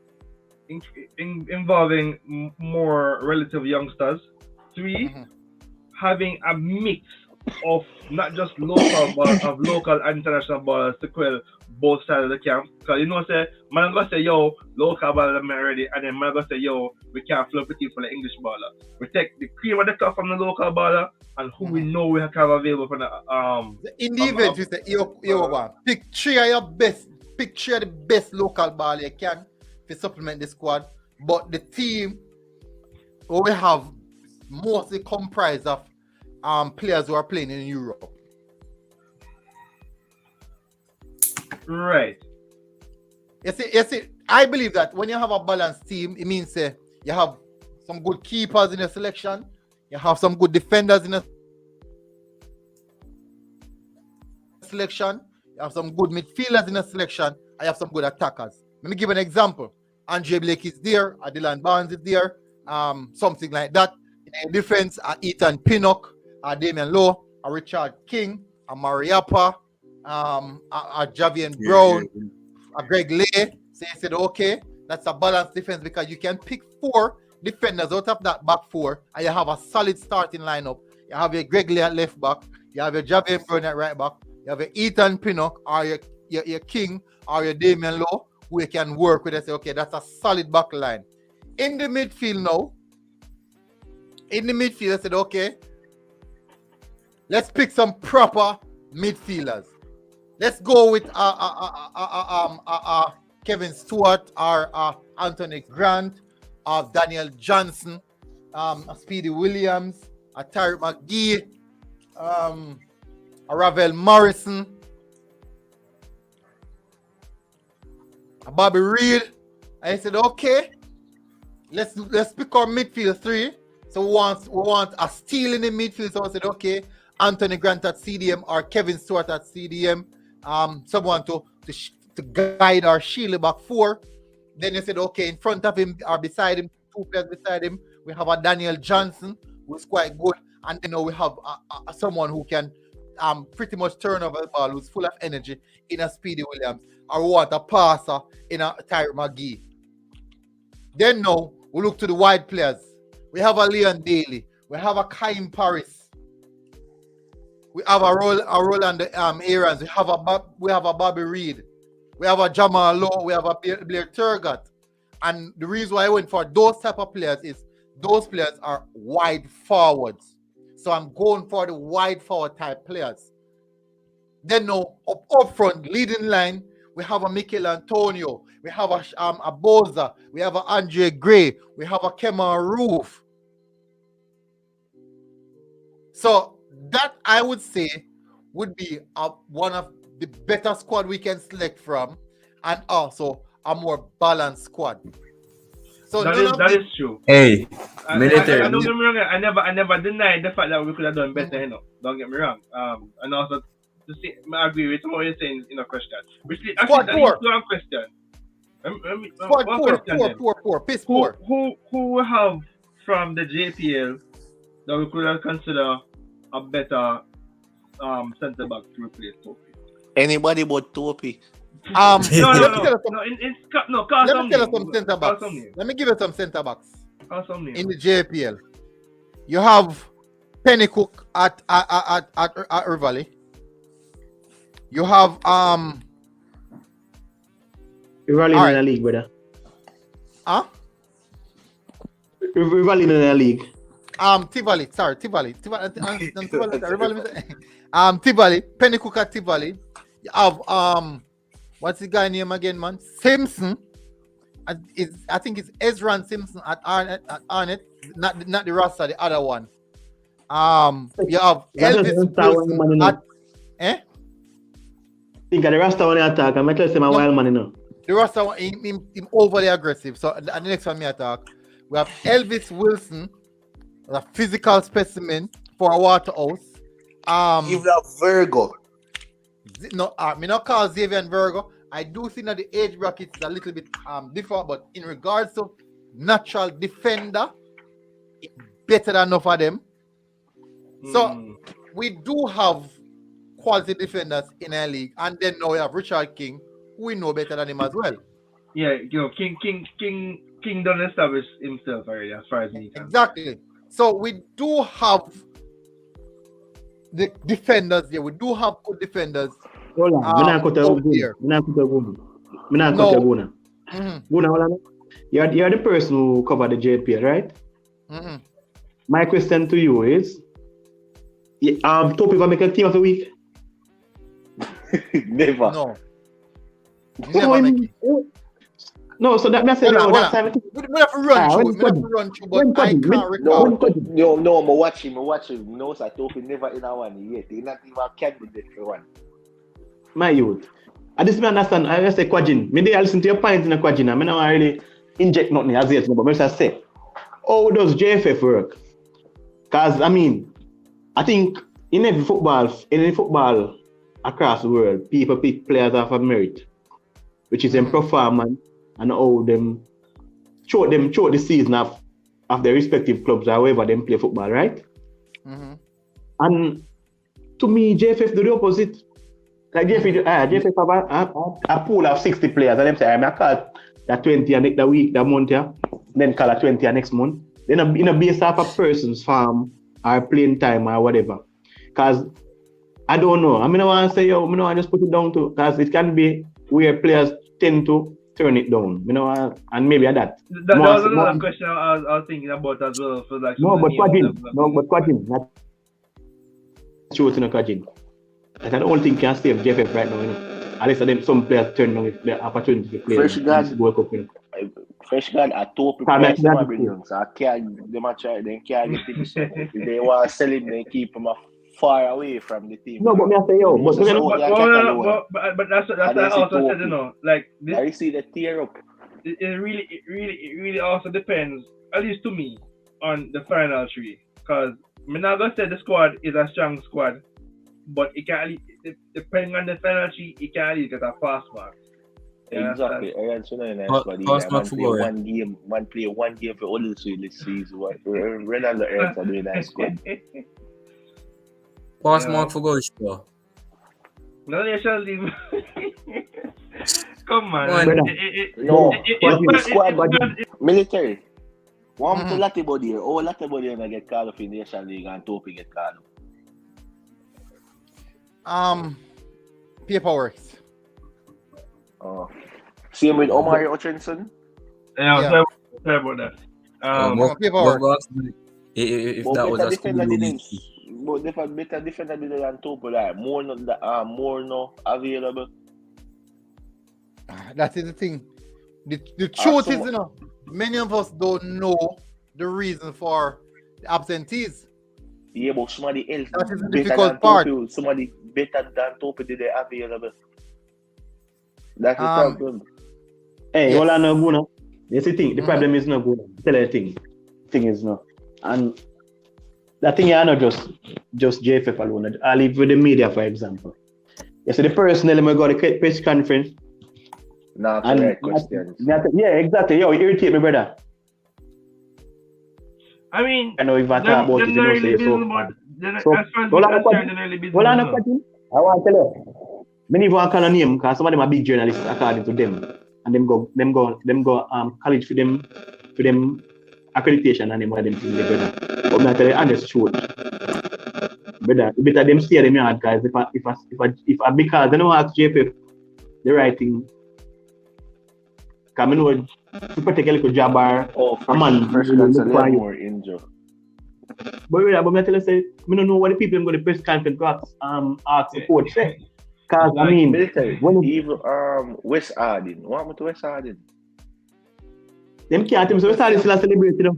involving more relative youngsters, 3, having a mix of not just local but of local and international ballers to quell both sides of the camp. Because you know, say, man gonna say, yo, local baller I'm ready, and then man gonna say, yo, we can't flip it for the English baller. We take the cream of the crop from the local baller and who we know we have available for the in the event you say you pick 3 of your best, pick 3 of the best local baller you can to supplement the squad, but the team we have mostly comprised of players who are playing in Europe. Right. You see, I believe that when you have a balanced team, it means you have some good keepers in your selection, you have some good defenders in the selection, you have some good midfielders in the selection, and you have some good attackers. Let me give an example. Andre Blake is there, Dylan Barnes is there, something like that. In defense, Ethan Pinnock, Damian Lowe, Richard King, Mariappa, Javian Brown, Greg Lay. So I said, okay, that's a balanced defense because you can pick 4 defenders out of that back 4 and you have a solid starting lineup. You have your Greg Lay at left back, you have your Javian Brown at right back, you have your Ethan Pinnock or your King or your Damian Lowe who you can work with and say, okay, that's a solid back line. In the midfield now, I said, okay, let's pick some proper midfielders. Let's go with Kevin Stewart or Anthony Grant, Daniel Johnson, Speedy Williams, Tariq McGee, Ravel Morrison, Bobby Reed. I said, okay, let's pick our midfield 3. So we want a steal in the midfield. So I said, okay, Anthony Grant at CDM or Kevin Stewart at CDM. Someone to guide our shield back 4. Then they said, okay, in front of him or beside him, 2 players beside him, we have a Daniel Johnson who's quite good, and we have someone who can pretty much turn over the ball, who's full of energy in a Speedy Williams, or we want a passer in a Tyree McGee. Then now we look to the wide players. We have a Leon Daly, we have a Kaim Paris, we have a Roland Aarons, we have a Bobby Reed, we have a Jamal Lowe, we have a Blair Turgot. And the reason why I went for those type of players is those players are wide forwards. So I'm going for the wide forward type players. Then now up front, leading line, we have a Mikel Antonio, we have a Boza, we have a Andre Gray, we have a Kemar Roof. So that I would say would be one of the better squad we can select from, and also a more balanced squad. So that is true. Hey, military. I don't get me wrong. I never denied the fact that we could have done better. Don't get me wrong. And also to say, I agree with what you're saying in a question. Which Squad actually, poor. one question. Squad One question poor, piss poor. Who we have from the JPL that we could consider a better centre back to replace Topi? Anybody but Topi. No. Let me tell you some centre backs. Let me give you some centre backs. In the JPL, you have Penny Cook at Rivali. You have Rivali in the league, brother. Huh? Rivali in the league. Tivoli. Tivoli. Penny Cook at Tivoli. You have what's the guy name again, man? Simpson. I think it's Ezra Simpson at Arnett. Not the Rasta, the other one. You have Elvis Wilson at Think of the Rasta one attack. I'm tell you my wild man, you know. The Rasta one him overly aggressive. So the next one me attack. We have Elvis Wilson, a physical specimen for a Waterhouse. Give that Virgo. No, me not call Xavier and Virgo. I do think that the age bracket is a little bit different, but in regards to natural defender, it's better than enough of them. So we do have quality defenders in our league, and then now we have Richard King, who we know better than him as well. Yeah, King done establish himself already as far as me can. Exactly. So we do have the defenders here. We do have good defenders. Hold on. You're the person who covered the JPL, right? Mm-hmm. My question to you is, Topi will make a team of the week? Never. No. Never make it. No, so that means we have to run through, but I can't recall. No, I'm watching. No, sir, Topi never in a one yet. He's not even a candidate for one. My youth. I just understand. I just say Quajin. Maybe I listen to your point in a Quajin. I mean, I really inject nothing as yet, but I say, how does JFF work? Because I mean, I think in any football across the world, people pick players off of merit, which is them performance and how them show the season of their respective clubs, however them play football, right? Mm-hmm. And to me, JFF do the opposite. Like JFF have a pool of 60 players, and them say, I call that 20 and the week, that month, yeah, then call that 20 next month. Then in a base of a person's farm or playing time or whatever. Because I don't know. I mean, I want to say, I want to just put it down to, because it can be where players tend to turn it down, and maybe at that. That was another question I was thinking about as well. For like but Quajin, not shooting a Quajin. That's the only thing can save JFF right now, At least then some players turn on the opportunity to play. Fresh God at top price so I can't they can't get him. If they want to sell him, they keep him far away from the team. No, but me I say but that's what I also said, like this, I see the tear up. It really also depends, at least to me, on the final three. Because I'm not gonna say the squad is a strong squad, but it can depending on the final three, it can get a fast mark. Exactly. Man play one game for all the season. Ronaldo Ernst are doing that squad. Pass mark for goals, bro. No Nation League. Come on. Squad military. One to Latibody here. Oh, Latibody and I get called up in Nation League and Topi get called up. Paperwork. Same with Omari Hutchinson. Yeah, sorry about that. Paperwork. If that was a school but they have better defender than Topo, like more no available. That is the thing. The truth is, many of us don't know the reason for the absentees. Yeah, but somebody else that is the difficult part. Somebody better than Topo did they available. That's the problem. Hey, all I know, Guna. That's the thing. The problem is not Guna. Tell you the thing. Thing is no. And that thing is not just JFF alone. I live with the media, for example. You see the personnel when go to the press conference. Not correct questions. Yeah, exactly. Yo, it irritate me, brother. I mean, I know if I talk about it, you know, say so. As far as we're concerned, they're really business. I want to tell you. Many people call a name because some of them are big journalists according to them. And them go college for them accreditation and them why them things they brother. But I tell you honest truth. Brother, better them stay them yard guys. If I because they don't ask JPF the right thing. Because I know if you take a little job or a man first more injured. But I tell you say I don't know what the people go to press conference to ask the coach say. Because I mean even West Arden. What happened to West Arden? Them can't tell me so West Arden still celebrate, you know.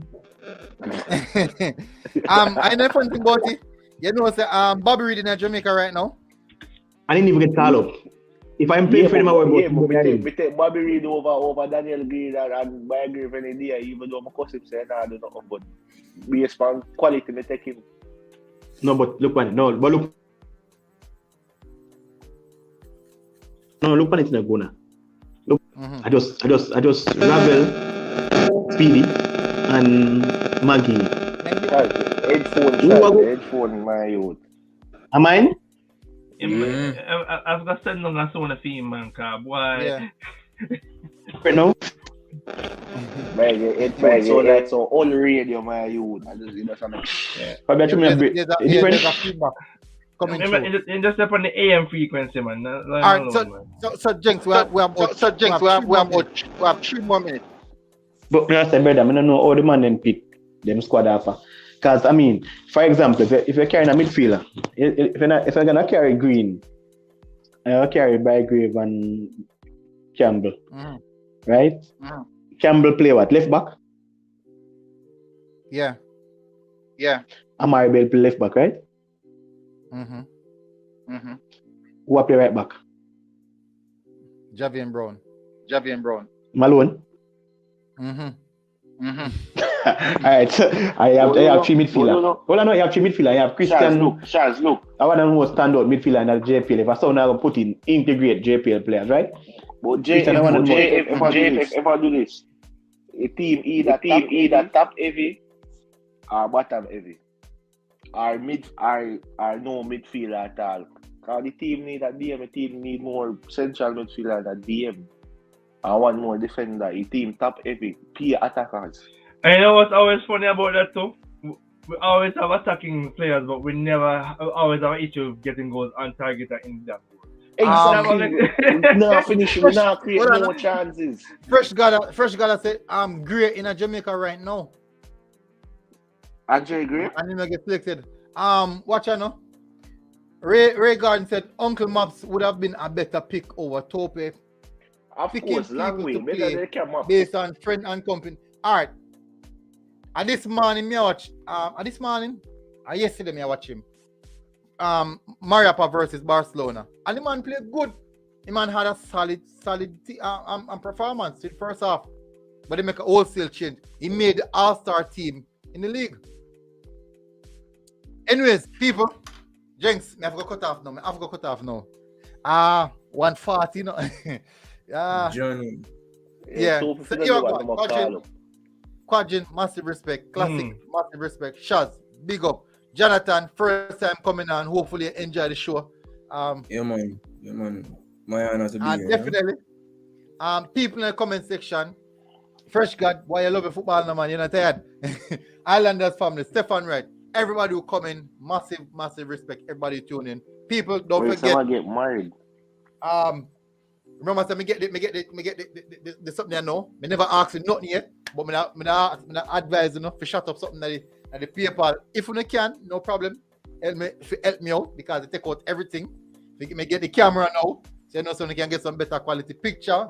I know fun thing about it. You know, say Bobby Reed in Jamaica right now. I didn't even get called up. If I'm playing for him, I will take Bobby Reed over Daniel Green and my agree any day, even though my cousin said I do nothing but based on quality, me take him. No, but look on it. No, but look. No, look on it in Guna. Look, I just Ravel, Speedy, and Maggie. Headphone, my youth. Am I? I've got send them as soon as film man, car boy. Yeah. Right now. So that's all radio, my youth. I just Probably there's a feedback coming through. And just up on the AM frequency, man. Alright, so Jinx, we have 3 more minutes. But me say, brother, I don't know how the man then pick them squad after. Because I mean, for example, if you're carrying a midfielder, if you're gonna carry Green, I'll carry Bygrave and Campbell, right? Campbell play what? Left back? Yeah. Amari Bell play left back, right? Who play right back? Javian Brown. Malone. Alright, so I have 3 midfielders. Well, I know you have 3 midfielders. You have Christian. Charles, look. I want to know standout midfielder in the JPL. If I saw now put in integrate JPL players, right? But if I do this, a team either top heavy or bottom heavy. Or no midfielder at all. Because the team need a DM, the team need more central midfielder than DM. I want more defender. The team top heavy, peer attackers. I know what's always funny about that too. We always have attacking players, but we never always have an issue of getting goals on target in that. Exactly. No finishing, we not create more chances. Fresh gotta say I'm great in Jamaica right now. Andre Gray? And him get selected. Watch out now. Ray Garden said Uncle Maps would have been a better pick over Tope. Of course, long way. Based on friend and company. Alright. And this morning, yesterday, I watch him. Mariapa versus Barcelona. And the man played good. The man had a solid performance in the first half. But they make a wholesale change. He made the all-star team in the league. Anyways, people, Jenks, I have to cut off now. 140, you know. Johnny. Yeah. So, Quadrin, massive respect. Classic, massive respect. Shaz, big up. Jonathan, first time coming on. Hopefully you enjoy the show. Yeah, man. My honor to be here. Definitely. People in the comment section. Fresh God, why you love your football now, man? You're not tired. Islanders family, Stefan Wright. Everybody who come in, massive respect. Everybody tune in. People, don't forget. Someone get married. Remember, me get the something I know. Me never ask you nothing yet, but me advise you know to shut up something that the PayPal. If you can, no problem. Help me out because they take out everything. Me get the camera now, so you know so you can get some better quality picture.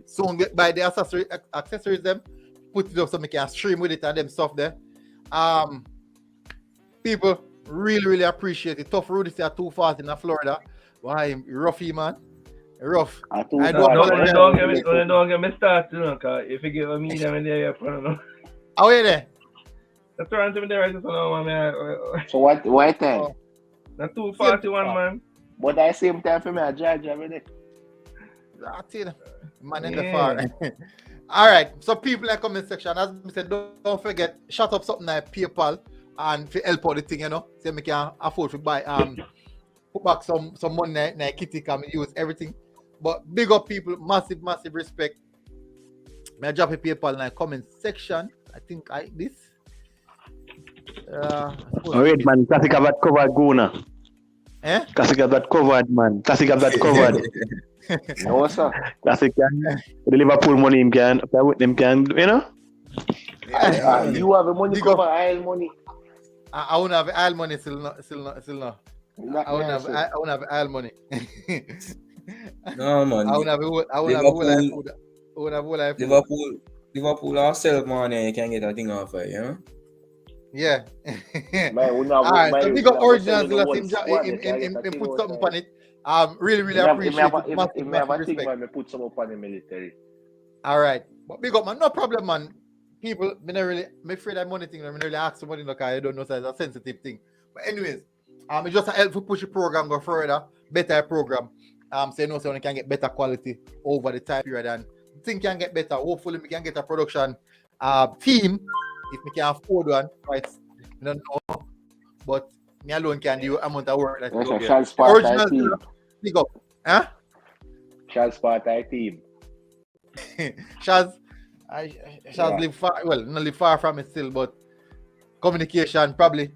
Soon get buy the accessories them, put it up so we can stream with it and them stuff there. People really appreciate it. Tough road is here too fast in Florida. Why roughy man? Rough. I don't get me started, you know, because if you give me them in there, I don't know. How are you there? That's around to me there, I just don't know, man. So what time? That's 2:41, man. But at the same time, for me, I judge every day. That's it. Man in the far. All right. So people in the comment section, as I said, don't forget, shut up something like PayPal and to help out the thing, so we can afford to buy put back some money in the kitty can use everything. But big up people, massive respect. May I drop a PayPal in the comment section? I think this. Alright, man. Classic have that covered, Guna. Classic have that covered, man. Classic have that covered. No, sir. Classic can the Liverpool money him can, you know. You have the money cover Isle money. I won't have Isle money still no. I won't have Isle money. No man. I won't have Liverpool ourselves money you can get a thing off it, you know? Yeah. Man, alright, so big up originals him put something on it. Really appreciate it. If me have a thing, man, me put some up on the military. Alright. But big up, man, no problem, man. People, me afraid that money thing, I really ask somebody because I don't know, so it's a sensitive thing. But anyways, it's just a help to push the program go further, better program. So you know, so we can get better quality over the time period and things can get better. Hopefully we can get a production team if we can afford one, right? I don't know. But me alone can do amount of work that we go get. Original team. Big up. Shaz part I team. Shaz live far, well, not live far from it still, but communication probably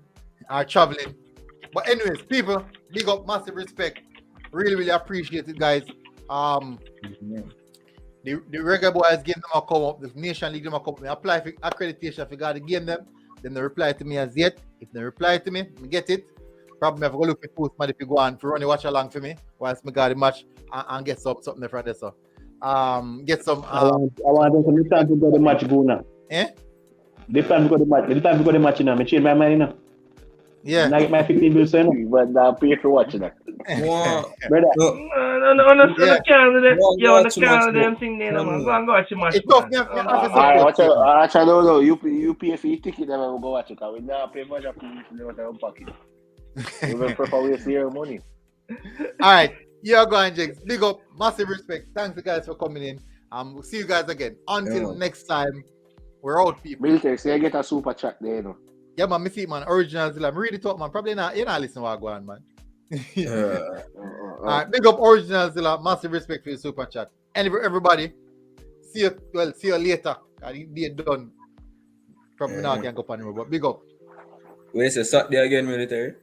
are traveling. But anyways, people, big up, massive respect. Really appreciate it, guys. The Reggae Boys game them a come up, the Nation League them a come up. I apply for accreditation for God to game them. Then they reply to me as yet. If they reply to me, I get it. Probably have to go look at post man if you go on for running watch along for me whilst I got the match and get something from there. So get some I want them to time to go the match go now. The time to go the match now. I change my mind now. Yeah. Now get my 15 bills now. But now pay for watching that. Brother. On the Canada thing there, man. Go and go watch the match. I don't know. You pay for your ticket, then we'll go watch it. Because we now pay for your pocket. You will prefer waste your money. Alright, you're going, Jigs. Big up, massive respect. Thanks you guys for coming in. We'll see you guys again. Until next time, we're out, people. Military, say you get a super chat there, you know. Yeah, man, me see, man. Originals, I'm really talk, man. Probably not, you not listen to what I go on, man. Alright, big up Originals, massive respect for your super chat. And everybody, see you later. They're done. Probably now I can't go on anymore, but big up. Wait, so Saturday again, military?